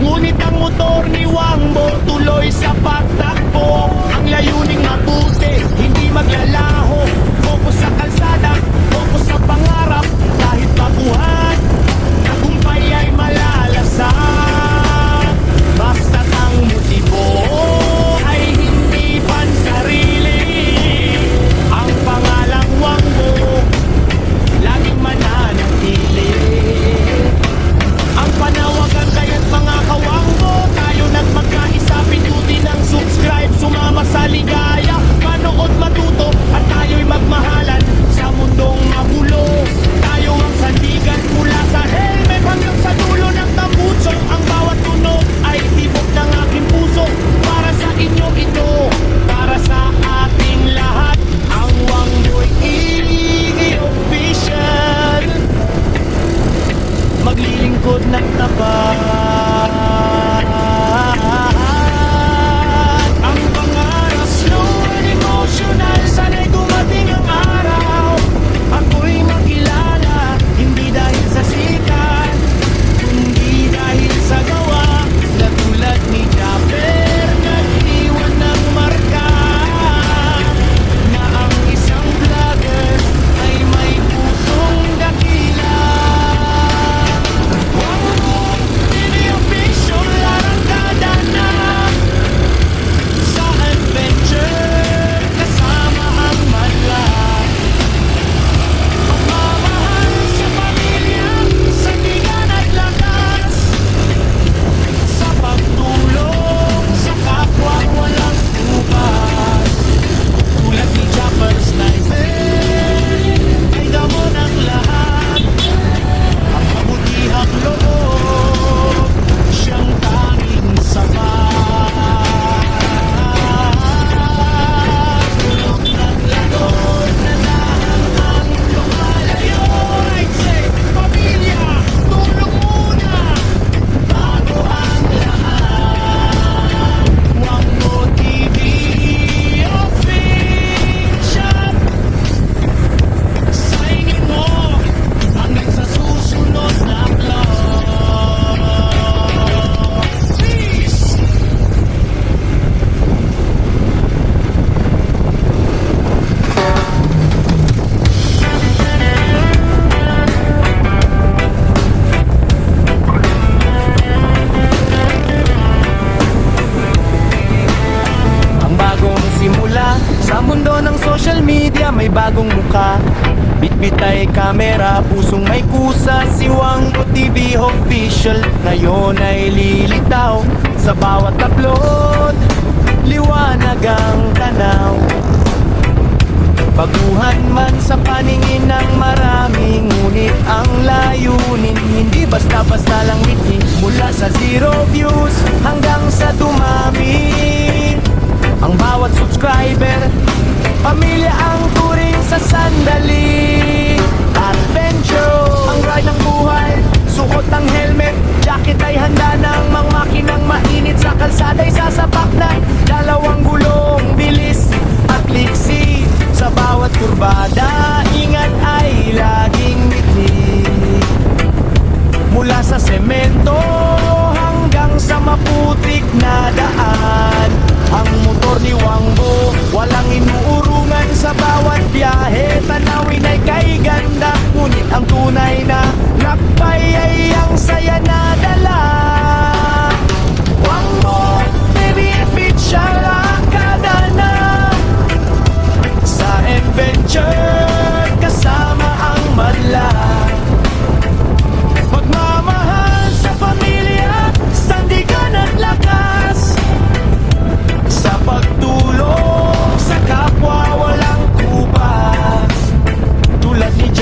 Speaker 3: Ngunit ang motor ni Wangbo tuloy sa pagtakbo. Ang layuning mabuti, hindi maglalaho. Focus sa kalsada, focus sa pangarap. Kahit baguhan, tagumpay ay malalasan. Basta't ang motibo ay hindi pansarili. Ang pangalang Wangbo laging mananatili. Ang panawagan kaya't mga kawangbo, tayo nagmagkaisa, pindutin ang subscribe, sumama sa ligaya, manood matuto at tayo'y magmahalan sa mundong magulo. Tayo ang sandigan mula sa helmet hanggang sa dulo ng tambutso. Ang bawat tunog ay tibok ng aking puso. Para sa inyo ito, para sa ating lahat. Ang Wangbo'y official, maglilingkod ng tapat. Ang pangarap slow and emotional, sana'y dumating ang araw. Ako'y makilala, hindi dahil sa sikat, kundi dahil sa gawa. Na tulad ni Japper, nag-iwan ng marka. Na ang isang vlogger ay may pusong dakila. Wangbo TV official, arangkada na sa adventure, kasama ang madla. Pagmamahal sa pamilya, sandigan at lakas. Sa pagtulong sa kapwa walang ubas. Tulad ni Chopper Sniper, ay damo ng lahat. Ang mabutihang loob, siyang tanging sapat. Tulog ng lagon na lang ang lumalayo. I'd say, pamilya, tulong muna bago ang lahat. Wangbo TV official, signing off hanggang sa susunod na vlog. Peace! Ang bagong simula sa mundo ng social media, may bagong muka. Bitbit ay kamera, pusong may kusa. Si Wangbo TV official ngayon ay lilitaw. Sa bawat upload, liwanag ang tanaw. Baguhan man sa paningin ng marami, ngunit ang layunin hindi basta-basta lang ngiti. Mula sa 0 views hanggang sa dumami. Ang bawat subscriber, pamilya ang turing sa sandali. Adventure, ang ride ng buhay, suot ang helmet, jacket ay handa ng mga makinang mainit. Sa kalsada'y sasapak na dalawang gulong, bilis at liksi. Sa bawat kurbada, ingat ay laging ngiti. Mula sa semento hanggang sa maputik na daan, ang motor ni Wangbo walang inuurungan. Sa bawat biyahe, tanawin ay kay ganda. Ngunit ang tunay na lakbay ay ang saya na dala. Wangbo TV official, akada na sa adventure, kasama ang madla. Pagmamahal sa pamilya, sandigan at lakas. Sa pagtulong sa kapwa walang kubas. Tulad ni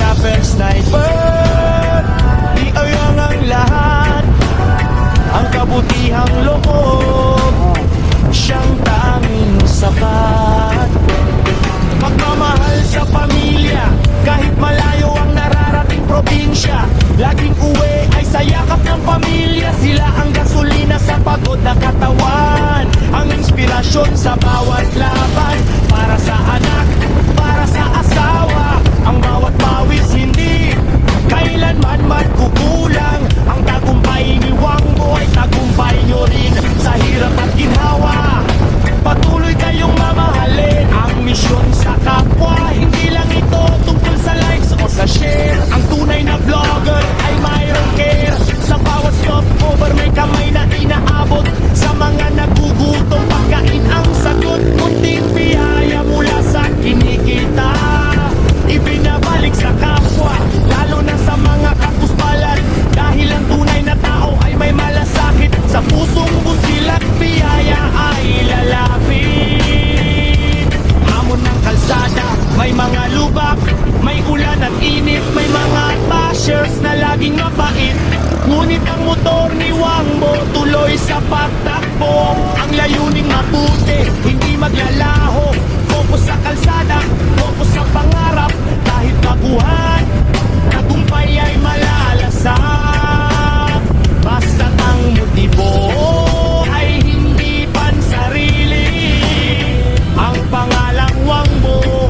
Speaker 3: share. Ang tunay na vlogger ay mayroong care. Sa bawat stopover may kamay na inaabot. Sa mga nagugutom pagkain ang sagot. Kunting biyaya mula sa kinikita, ibinabalik sa kapwa, lalo na sa mga kapuspalan. Dahil ang tunay na tao ay may malasakit. Sa pusong busilak biyaya ay lalapit. Hamon ng kalsada, may mga lubak, may ulan at init, may mga bashers na laging mapait. Ngunit ang motor ni Wangbo tuloy sa pagtakbo. Ang layuning mabuti, hindi maglalaho. Focus sa kalsada, focus sa pangarap. Kahit baguhan, tagumpay ay malalasak. Basta't ang motibo ay hindi pansarili. Ang pangalang Wangbo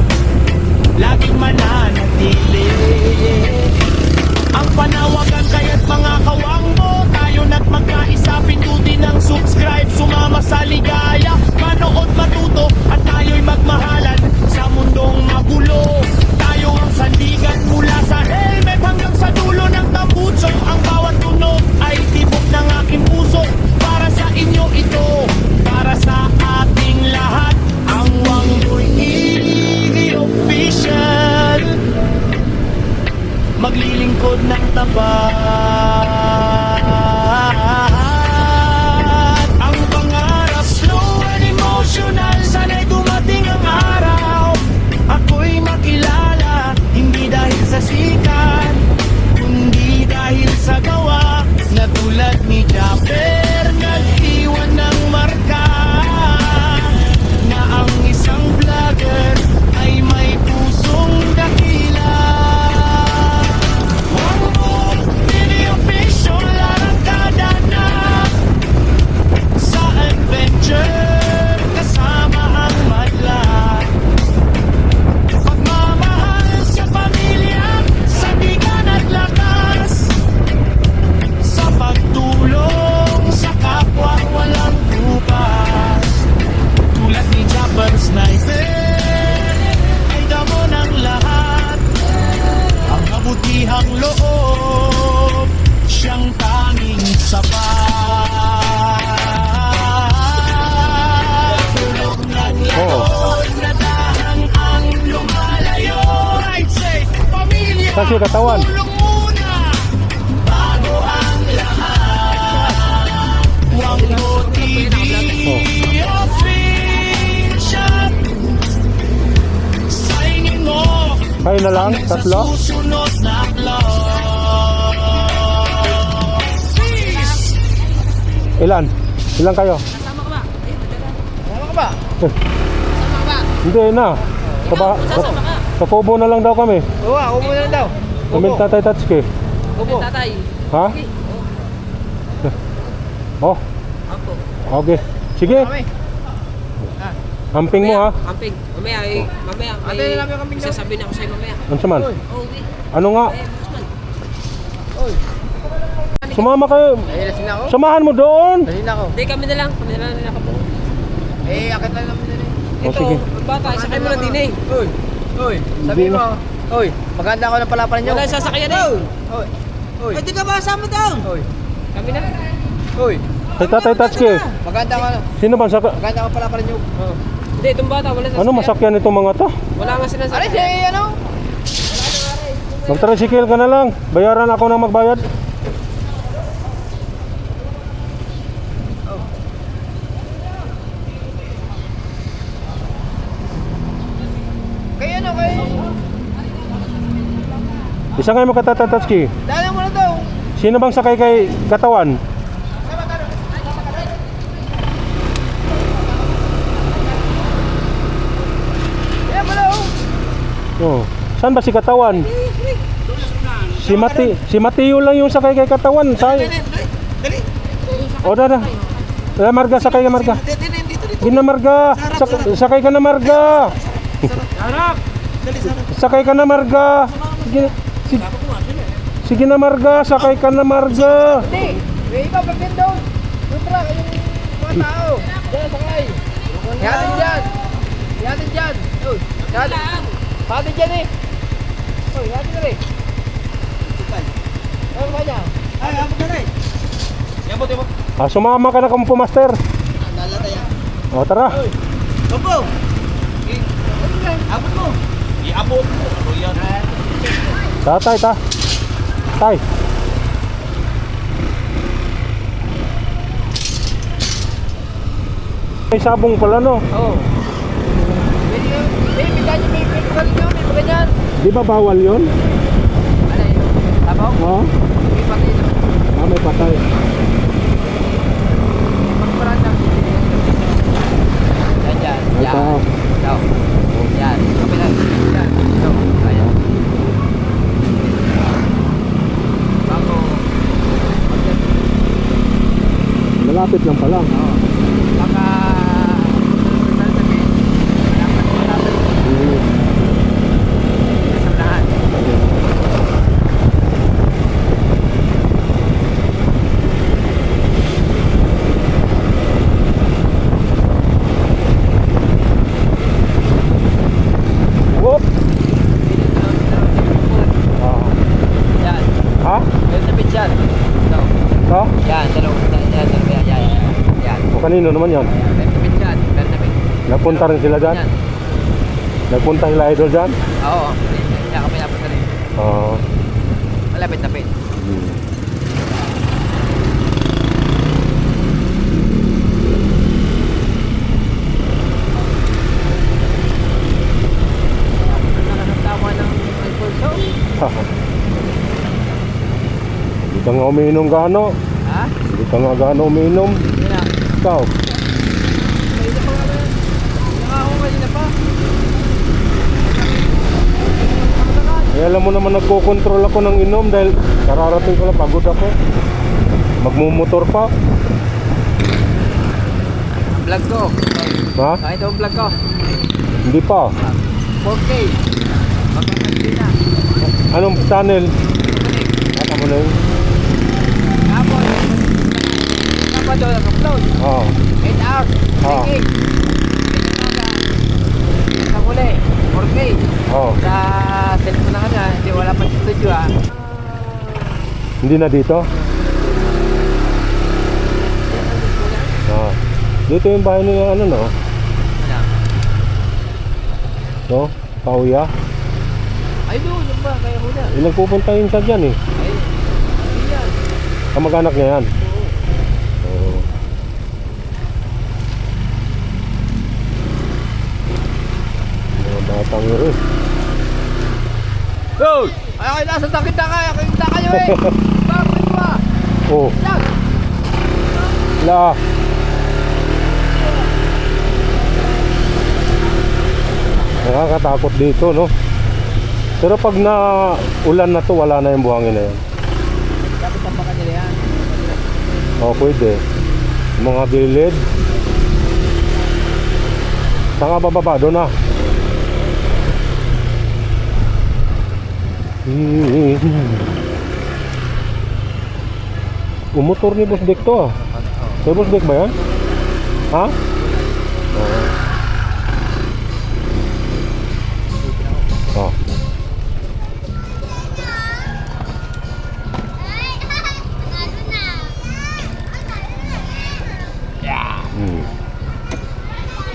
Speaker 3: laging mananatili. Ang panawagan kaya't mga kawangbo, tayo na't magkaisa, pindutin ng subscribe. Sumama sa ligaya, manood matuto, at tayo'y magmahalan sa mundong magulo. Tayo ang sandigan mula sa helmet hanggang sa dulo ng tambutso. Ang bawat tunog ay tibok ng aking puso. Para sa inyo ito, para sa ating lahat. Ang Wangbo'y TV official, maglilingkod ng tapat. Ang pangarap slow and emotional, sana'y dumating ang araw. Ako'y makilala, hindi dahil sa sikat, kundi dahil sa gawa. Na tulad ni Japper, nag-iwan ng marka. Na ang isang vlogger ay may pusong dakila. Wangbo TV official, arangkada na sa adventure, kasama ang madla. Pagmamahal sa pamilya, sandigan at lakas. Sa pagtulong sa kapwa walang bukas. Tulad ni Japper Sniper, ay damo ng lahat. Ang mabutihang loob, siyang tanging sapat. Tulog ng laon na dahang ang lumalayo. I'd say, pamilya,
Speaker 1: Kasi katawan.
Speaker 3: tulong muna bago ang lahat. Wangbo TV official, signing off.
Speaker 1: Kayo na lang, tatlo.
Speaker 3: Sa susunod na vlog. Peace!
Speaker 1: Ilan? Ilan kayo?
Speaker 5: Kasama ka ba?
Speaker 2: Sama ka ba?
Speaker 1: Hindi na.
Speaker 5: Sasama ka.
Speaker 1: Sa Kubo na lang daw kami.
Speaker 2: Oo, ako muna lang daw.
Speaker 1: Kami Tatay Tatsuki.
Speaker 2: Opo.
Speaker 5: Tatay.
Speaker 1: Ha? Oh,
Speaker 5: Apo.
Speaker 1: okay. Sige.
Speaker 2: Kami.
Speaker 1: Amping mo ha.
Speaker 5: Camping. Mamaya, mamaya.
Speaker 2: Ate,
Speaker 5: May
Speaker 2: namin kami daw.
Speaker 5: sasabihin ako sa'yo mamaya.
Speaker 1: Ano saman?
Speaker 5: Oh, okay.
Speaker 1: Ano nga?
Speaker 5: Usman.
Speaker 1: Sumama kayo.
Speaker 2: Ay, lasing na ako.
Speaker 1: Samahan mo doon.
Speaker 2: Lasing na ako.
Speaker 5: Hindi, kami na lang. Kami na lang nakapo.
Speaker 2: Akit lang naman din eh.
Speaker 1: Oh,
Speaker 5: Ito,
Speaker 1: sige.
Speaker 5: ang bata, isakay mo na din eh.
Speaker 2: Uy, sabihin mo. Uy, maganda ako ng palaparan niyo.
Speaker 5: Wala yung sasakyan eh.
Speaker 2: Uy,
Speaker 5: Pwede ka ba sama down?
Speaker 2: uy,
Speaker 5: Kami na.
Speaker 2: uy.
Speaker 1: Kay Tatay Tatsuki.
Speaker 2: Maganda ako.
Speaker 1: Sino ba saka?
Speaker 2: Maganda ako palaparan niyo.
Speaker 5: Hindi, itong bata, wala sasakyan.
Speaker 1: Ano masakyan itong mga to?
Speaker 5: Wala nga
Speaker 2: Aray,
Speaker 5: sinasakyan.
Speaker 2: si ano?
Speaker 1: Mag-tricycle ka na lang. Bayaran ako na magbayad.
Speaker 2: Kaya ano, kaya.
Speaker 1: Isa ngayon mo ka Tatay Tatsuki.
Speaker 2: Dala mo na daw.
Speaker 1: Sino bang sakay kay Katawan?
Speaker 2: Kaya pala oh.
Speaker 1: Oh. Saan ba si Katawan? Si Mateo lang yung sakay kay Katawan. Say. O dada. Marga, sakay ka Marga. Gina Marga. Sakay ka na Marga. Sakay ka na Marga. Sige na Marga, sakay ka na Marga.
Speaker 2: Hindi, may iba pagpin doon. Yung truck, yung mga tao. Diyan, sakay. Ihatid dyan. Ihatid dyan. Uy, ihatid. Ihatid dyan eh. Uy, ihatid na rin.
Speaker 8: Abot, abot.
Speaker 1: Sumama ka na Kampo Master.
Speaker 10: Lalata yan.
Speaker 1: O, tara.
Speaker 8: Kampo! Abot mo. Iabot mo. Ano yan?
Speaker 1: Tay. Tay. May sabong pala, no?
Speaker 4: Oo. May ganyan, may ganyan.
Speaker 1: Di ba bawal yun?
Speaker 4: Ano yun? Tabaw?
Speaker 1: Oo.
Speaker 4: May patay na.
Speaker 1: May patay.
Speaker 4: Magparaan lang. Yan.
Speaker 1: Ito.
Speaker 4: Ito. Yan. Kapilan. Yan. Ito. Ayan. Bago.
Speaker 1: Malapit lang pala.
Speaker 4: Oo. Baka
Speaker 1: Whoop.
Speaker 4: yan.
Speaker 1: Ha?
Speaker 4: Meron na bitch yan. Ito.
Speaker 1: Ito?
Speaker 4: Yan. Dalawa. Yan.
Speaker 1: O kanino naman yan?
Speaker 4: Meron na bitch yan. Meron na bitch.
Speaker 1: Nagpunta rin sila dyan?
Speaker 4: Yan.
Speaker 1: Nagpunta sila idol dyan?
Speaker 4: Oo. Kaya kami napunta rin.
Speaker 1: Oo.
Speaker 4: Malapit na bitch. Nakakatawa ng alcohol show.
Speaker 1: Hindi ka nga umiinom gaano.
Speaker 4: Ha?
Speaker 1: Hindi ka nga gaano umiinom.
Speaker 4: Yun na.
Speaker 1: Ikaw.
Speaker 4: Kanina pa nga ba yan? Nakako kanina pa.
Speaker 1: Eh, alam mo naman nagko-control ako ng inom dahil kararating ko lang, pagod ako. Magmumotor pa.
Speaker 4: Vlog ko.
Speaker 1: Ha?
Speaker 4: Ito ang vlog ko.
Speaker 1: Hindi pa.
Speaker 4: 4K. Magpapagdi na.
Speaker 1: Anong channel? Kata mo na yun?
Speaker 4: Kapag doon nag-upload.
Speaker 1: Oo.
Speaker 4: 8 hours. 3K. Sa muli. 4K.
Speaker 1: Oo.
Speaker 4: Sa cellphone na kanya. Hindi wala pa studio ah.
Speaker 1: Hindi na dito? Dito yung bahay nila ano, no? No? Kauya?
Speaker 4: Ay doon. Yung ba? Kaya ko na.
Speaker 1: Nagpupunta yun sa dyan eh.
Speaker 4: Ay. Hindi yan.
Speaker 1: Kamag-anak niya yan. Oo. Mga batang yun eh.
Speaker 4: Dude! Ay, nasa takit na kayo. Kita kayo eh. Bakit ito ah?
Speaker 1: Oh.
Speaker 4: Yan.
Speaker 1: La. Nakakatakot dito, no? Pero pag na ulan na to, wala na yung buhangin na yan.
Speaker 4: Dapat ang baka nila yan.
Speaker 1: Oo, pwede. Mga gilid. Saan nga bababa? Doon na. Umutor ni Boss Dick to ah. Kay Boss Dick ba yan? Ha? Oo. Oh.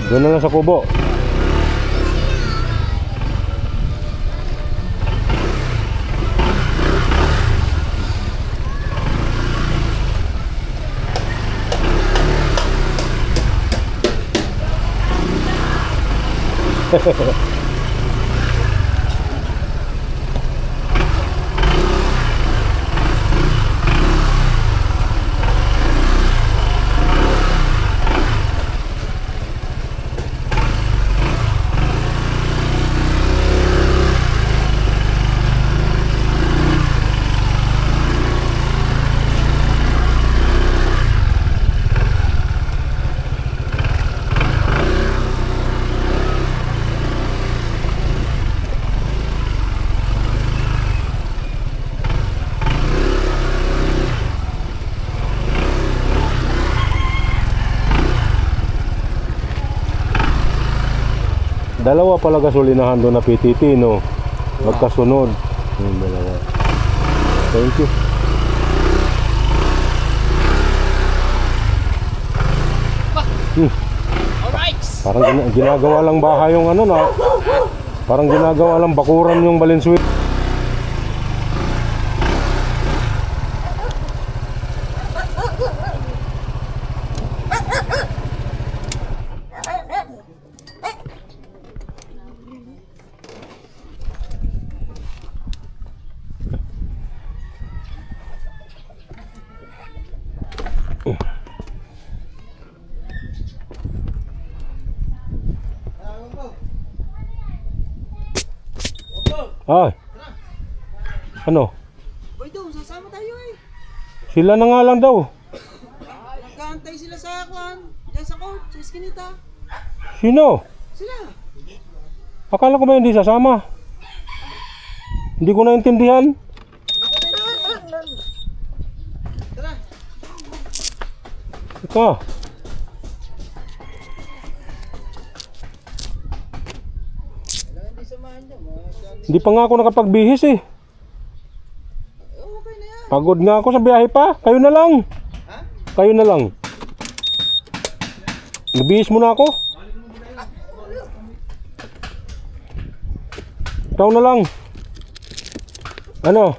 Speaker 1: Doon na lang sa kubo. Dalawa pala gasolinahan doon na PTT, no? Magkasunod. Yung dalawa. Thank you. Parang ginagawa lang bahay yung ano na. Parang ginagawa lang bakuran yung Valenzuela. Ay. Ano?
Speaker 2: Boy, doon, sasama tayo eh.
Speaker 1: Sila na nga lang daw.
Speaker 2: Nagkaantay sila sa kwan. Diyan sa court, sa Eskinita.
Speaker 1: Sino?
Speaker 2: Sila.
Speaker 1: Akala ko ba hindi sasama? Hindi ko naintindihan.
Speaker 2: Tara.
Speaker 1: Ika. Hindi pa nga ako nakapagbihis eh.
Speaker 2: Okay na yan.
Speaker 1: Pagod nga ako sa biyahe pa. Kayo na lang. Kayo na lang. Nagbihis muna ako. Ikaw na lang. Ano?